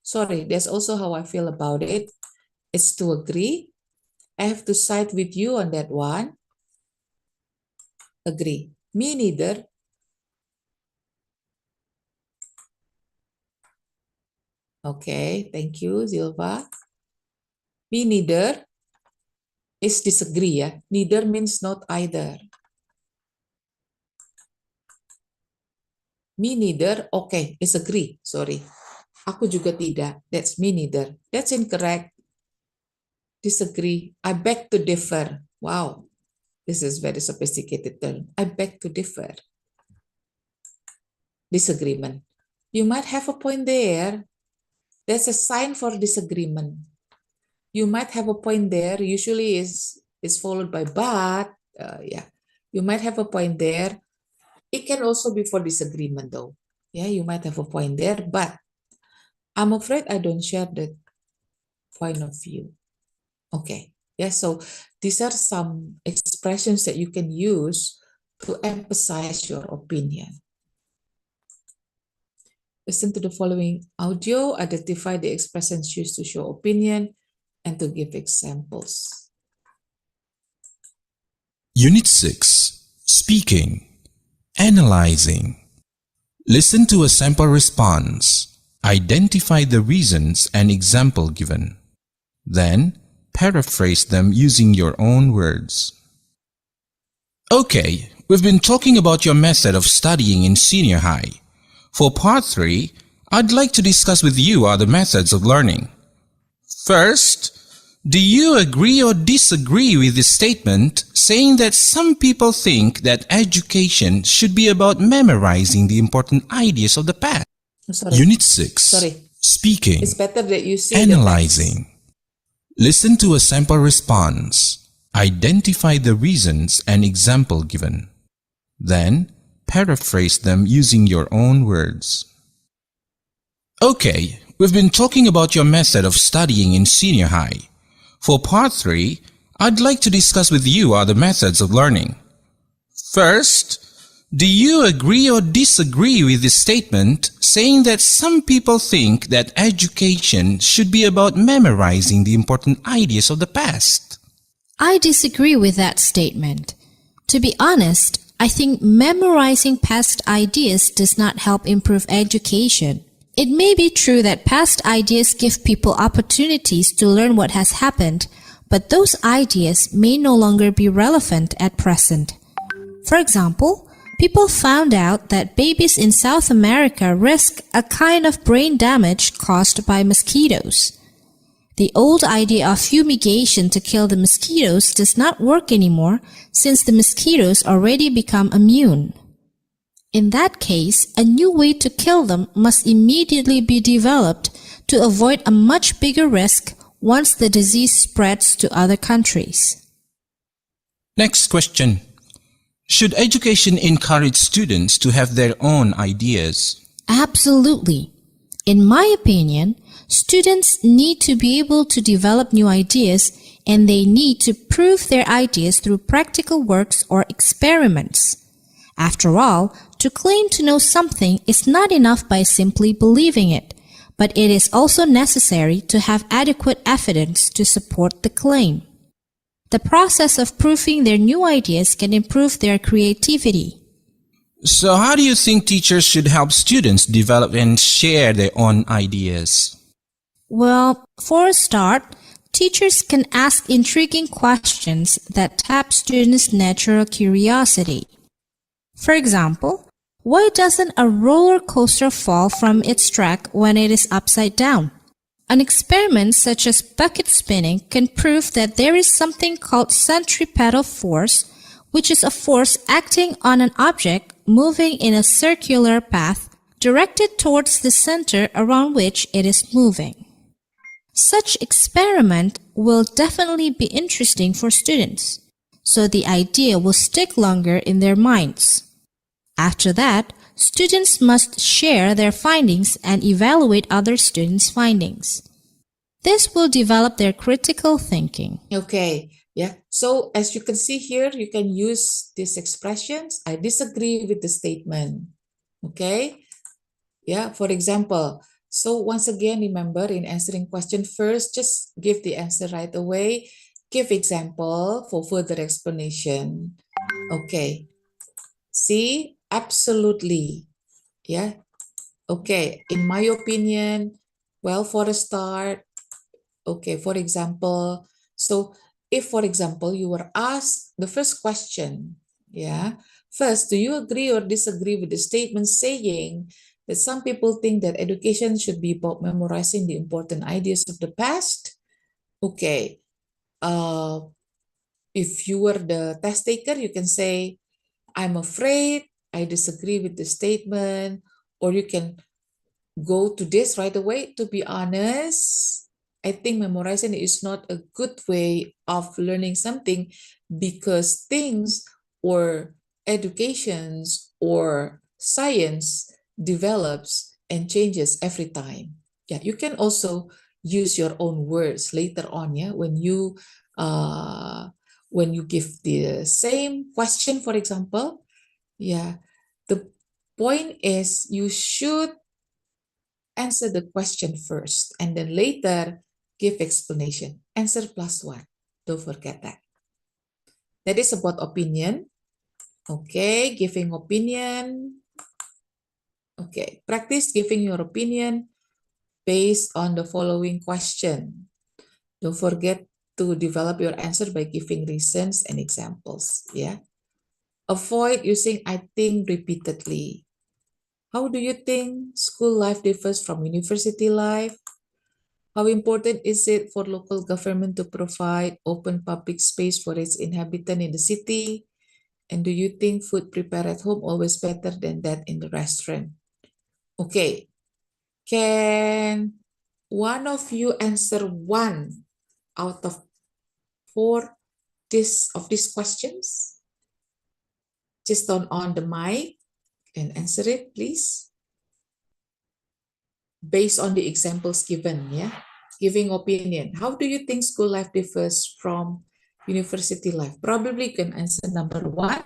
Sorry, that's also how I feel about it. It's to agree. I have to side with you on that one. Agree. Me neither. Okay, thank you, Zilva. Me neither is disagree, ya. Neither means not either. Me neither, okay, disagree, sorry. Aku juga tidak, that's me neither. That's incorrect. Disagree, I beg to differ. Wow, this is very sophisticated term. I beg to differ. Disagreement. You might have a point there. That's a sign for disagreement. You might have a point there, usually is followed by but. Yeah, you might have a point there. It can also be for disagreement though. Yeah, you might have a point there, but I'm afraid I don't share that point of view. Okay, yeah, so these are some expressions that you can use to emphasize your opinion. Listen to the following audio, identify the expressions used to show opinion, and to give examples. Unit 6. Speaking. Analyzing. Listen to a sample response. Identify the reasons and example given. Then, paraphrase them using your own words. Okay, we've been talking about your method of studying in senior high. For part 3, I'd like to discuss with you other methods of learning. First, do you agree or disagree with the statement saying that some people think that education should be about memorizing the important ideas of the past? Unit 6. Speaking. It's better that you see Analyzing. Listen to a sample response. Identify the reasons and example given. Then, paraphrase them using your own words. Okay, we've been talking about your method of studying in senior high. For part 3, I'd like to discuss with you other methods of learning. First, Do you agree or disagree with this statement, saying that some people think that education should be about memorizing the important ideas of the past? I disagree with that statement. To be honest, I think memorizing past ideas does not help improve education. It may be true that past ideas give people opportunities to learn what has happened, but those ideas may no longer be relevant at present. For example, people found out that babies in South America risk a kind of brain damage caused by mosquitoes. The old idea of fumigation to kill the mosquitoes does not work anymore since the mosquitoes already become immune. In that case, a new way to kill them must immediately be developed to avoid a much bigger risk once the disease spreads to other countries. Next question. Should education encourage students to have their own ideas? Absolutely. In my opinion, students need to be able to develop new ideas, and they need to prove their ideas through practical works or experiments. After all, to claim to know something is not enough by simply believing it, but it is also necessary to have adequate evidence to support the claim. The process of proving their new ideas can improve their creativity. So how do you think teachers should help students develop and share their own ideas? Well, for a start, teachers can ask intriguing questions that tap students' natural curiosity. For example, why doesn't a roller coaster fall from its track when it is upside down? An experiment such as bucket spinning can prove that there is something called centripetal force, which is a force acting on an object moving in a circular path directed towards the center around which it is moving. Such experiment will definitely be interesting for students, so the idea will stick longer in their minds. After that, students must share their findings and evaluate other students' findings. This will develop their critical thinking. Okay, yeah. So as you can see here, you can use these expressions. I disagree with the statement. Okay, yeah. For example, so once again, remember in answering question first, just give the answer right away. Give example for further explanation. Okay. See, absolutely. Yeah. Okay. In my opinion, well, for a start, okay, for example, so if, for example, you were asked the first question, yeah, first, do you agree or disagree with the statement saying that some people think that education should be about memorizing the important ideas of the past? Okay, if you were the test taker, you can say, I'm afraid, I disagree with the statement, or you can go to this right away. To be honest, I think memorizing is not a good way of learning something because things or educations or science develops and changes every time. Yeah, you can also use your own words later on, yeah, when you give the same question, for example. Yeah, the point is you should answer the question first and then later give explanation. Answer plus one. Don't forget that. That is about opinion. Okay, giving opinion. Okay, practice giving your opinion based on the following question. Don't forget to develop your answer by giving reasons and examples. Yeah. Avoid using I think repeatedly. How do you think school life differs from university life? How important is it for local government to provide open public space for its inhabitant in the city? And do you think food prepared at home always better than that in the restaurant? Okay, can one of you answer one out of four of these questions? Just turn on the mic and answer it, please. Based on the examples given, yeah? Giving opinion. How do you think school life differs from university life? Probably you can answer number one.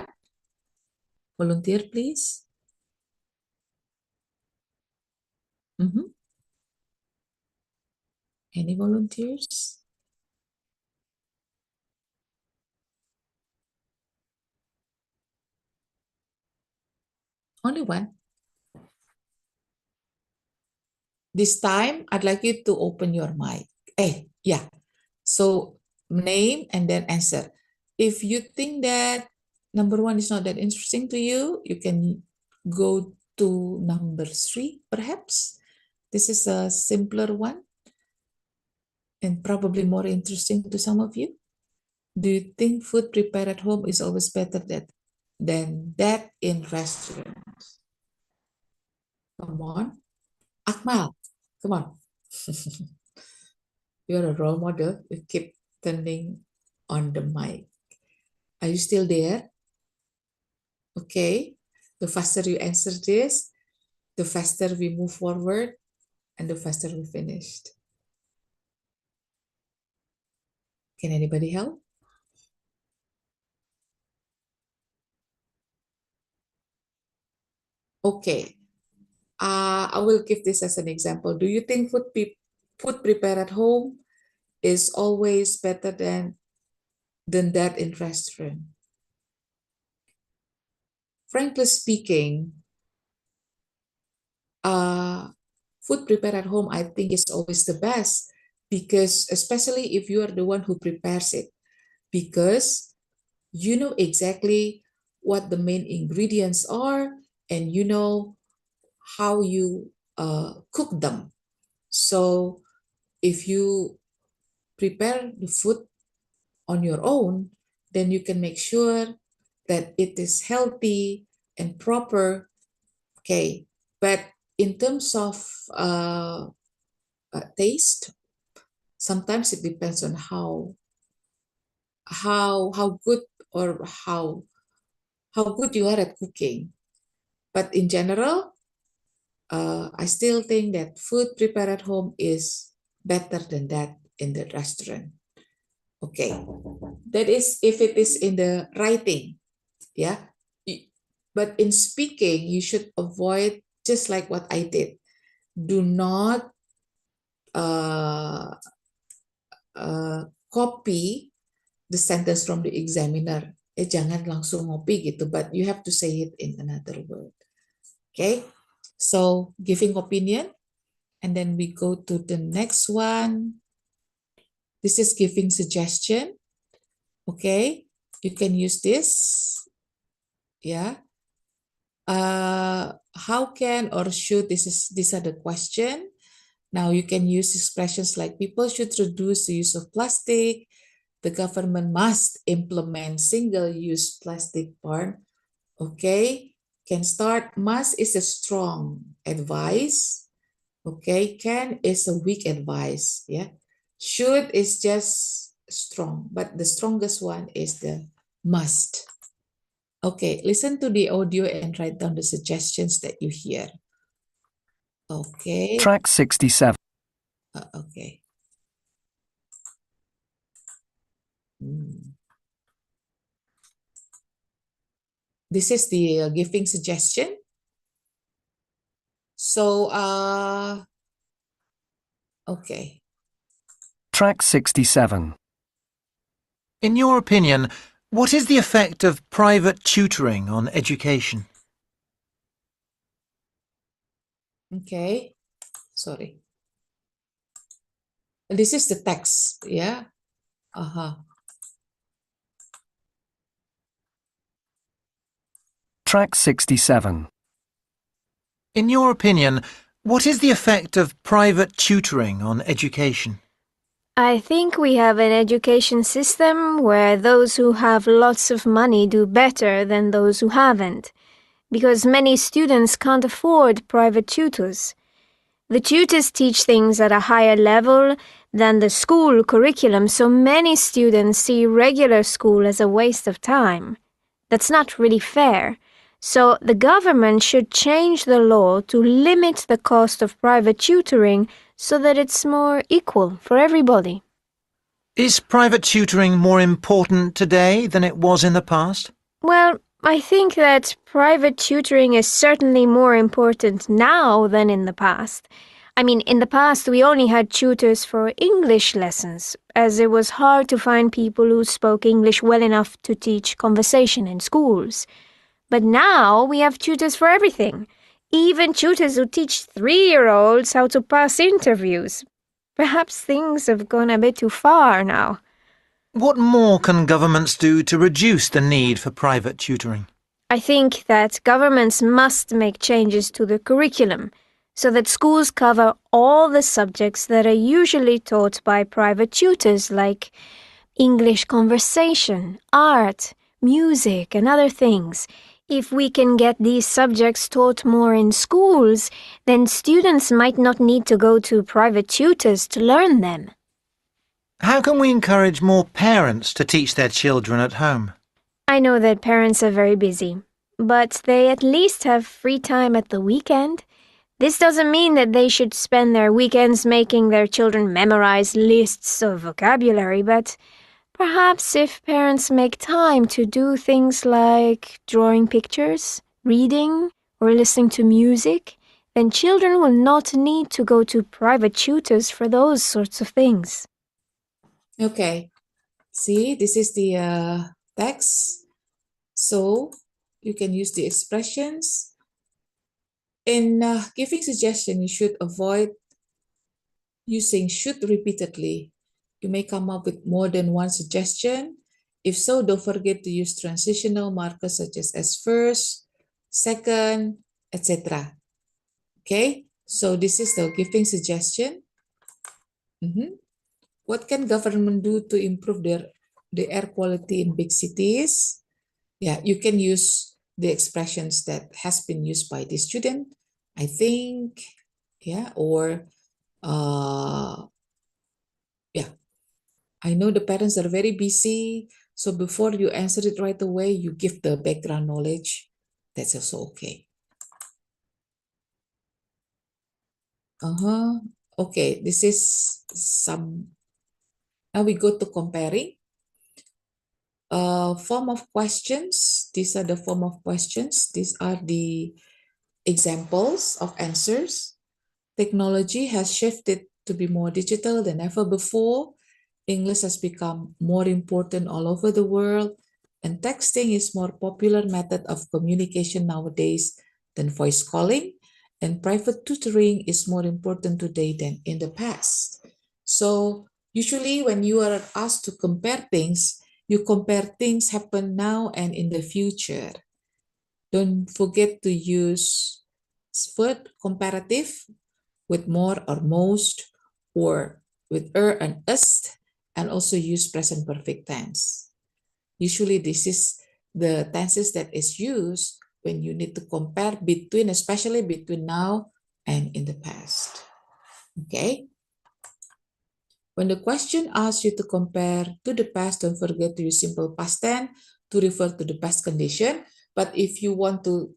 Volunteer, please. Any volunteers? Only one. This time, I'd like you to open your mic. Yeah. So name and then answer. If you think that number one is not that interesting to you, you can go to number 3, perhaps. This is a simpler one and probably more interesting to some of you. Do you think food prepared at home is always better than that in restaurants? Come on. Akmal, come on. You're a role model. You keep turning on the mic. Are you still there? Okay. The faster you answer this, the faster we move forward and the faster we finished. Can anybody help? Okay. I will give this as an example. Do you think food prepared at home is always better than that in restaurant? Frankly speaking, food prepared at home, I think, is always the best, because especially if you are the one who prepares it, because you know exactly what the main ingredients are and you know how you cook them. So if you prepare the food on your own, then you can make sure that it is healthy and proper. Okay, but in terms of taste, sometimes it depends on how good or how good you are at cooking. But in general, I still think that food prepared at home is better than that in the restaurant. Okay, that is if it is in the writing, yeah. But in speaking, you should avoid, just like what I did. Do not copy the sentence from the examiner. Jangan langsung ngopi gitu, but you have to say it in another word. Okay, so giving opinion, and then we go to the next one. This is giving suggestion. Okay, you can use this. Yeah. How can or should, these are the question. Now you can use expressions like people should reduce the use of plastic. The government must implement single-use plastic ban. Okay, can start. Must is a strong advice. Okay, can is a weak advice. Yeah, should is just strong, but the strongest one is the must. Okay, listen to the audio and write down the suggestions that you hear. Okay. Track 67. Okay. This is the giving suggestion. So, okay. Track 67. In your opinion, what is the effect of private tutoring on education? Okay. Sorry. This is the text, yeah? Track 67. In your opinion, what is the effect of private tutoring on education? I think we have an education system where those who have lots of money do better than those who haven't, because many students can't afford private tutors. The tutors teach things at a higher level than the school curriculum, so many students see regular school as a waste of time. That's not really fair. So the government should change the law to limit the cost of private tutoring so that it's more equal for everybody. Is private tutoring more important today than it was in the past? Well, I think that private tutoring is certainly more important now than in the past. I mean, in the past, we only had tutors for English lessons, as it was hard to find people who spoke English well enough to teach conversation in schools. But now we have tutors for everything, even tutors who teach 3-year-olds how to pass interviews. Perhaps things have gone a bit too far now. What more can governments do to reduce the need for private tutoring? I think that governments must make changes to the curriculum so that schools cover all the subjects that are usually taught by private tutors, like English conversation, art, music, and other things. If we can get these subjects taught more in schools, then students might not need to go to private tutors to learn them. How can we encourage more parents to teach their children at home? I know that parents are very busy, but they at least have free time at the weekend. This doesn't mean that they should spend their weekends making their children memorize lists of vocabulary, but perhaps if parents make time to do things like drawing pictures, reading, or listening to music, then children will not need to go to private tutors for those sorts of things. Okay, see, this is the text. So you can use the expressions. In giving suggestion, you should avoid using should repeatedly. You may come up with more than one suggestion. If so, don't forget to use transitional markers such as first, second, etc. Okay, so this is the giving suggestion. What can government do to improve the air quality in big cities? Yeah, you can use the expressions that has been used by the student, I think, yeah, or yeah, I know the parents are very busy, so before you answer it right away, you give the background knowledge. That's also okay. Okay, this is some. Now we go to comparing. Form of questions. These are the form of questions. These are the examples of answers. Technology has shifted to be more digital than ever before. English has become more important all over the world, and texting is more popular method of communication nowadays than voice calling, and private tutoring is more important today than in the past. So usually when you are asked to compare things, you compare things happen now and in the future. Don't forget to use word comparative with more or most, or with and us, and also use present perfect tense. Usually this is the tenses that is used when you need to compare between, especially between now and in the past. Okay? When the question asks you to compare to the past, don't forget to use simple past tense to refer to the past condition. But if you want to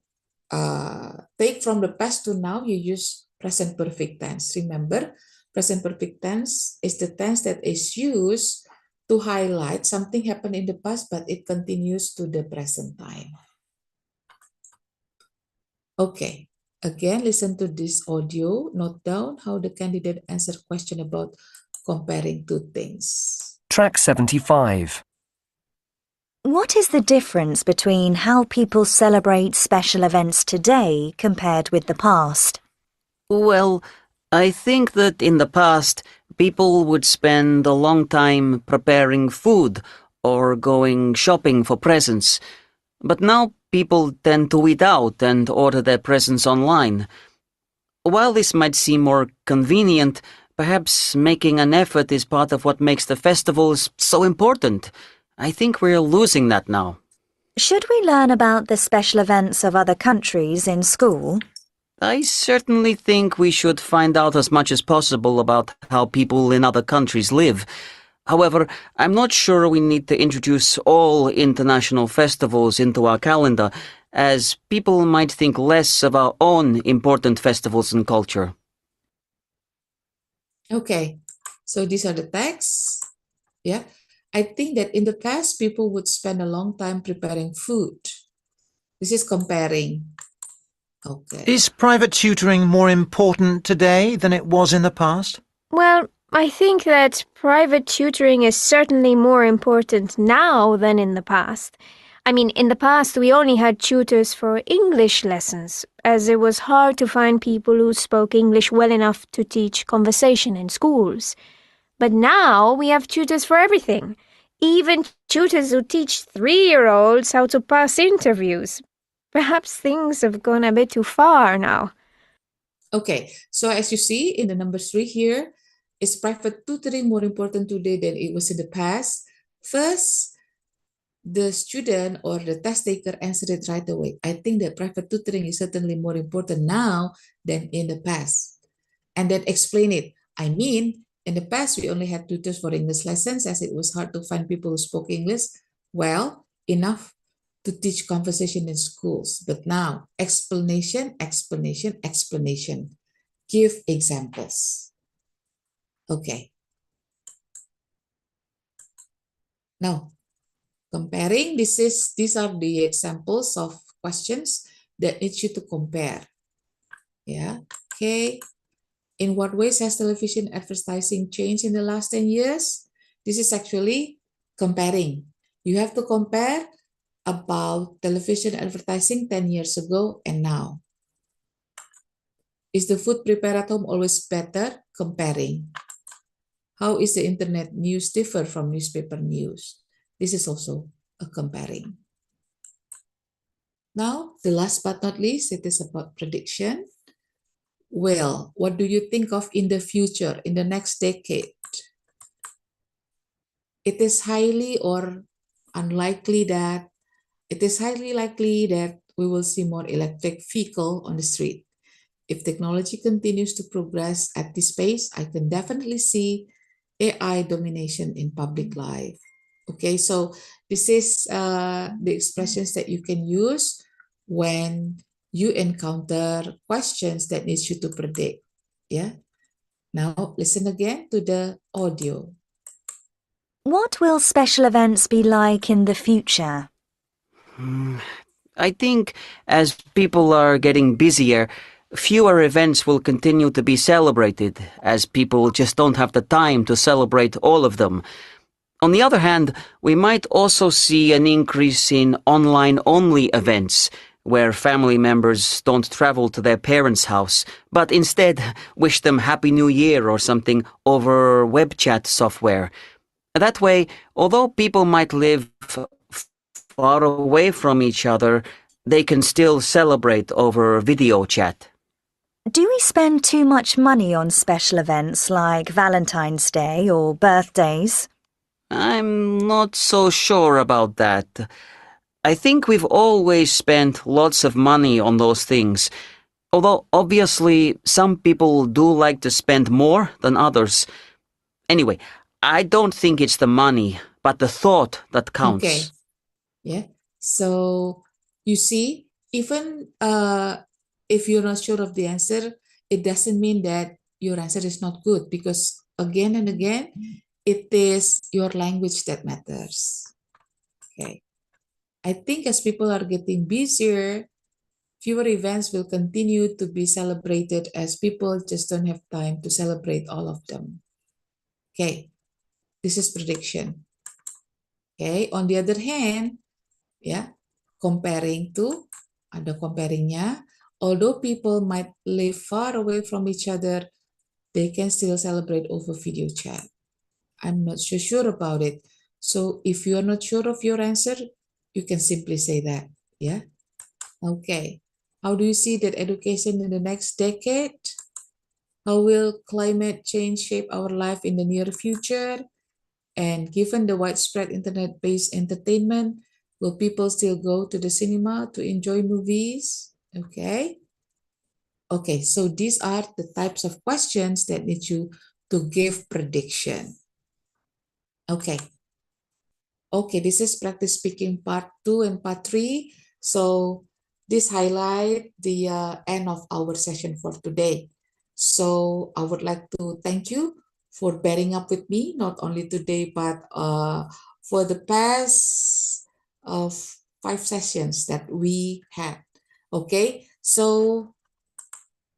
take from the past to now, you use present perfect tense. Remember, present perfect tense is the tense that is used to highlight something happened in the past, but it continues to the present time. Okay, again, listen to this audio. Note down how the candidate answered question about comparing two things. Track 75. What is the difference between how people celebrate special events today compared with the past? Well, I think that in the past, people would spend a long time preparing food or going shopping for presents. But now people tend to eat out and order their presents online. While this might seem more convenient, perhaps making an effort is part of what makes the festivals so important. I think we're losing that now. Should we learn about the special events of other countries in school? I certainly think we should find out as much as possible about how people in other countries live. However, I'm not sure we need to introduce all international festivals into our calendar, as people might think less of our own important festivals and culture. Okay, so these are the texts. Yeah, I think that in the past, people would spend a long time preparing food. This is comparing. Okay. Is private tutoring more important today than it was in the past? Well, I think that private tutoring is certainly more important now than in the past. I mean, in the past, we only had tutors for English lessons, as it was hard to find people who spoke English well enough to teach conversation in schools. But now we have tutors for everything, even tutors who teach 3-year-olds how to pass interviews. Perhaps things have gone a bit too far now. Okay, so as you see in the number 3 here, is private tutoring more important today than it was in the past? First, the student or the test taker answered it right away. I think that private tutoring is certainly more important now than in the past. And then explain it. I mean, in the past, we only had tutors for English lessons as it was hard to find people who spoke English well enough to teach conversation in schools. But now, explanation, explanation, explanation. Give examples. Okay. Now, comparing, these are the examples of questions that need you to compare. Yeah. Okay. In what ways has television advertising changed in the last 10 years? This is actually comparing. You have to compare about television advertising 10 years ago and now. Is the food prepared at home always better? Comparing. How is the internet news differ from newspaper news? This is also a comparing. Now, the last but not least, it is about prediction. Well, what do you think of in the future, in the next decade? It is highly likely that we will see more electric vehicle on the street. If technology continues to progress at this pace, I can definitely see AI domination in public life. Okay, so this is the expressions that you can use when you encounter questions that needs you to predict. Yeah. Now listen again to the audio. What will special events be like in the future? I think as people are getting busier, fewer events will continue to be celebrated, as people just don't have the time to celebrate all of them. On the other hand, we might also see an increase in online-only events, where family members don't travel to their parents' house, but instead wish them Happy New Year or something over web chat software. That way, although people might live far away from each other, they can still celebrate over video chat. Do we spend too much money on special events like Valentine's Day or birthdays? I'm not so sure about that. I think we've always spent lots of money on those things, although obviously some people do like to spend more than others. Anyway, I don't think it's the money, but the thought that counts. Okay. Yeah. So you see, even if you're not sure of the answer, it doesn't mean that your answer is not good, because again and again, it is your language that matters. Okay. I think as people are getting busier, fewer events will continue to be celebrated as people just don't have time to celebrate all of them. Okay. This is prediction. Okay. On the other hand, yeah, comparing to, ada comparingnya, although people might live far away from each other, they can still celebrate over video chat. I'm not so sure about it. So if you are not sure of your answer, you can simply say that. Yeah. Okay. How do you see that education in the next decade? How will climate change shape our life in the near future? And given the widespread internet-based entertainment, will people still go to the cinema to enjoy movies? Okay. Okay, so these are the types of questions that need you to give prediction. Okay. Okay, this is practice speaking part 2 and part 3. So this highlight the end of our session for today. So I would like to thank you for bearing up with me, not only today, but for the past 5 sessions that we had. Okay, so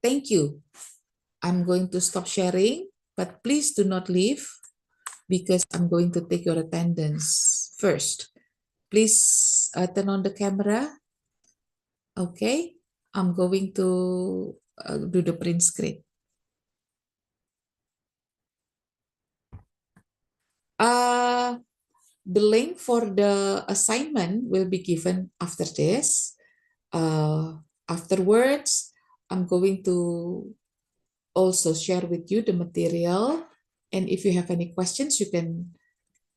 thank you. I'm going to stop sharing, but please do not leave because I'm going to take your attendance first. Please turn on the camera. Okay, I'm going to do the print screen. The link for the assignment will be given after this. Afterwards, I'm going to also share with you the material. And if you have any questions, you can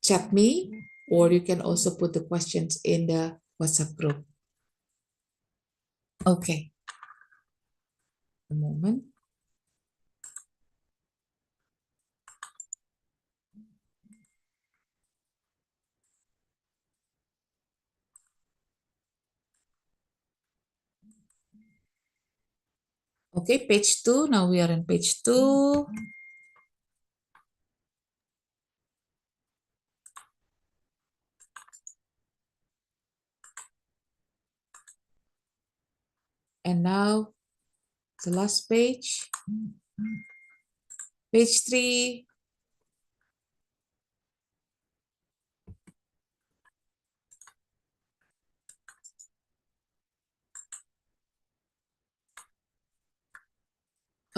chat me, or you can also put the questions in the WhatsApp group. Okay. A moment. Okay, page 2. Now we are on page 2. And now the last page. Page 3.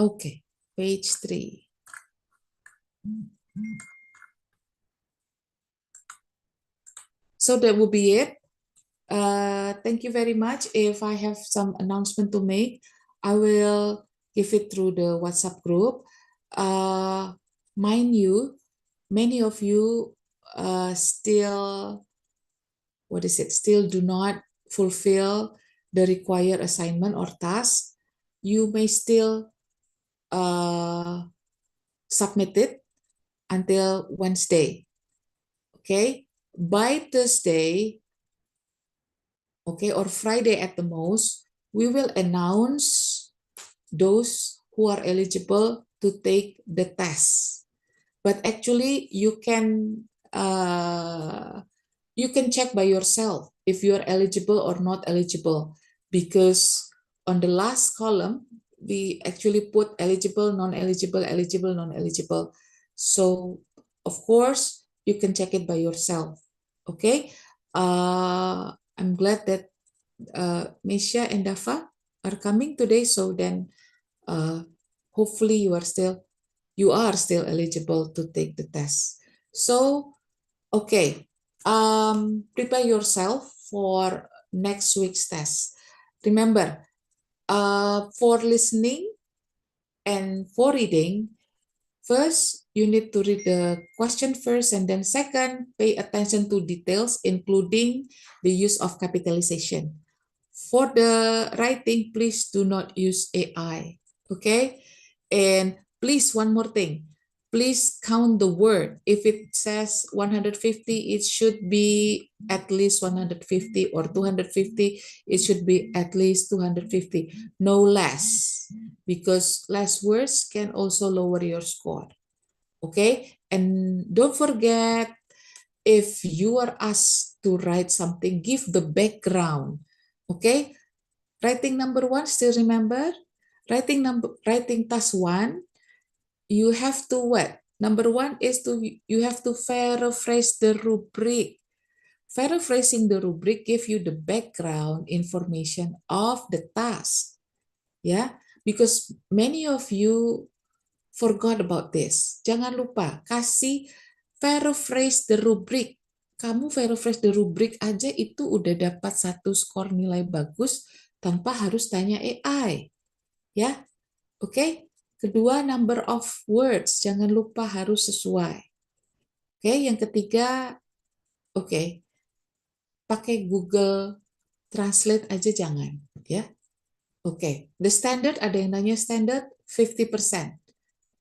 Okay, page 3. So that will be it. Thank you very much. If I have some announcement to make, I will give it through the WhatsApp group. Mind you, many of you still do not fulfill the required assignment or task. You may still submit it until Wednesday. Okay, by Thursday, okay, or Friday at the most, we will announce those who are eligible to take the test. But actually, you can check by yourself if you are eligible or not eligible, because on the last column we actually put eligible, non-eligible, eligible, non-eligible. So of course you can check it by yourself. Okay, I'm glad that Misha and Dafa are coming today, so then hopefully you are still eligible to take the test. So okay, prepare yourself for next week's test. Remember, for listening and for reading, first you need to read the question first, and then second, pay attention to details, including the use of capitalization. For the writing, please do not use AI, okay? And please, one more thing, please count the word. If it says 150, it should be at least 150, or 250, it should be at least 250, no less, because less words can also lower your score, okay? And don't forget, if you are asked to write something, give the background, okay? Writing number 1, still remember? Writing task 1, you have to what? Number 1 is you have to paraphrase the rubric. Paraphrasing the rubric give you the background information of the task. Yeah, because many of you forgot about this. Jangan lupa kasih paraphrase the rubric. Kamu paraphrase the rubric aja itu udah dapat 1 skor nilai bagus tanpa harus tanya AI. Ya, oke. Kedua, number of words. Jangan lupa harus sesuai. Oke, yang ketiga, oke, pakai Google Translate aja jangan. Ya, oke. The standard, ada yang nanya standard 50%.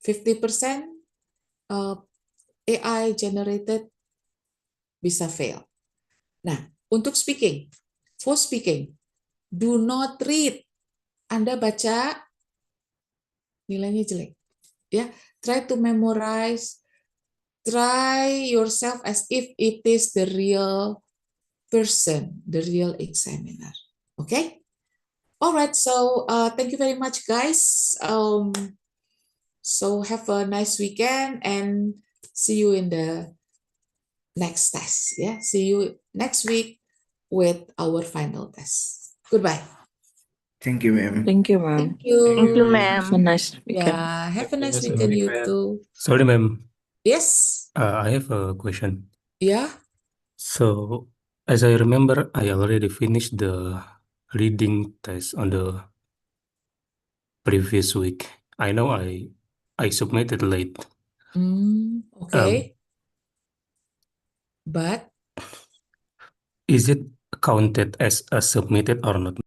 50% AI generated bisa fail. Nah, untuk speaking, for speaking, do not read. Anda baca, nilainya jelek. Ya, try to memorize, try yourself as if it is the real person, the real examiner. Okay? All right, so thank you very much, guys. So have a nice weekend and see you in the next test. Yeah, see you next week with our final test. Goodbye. Thank you, ma'am. Thank you, ma'am. Thank you. Thank you, Have a ma'am. nice weekend. Yeah, have a Thank nice you, weekend, you ma'am. too. Sorry, ma'am. Yes. I have a question. Yeah. So, as I remember, I already finished the reading test on the previous week. I know I submitted late. Okay. But Is it counted as a submitted or not?